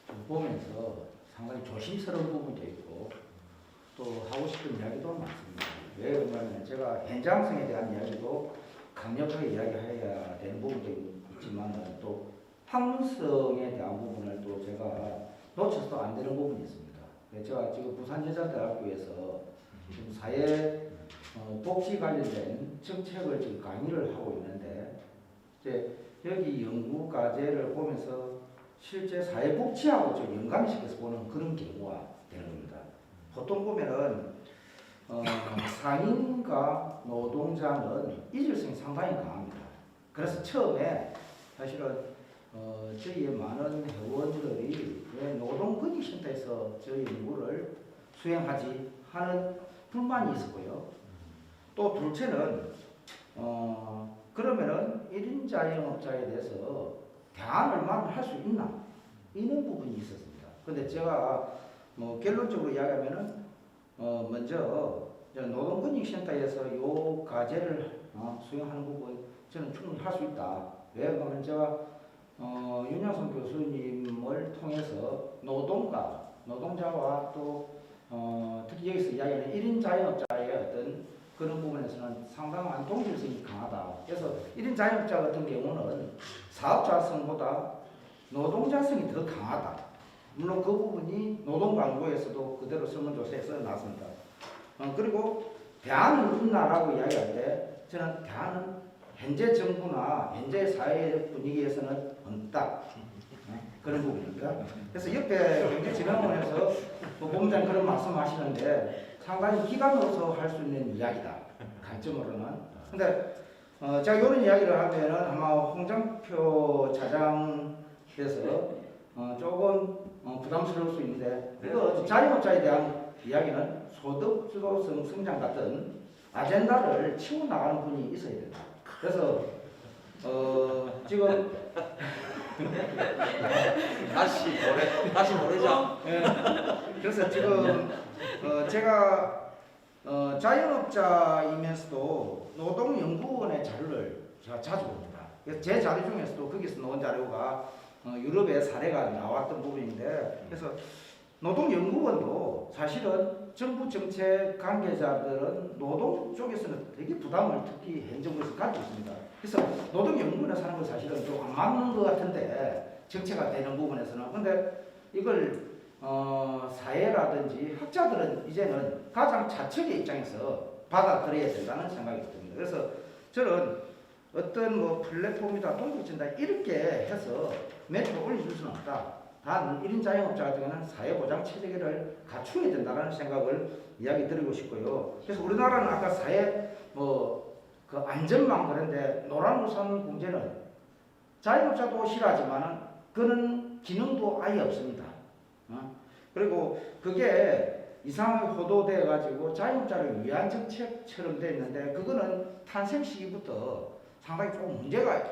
좀 보면서 상당히 조심스러운 부분도 있고 또 하고 싶은 이야기도 많습니다. 왜 그러냐면 제가 현장성에 대한 이야기도 강력하게 이야기해야 되는 부분도 있지만 또 확률성에 대한 부분을 또 제가 놓쳐서도 안 되는 부분이 있습니다. 제가 지금 부산여자대학교에서 지금 사회 복지 관련된 정책을 지금 강의를 하고 있는데 이제 여기 연구 과제를 보면서 실제 사회복지하고 좀 연관시켜서 보는 그런 경우가 되는 겁니다. 보통 보면은 상인과 노동자는 이질성이 상당히 강합니다. 그래서 처음에 사실은 저희의 많은 회원들이 왜 노동권익센터에서 저희 연구를 수행하지 하는 불만이 있었고요. 또 둘째는 그러면은 1인 자영업자에 대해서 대안을 마련할 수 있나 이런 부분이 있었습니다. 근데 제가 결론적으로 이야기하면은 먼저 노동권익센터에서 요 과제를 수행하는 부분 저는 충분히 할 수 있다. 왜 그러면 제가 윤양선 교수님을 통해서 노동자와 또 특히 여기서 이야기하는 1인 자영업자의 어떤 그런 부분에서는 상당한 동질성이 강하다. 그래서 1인 자영업자 같은 경우는 사업자성보다 노동자성이 더 강하다. 물론 그 부분이 노동광고에서도 그대로 설문조사에서 나왔습니다. 그리고 대안은 있나라고 이야기할 때 저는 대안은 현재 정부나 현재 사회 분위기에서는 없다. 그런 부분입니다. 그래서 옆에 경제진흥원에서 본부장 그런 말씀하시는데 상당히 기관으로서 할 수 있는 이야기다. 관점으로는. 근데 제가 이런 이야기를 하면은 아마 홍장표 차장께서 조금 부담스러울 수 있는데 이거 자영업자에 대한 이야기는 소득 주도성 성장 같은 아젠다를 치고 나가는 분이 있어야 된다. 그래서 지금 다시 보내자. 그래서 지금 제가 자영업자이면서도 노동연구원의 자료를 제가 자주 봅니다. 그래서 제 자료 중에서도 거기서 나온 자료가 유럽의 사례가 나왔던 부분인데 그래서 노동연구원도 사실은 정부 정책 관계자들은 노동 쪽에서는 되게 부담을 특히 현 정부에서 가지고 있습니다. 그래서 노동연구원에서 하는 건 사실은 좀 안 맞는 것 같은데 정체가 되는 부분에서는 근데 이걸 사회라든지 학자들은 이제는 가장 자척의 입장에서 받아들여야 된다는 생각이 듭니다. 그래서 저는 어떤 플랫폼이다 동북진다 이렇게 해서 매출을 올려줄 수는 없다. 단 1인 자영업자 같은 경우는 사회보장 체계를 갖춰야 된다는 생각을 이야기 드리고 싶고요. 그래서 우리나라는 아까 사회 그 안전망 그런데 노란우산 공제는 자영업자도 싫어하지만은 그는 기능도 아예 없습니다. 그리고 그게 이상하게 호도돼 가지고 자영업자를 위한 정책처럼 돼 있는데 그거는 탄생 시기부터 상당히 조금 문제가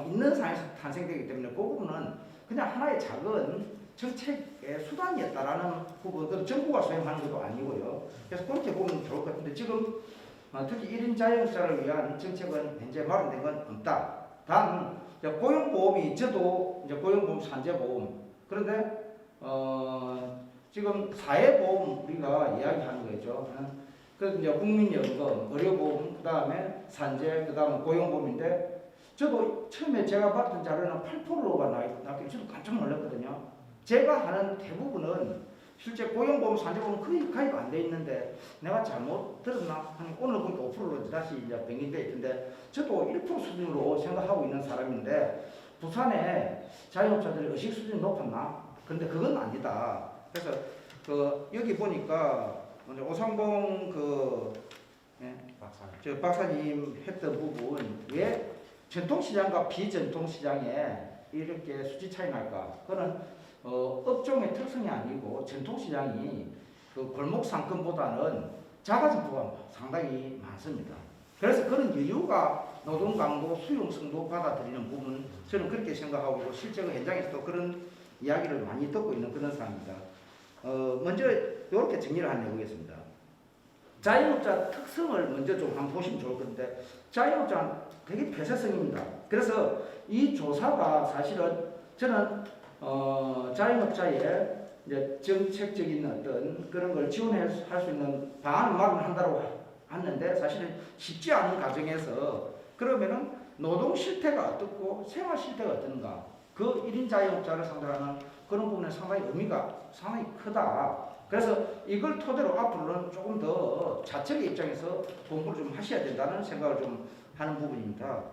있는 상황에서 탄생되기 때문에 그 부분은 그냥 하나의 작은 정책의 수단이었다라는 부분들 정부가 수행하는 것도 아니고요. 그래서 그렇게 보면 좋을 것 같은데 지금 특히 1인 자영업자를 위한 정책은 현재 마련된 건 없다. 단 고용보험이 저도 이제 고용보험 산재보험 그런데 지금 사회보험 우리가 이야기하는 거죠. 그 이제 국민연금, 의료보험, 그 다음에 산재, 그 다음에 고용보험인데 저도 처음에 제가 봤던 자료는 8%가 나왔길래 저도 깜짝 놀랐거든요. 제가 하는 대부분은 실제 고용보험, 산재보험 거의 가입 안 돼 있는데 내가 잘못 들었나? 오늘 보니까 5%로 다시 이제 변경돼 있던데 저도 1% 수준으로 생각하고 있는 사람인데 부산에 자영업자들의 의식 수준이 높았나? 근데 그건 아니다. 그래서 여기 보니까 오상봉 저 박사님 했던 부분 왜 전통시장과 비전통시장에 이렇게 수치 차이 날까? 그거는 업종의 특성이 아니고 전통시장이 그 골목 상권보다는 자가점포가 상당히 많습니다. 그래서 그런 이유가 노동 강도, 수용성도 받아들이는 부분 저는 그렇게 생각하고 있고 실제로 현장에서도 그런 이야기를 많이 듣고 있는 그런 상황입니다. 먼저 이렇게 정리를 한번 해보겠습니다. 자영업자 특성을 먼저 좀 한번 보시면 좋을 건데 자영업자는 되게 폐쇄성입니다. 그래서 이 조사가 사실은 저는 자영업자의 이제 정책적인 어떤 그런 걸 지원할 수 있는 방안을 마련한다고 하는데 사실은 쉽지 않은 과정에서 그러면은 노동 실태가 어떻고 생활 실태가 어떤가 그 1인 자영업자를 상대하는 그런 부분에 상당히 의미가 상당히 크다. 그래서 이걸 토대로 앞으로는 조금 더 자책의 입장에서 공부를 좀 하셔야 된다는 생각을 좀 하는 부분입니다.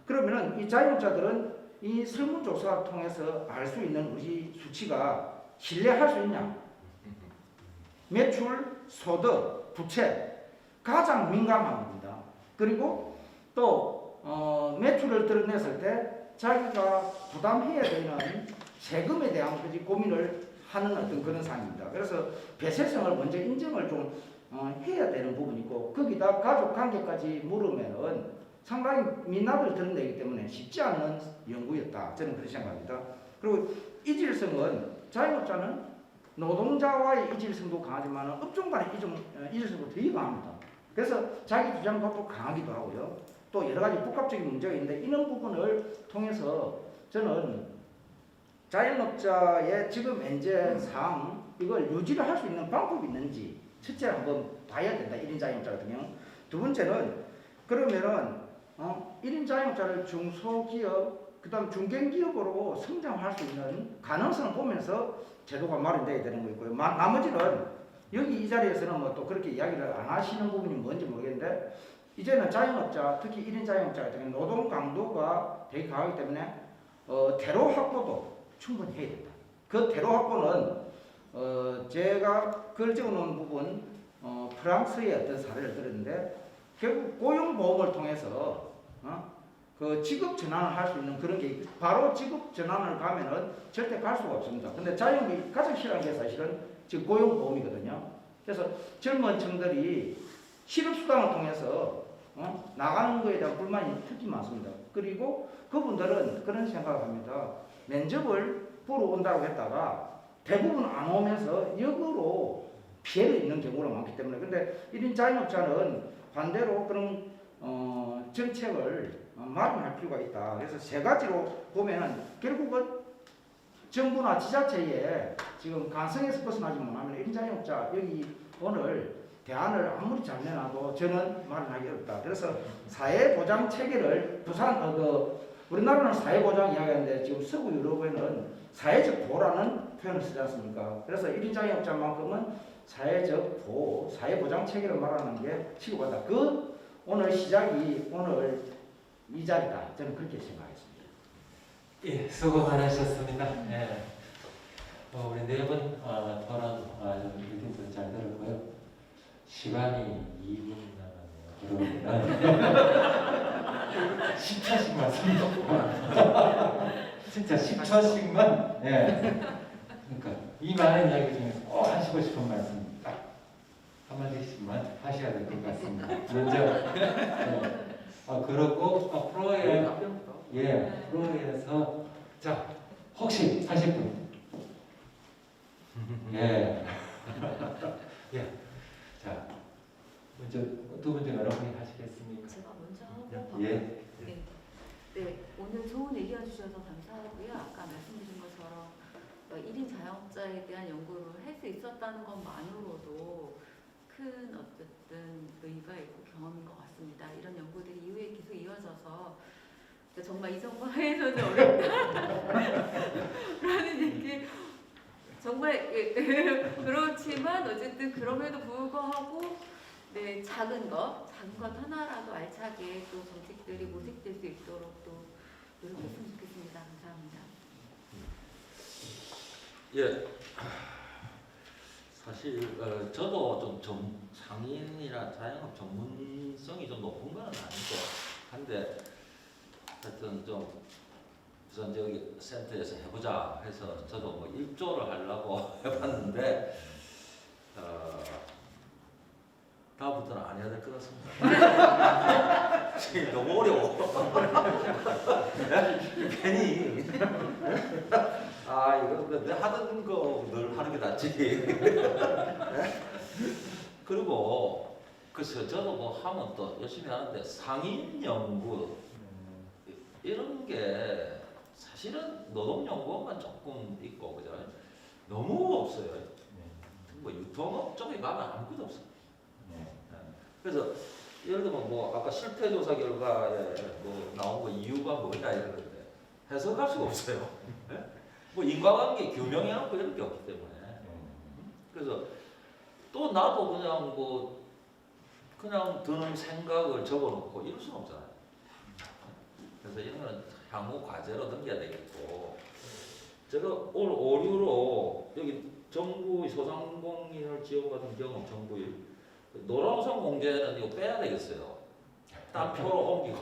그러면은 이 자영업자들은 이 설문조사를 통해서 알 수 있는 우리 수치가 신뢰할 수 있냐? 매출, 소득, 부채 가장 민감한 겁니다. 그리고 또 매출을 드러냈을 때 자기가 부담해야 되는 세금에 대한 고민을 하는 어떤 그런 상황입니다. 그래서 폐쇄성을 먼저 인정을 좀 해야 되는 부분이고 거기다 가족 관계까지 물으면은 상당히 민낯을 드러내기 때문에 쉽지 않은 연구였다. 저는 그렇게 생각합니다. 그리고 이질성은 자영업자는 노동자와의 이질성도 강하지만 업종 간의 이질성도 되게 강합니다. 그래서 자기 주장도 또 강하기도 하고요. 또 여러 가지 복합적인 문제가 있는데 이런 부분을 통해서 저는 자영업자의 지금 현재 상황 이걸 유지를 할 수 있는 방법이 있는지 첫째 한번 봐야 된다. 1인 자영업자 같은 경우. 두 번째는 그러면은 1인 자영업자를 중소기업 그다음 중견기업으로 성장할 수 있는 가능성을 보면서 제도가 마련돼야 되는 거 있고요. 나머지는 여기 이 자리에서는 뭐 또 그렇게 이야기를 안 하시는 부분이 뭔지 모르겠는데 이제는 자영업자 특히 1인 자영업자 같은 경우 노동 강도가 되게 강하기 때문에 대로 확보도 충분히 해야 된다. 그 대로 확보는 제가 글 적어놓은 부분 프랑스의 어떤 사례를 들었는데 결국 고용보험을 통해서 그 직업 전환을 할 수 있는 그런 게 바로 직업 전환을 가면은 절대 갈 수가 없습니다. 근데 자영업이 가장 싫어하는 게 사실은 지금 고용보험이거든요. 그래서 젊은 층들이 실업수당을 통해서 나가는 거에 대한 불만이 특히 많습니다. 그리고 그분들은 그런 생각을 합니다. 면접을 보러 온다고 했다가 대부분 안 오면서 역으로 피해를 입는 경우가 많기 때문에 근데 1인 자영업자는 반대로 그런 정책을 마련할 필요가 있다. 그래서 세 가지로 보면은 결국은 정부나 지자체에 지금 간성에서 벗어나지 못하면 1인 자영업자 여기 오늘 대안을 아무리 잘 내놔도 저는 마련하기 어렵다. 그래서 사회보장 체계를 우리나라는 사회보장 이야기하는데 지금 서구 유럽에는 사회적 보호라는 표현을 쓰지 않습니까? 그래서 1인 자영업자만큼은 사회적 보호, 사회보장 체계를 말하는 게 치료받다. 오늘 시작이 오늘 이 자리다. 저는 그렇게 생각했습니다. 예, 수고 많으셨습니다. 예, 네 번 토론 의견도 잘 들었고요. 시간이 2분 남았네요. 그러면 10초씩만 진짜 10초씩만. 예. 그러니까 이 많은 이야기 중에서 꼭 하시고 싶은 말씀 딱 한마디씩만 하셔야 될 것 같습니다. 먼저 그러고 프로에서 자 혹시 하실 분? 예. 예. 자 먼저 두 번째 여러분이 하시겠습니까? 제가 먼저 하고 예. 네, 오늘 좋은 의견 주셔서 감사하고요. 아까 말씀드린 것처럼 1인 자영업자에 대한 연구를 할 수 있었다는 것만으로도 큰 어쨌든 의의가 있고 경험인 것 같습니다. 이런 연구들이 이후에 계속 이어져서 정말 이 정부 하에서는 어렵다라는 얘기 정말 그렇지만 어쨌든 그럼에도 불구하고 네, 작은 것 하나라도 알차게 또 정책들이 모색될 수 있도록 또 노력했으면 좋겠습니다. 감사합니다. 예. 사실 저도 좀 상인이나 자영업 전문성이 좀 높은 건 아니고 한데 하여튼 좀 우선 저기 센터에서 해보자 해서 저도 뭐 일조를 하려고 해봤는데 다음부터는 안 해야 될 것 같습니다. 지금 너무 어려워. 괜히 이거 내 하던 거 늘 하는 게 낫지. 그리고 글쎄 저도 뭐 하면 또 열심히 하는데 상인 연구 이런 게 사실은 노동연구원만 조금 있고 그죠? 너무 없어요. 뭐 유통업 쪽에 가면 아무것도 없어. 그래서 예를 들면 뭐 아까 실태조사 결과에 뭐 나온 거 이유가 뭐냐 이러는데 해석할 수가 없어요. 뭐 인과관계 규명해갖고 이런 게 없기 때문에. 그래서 또 나도 그냥 드는 생각을 적어놓고 이럴 수는 없잖아요. 그래서 이런 거는 향후 과제로 넘겨야 되겠고, 제가 오늘 오류로 여기 정부 소상공인을 지원받은 경험 정부의 노란우산 공제는 이거 빼야 되겠어요. 딴 표로 옮기고.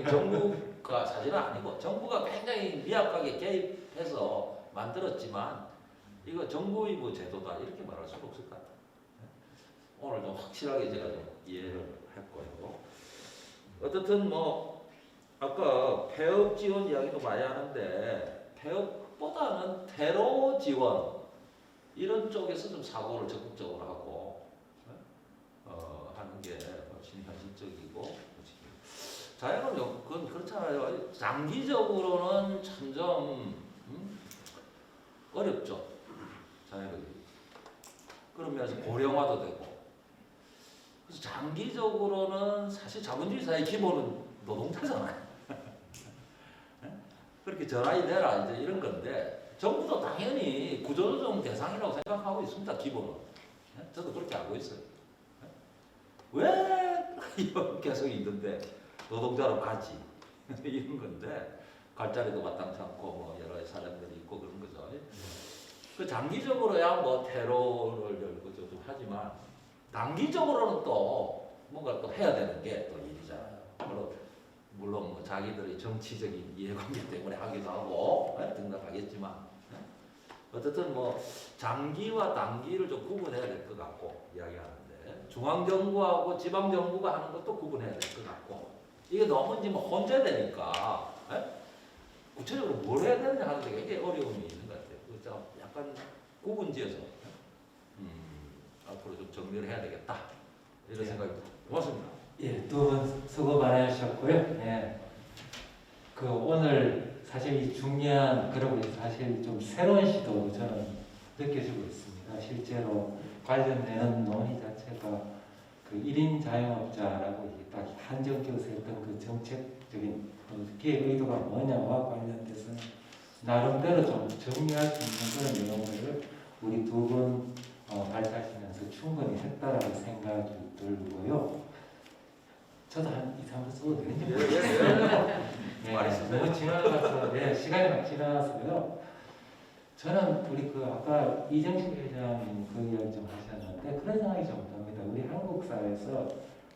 정부가 사실은 아니고 정부가 굉장히 미약하게 개입해서 만들었지만 이거 정부의 뭐 제도다 이렇게 말할 수가 없을 것 같아요. 오늘 좀 확실하게 제가 좀 이해를 했고요. 어떻든 뭐 아까 폐업 지원 이야기도 많이 하는데 폐업보다는 테러 지원 이런 쪽에서 좀 사고를 적극적으로 하고 하는 게 훨씬 현실적이고 자영업 그건 그렇잖아요. 장기적으로는 점점 어렵죠. 자영업이. 그러면서 고령화도 되고. 그래서 장기적으로는 사실 자본주의 사회의 기본은 노동자잖아요. 그렇게 전환이 되라 이제 이런 건데 정부도 당연히 구조조정 대상이라고 생각하고 있습니다. 기본은. 저도 그렇게 알고 있어요. 왜 이런 계속 있는데 노동자로 가지 이런 건데 갈 자리도 마땅치 않고 뭐 여러 가지 사정들이 있고 그런 거죠. 그 장기적으로야 뭐 테러를 열고 좀 하지만 단기적으로는 또 뭔가 또 해야 되는 게 또 일이잖아요. 물론 뭐 자기들의 정치적인 이해관계 때문에 하기도 하고 등록하겠지만 어쨌든 뭐 장기와 단기를 좀 구분해야 될 것 같고 이야기하는데 중앙정부하고 지방정부가 하는 것도 구분해야 될 것 같고 이게 너무 이제 뭐 혼재되니까 구체적으로 뭘 해야 되느냐 하는 데 굉장히 어려움이 있는 것 같아요. 그래서 약간 구분지어서 앞으로 좀 정리를 해야 되겠다 이런 생각입니다. 고맙습니다. 예, 두 분 수고 많으셨고요. 예. 그 오늘 사실 이 중요한 그리고 사실 좀 새로운 시도 저는 느껴지고 있습니다. 실제로 관련되는 논의 자체가 그 1인 자영업자라고 딱 한정지어서 했던 그 정책적인 기획 의도가 뭐냐와 관련돼서 나름대로 좀 정리할 수 있는 그런 내용을 우리 두 분 발표하시면서 충분히 했다라고 생각이 들고요. 저도 한 2, 3분 써도 되는지 모르겠어요. 네, 너무 지나가서 시간이 막 지나가서요. 저는 우리 그 아까 이정식 회장님 그 이야기 좀 하셨는데 그런 생각이 좀 듭니다. 우리 한국 사회에서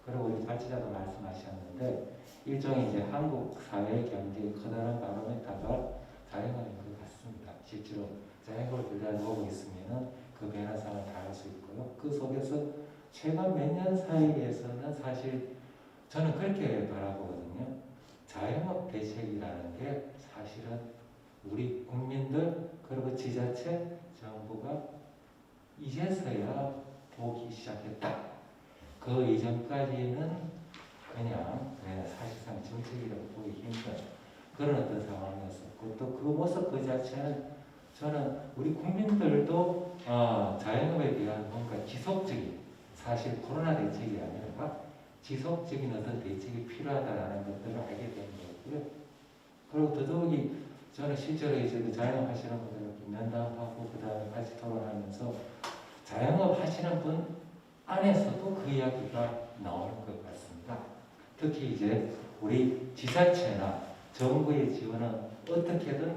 그리고 우리 발제자도 말씀하셨는데 일종의 이제 한국 사회 경제의 커다란 바로미터가 자영업인 것 같습니다. 실제로 자영업을 보고 있으면은 그 변화상을 다 알 수 있고요. 그 속에서 최근 몇 년 사이에서는 사실 저는 그렇게 바라보거든요. 자영업 대책이라는 게 사실은 우리 국민들 그리고 지자체 정부가 이제서야 보기 시작했다. 그 이전까지는 그냥 사실상 정책이라고 보기 힘든 그런 어떤 상황이었었고 또 그 모습 그 자체는 저는 우리 국민들도 자영업에 대한 뭔가 지속적인 사실 코로나 대책이 아니라 지속적인 어떤 대책이 필요하다라는 것들을 알게 된 거고요. 그리고 더더욱이 저는 실제로 이제 그 자영업 하시는 분들을 면담하고 그다음에 같이 토론하면서 자영업 하시는 분 안에서도 그 이야기가 나오는 것 같습니다. 특히 이제 우리 지자체나 정부의 지원은 어떻게든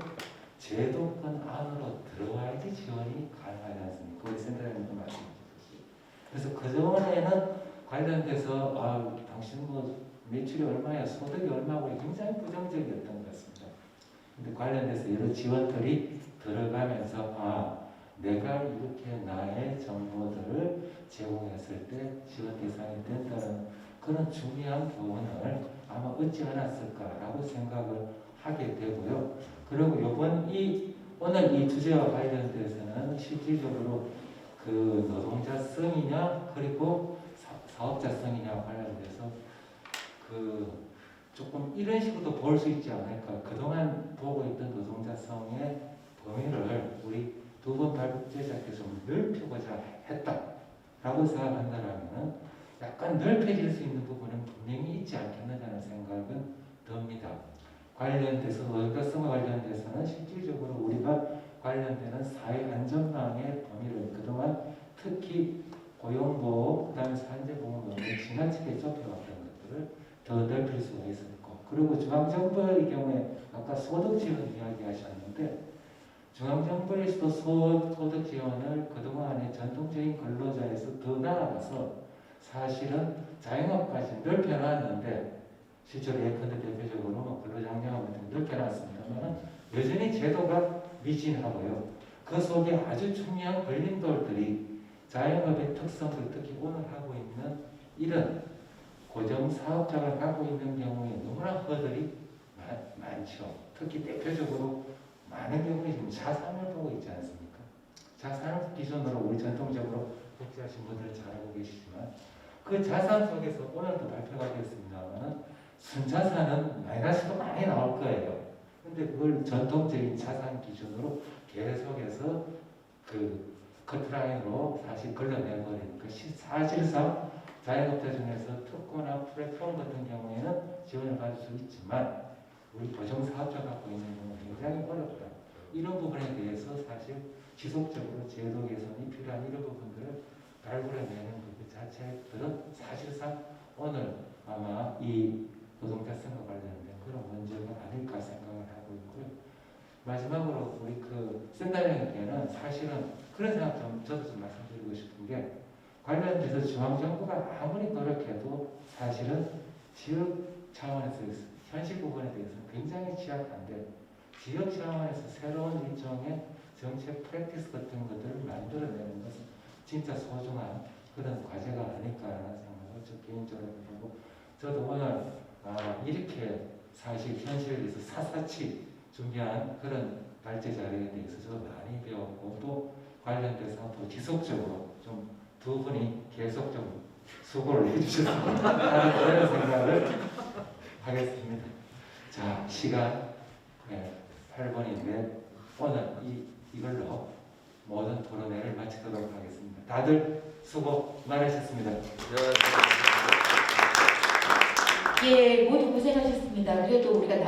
제도권 안으로 들어와야지 지원이 가능하지 않습니까? 우리 센터장님도 말씀하셨듯이. 그래서 그동안에는 관련돼서 당신 뭐 매출이 얼마야, 소득이 얼마고 굉장히 부정적이었던 것 같습니다. 근데 관련돼서 여러 지원들이 들어가면서 내가 이렇게 나의 정보들을 제공했을 때 지원 대상이 된다는 그런 중요한 교훈을 아마 얻지 않았을까라고 생각을 하게 되고요. 그리고 오늘 이 주제와 관련돼서는 실질적으로 그 노동자성이냐 그리고 사업자성이냐 관련돼서 그 조금 이런 식으로도 볼 수 있지 않을까. 그동안 보고 있던 노동자성의 범위를 우리 두 번 발제자께서 넓히고자 했다라고 생각한다면 약간 넓혀질 수 있는 부분은 분명히 있지 않겠느냐는 생각은 듭니다. 관련돼서 노동자성과 관련돼서는 실질적으로 우리가 관련되는 사회안전망의 범위를 그동안 특히 고용보호, 그 다음에 산재보험을 지나치게 좁혀왔던 것들을 더 넓힐 수가 있었고 그리고 중앙정부의 경우에 아까 소득지원 이야기하셨는데 중앙정부에서도 소득지원을 그동안의 전통적인 근로자에서 더 나아가서 사실은 자영업까지 넓혀놨는데 실제로 예컨대 대표적으로 근로장려금 같은 거 넓혀놨습니다만 여전히 제도가 미진하고요. 그 속에 아주 중요한 걸림돌들이 자영업의 특성을 특히 오늘 하고 있는 이런 고정사업장을 갖고 있는 경우에 너무나 허들이 많죠. 특히 대표적으로 많은 경우에 지금 자산을 보고 있지 않습니까? 자산을 기준으로 우리 전통적으로 복지하신 분들은 잘 알고 계시지만 그 자산 속에서 오늘도 발표가 되었습니다만 순자산은 마이너스도 많이 나올 거예요. 근데 그걸 전통적인 자산 기준으로 계속해서 그 커트라인으로 사실 걸러내버리니까 사실상 자영업자 중에서 특허나 플랫폼 같은 경우에는 지원을 받을 수 있지만 우리 보정사업자 갖고 있는 경우는 굉장히 어렵다. 이런 부분에 대해서 사실 지속적으로 제도 개선이 필요한 이런 부분들을 발굴해내는 그 자체들은 사실상 오늘 아마 이 노동자성과 관련된 그런 문제가 아닐까 생각을 하고 있고요. 마지막으로 우리 그 센터장님께는 사실은 그런 생각 저도 좀 말씀드리고 싶은 게 관련돼서 중앙정부가 아무리 노력해도 사실은 지역 차원에서 현실 부분에 대해서는 굉장히 취약한데 지역 차원에서 새로운 일종의 정책 프랙티스 같은 것들을 만들어내는 것은 진짜 소중한 그런 과제가 아닐까라는 생각을 저 개인적으로 하고 저도 오늘 이렇게 사실 현실에서 사사치 준비한 그런 발제 자료에 대해서 저도 많이 배웠고 또 관련돼서 앞으로 지속적으로 좀 두 분이 계속적으로 수고를 해주셨으면 하는 그런 생각을 하겠습니다. 자, 시간 8분인데 오늘 이걸로 모든 토론회를 마치도록 하겠습니다. 다들 수고 많으셨습니다. 예, 모두 고생하셨습니다. 그래도 우리가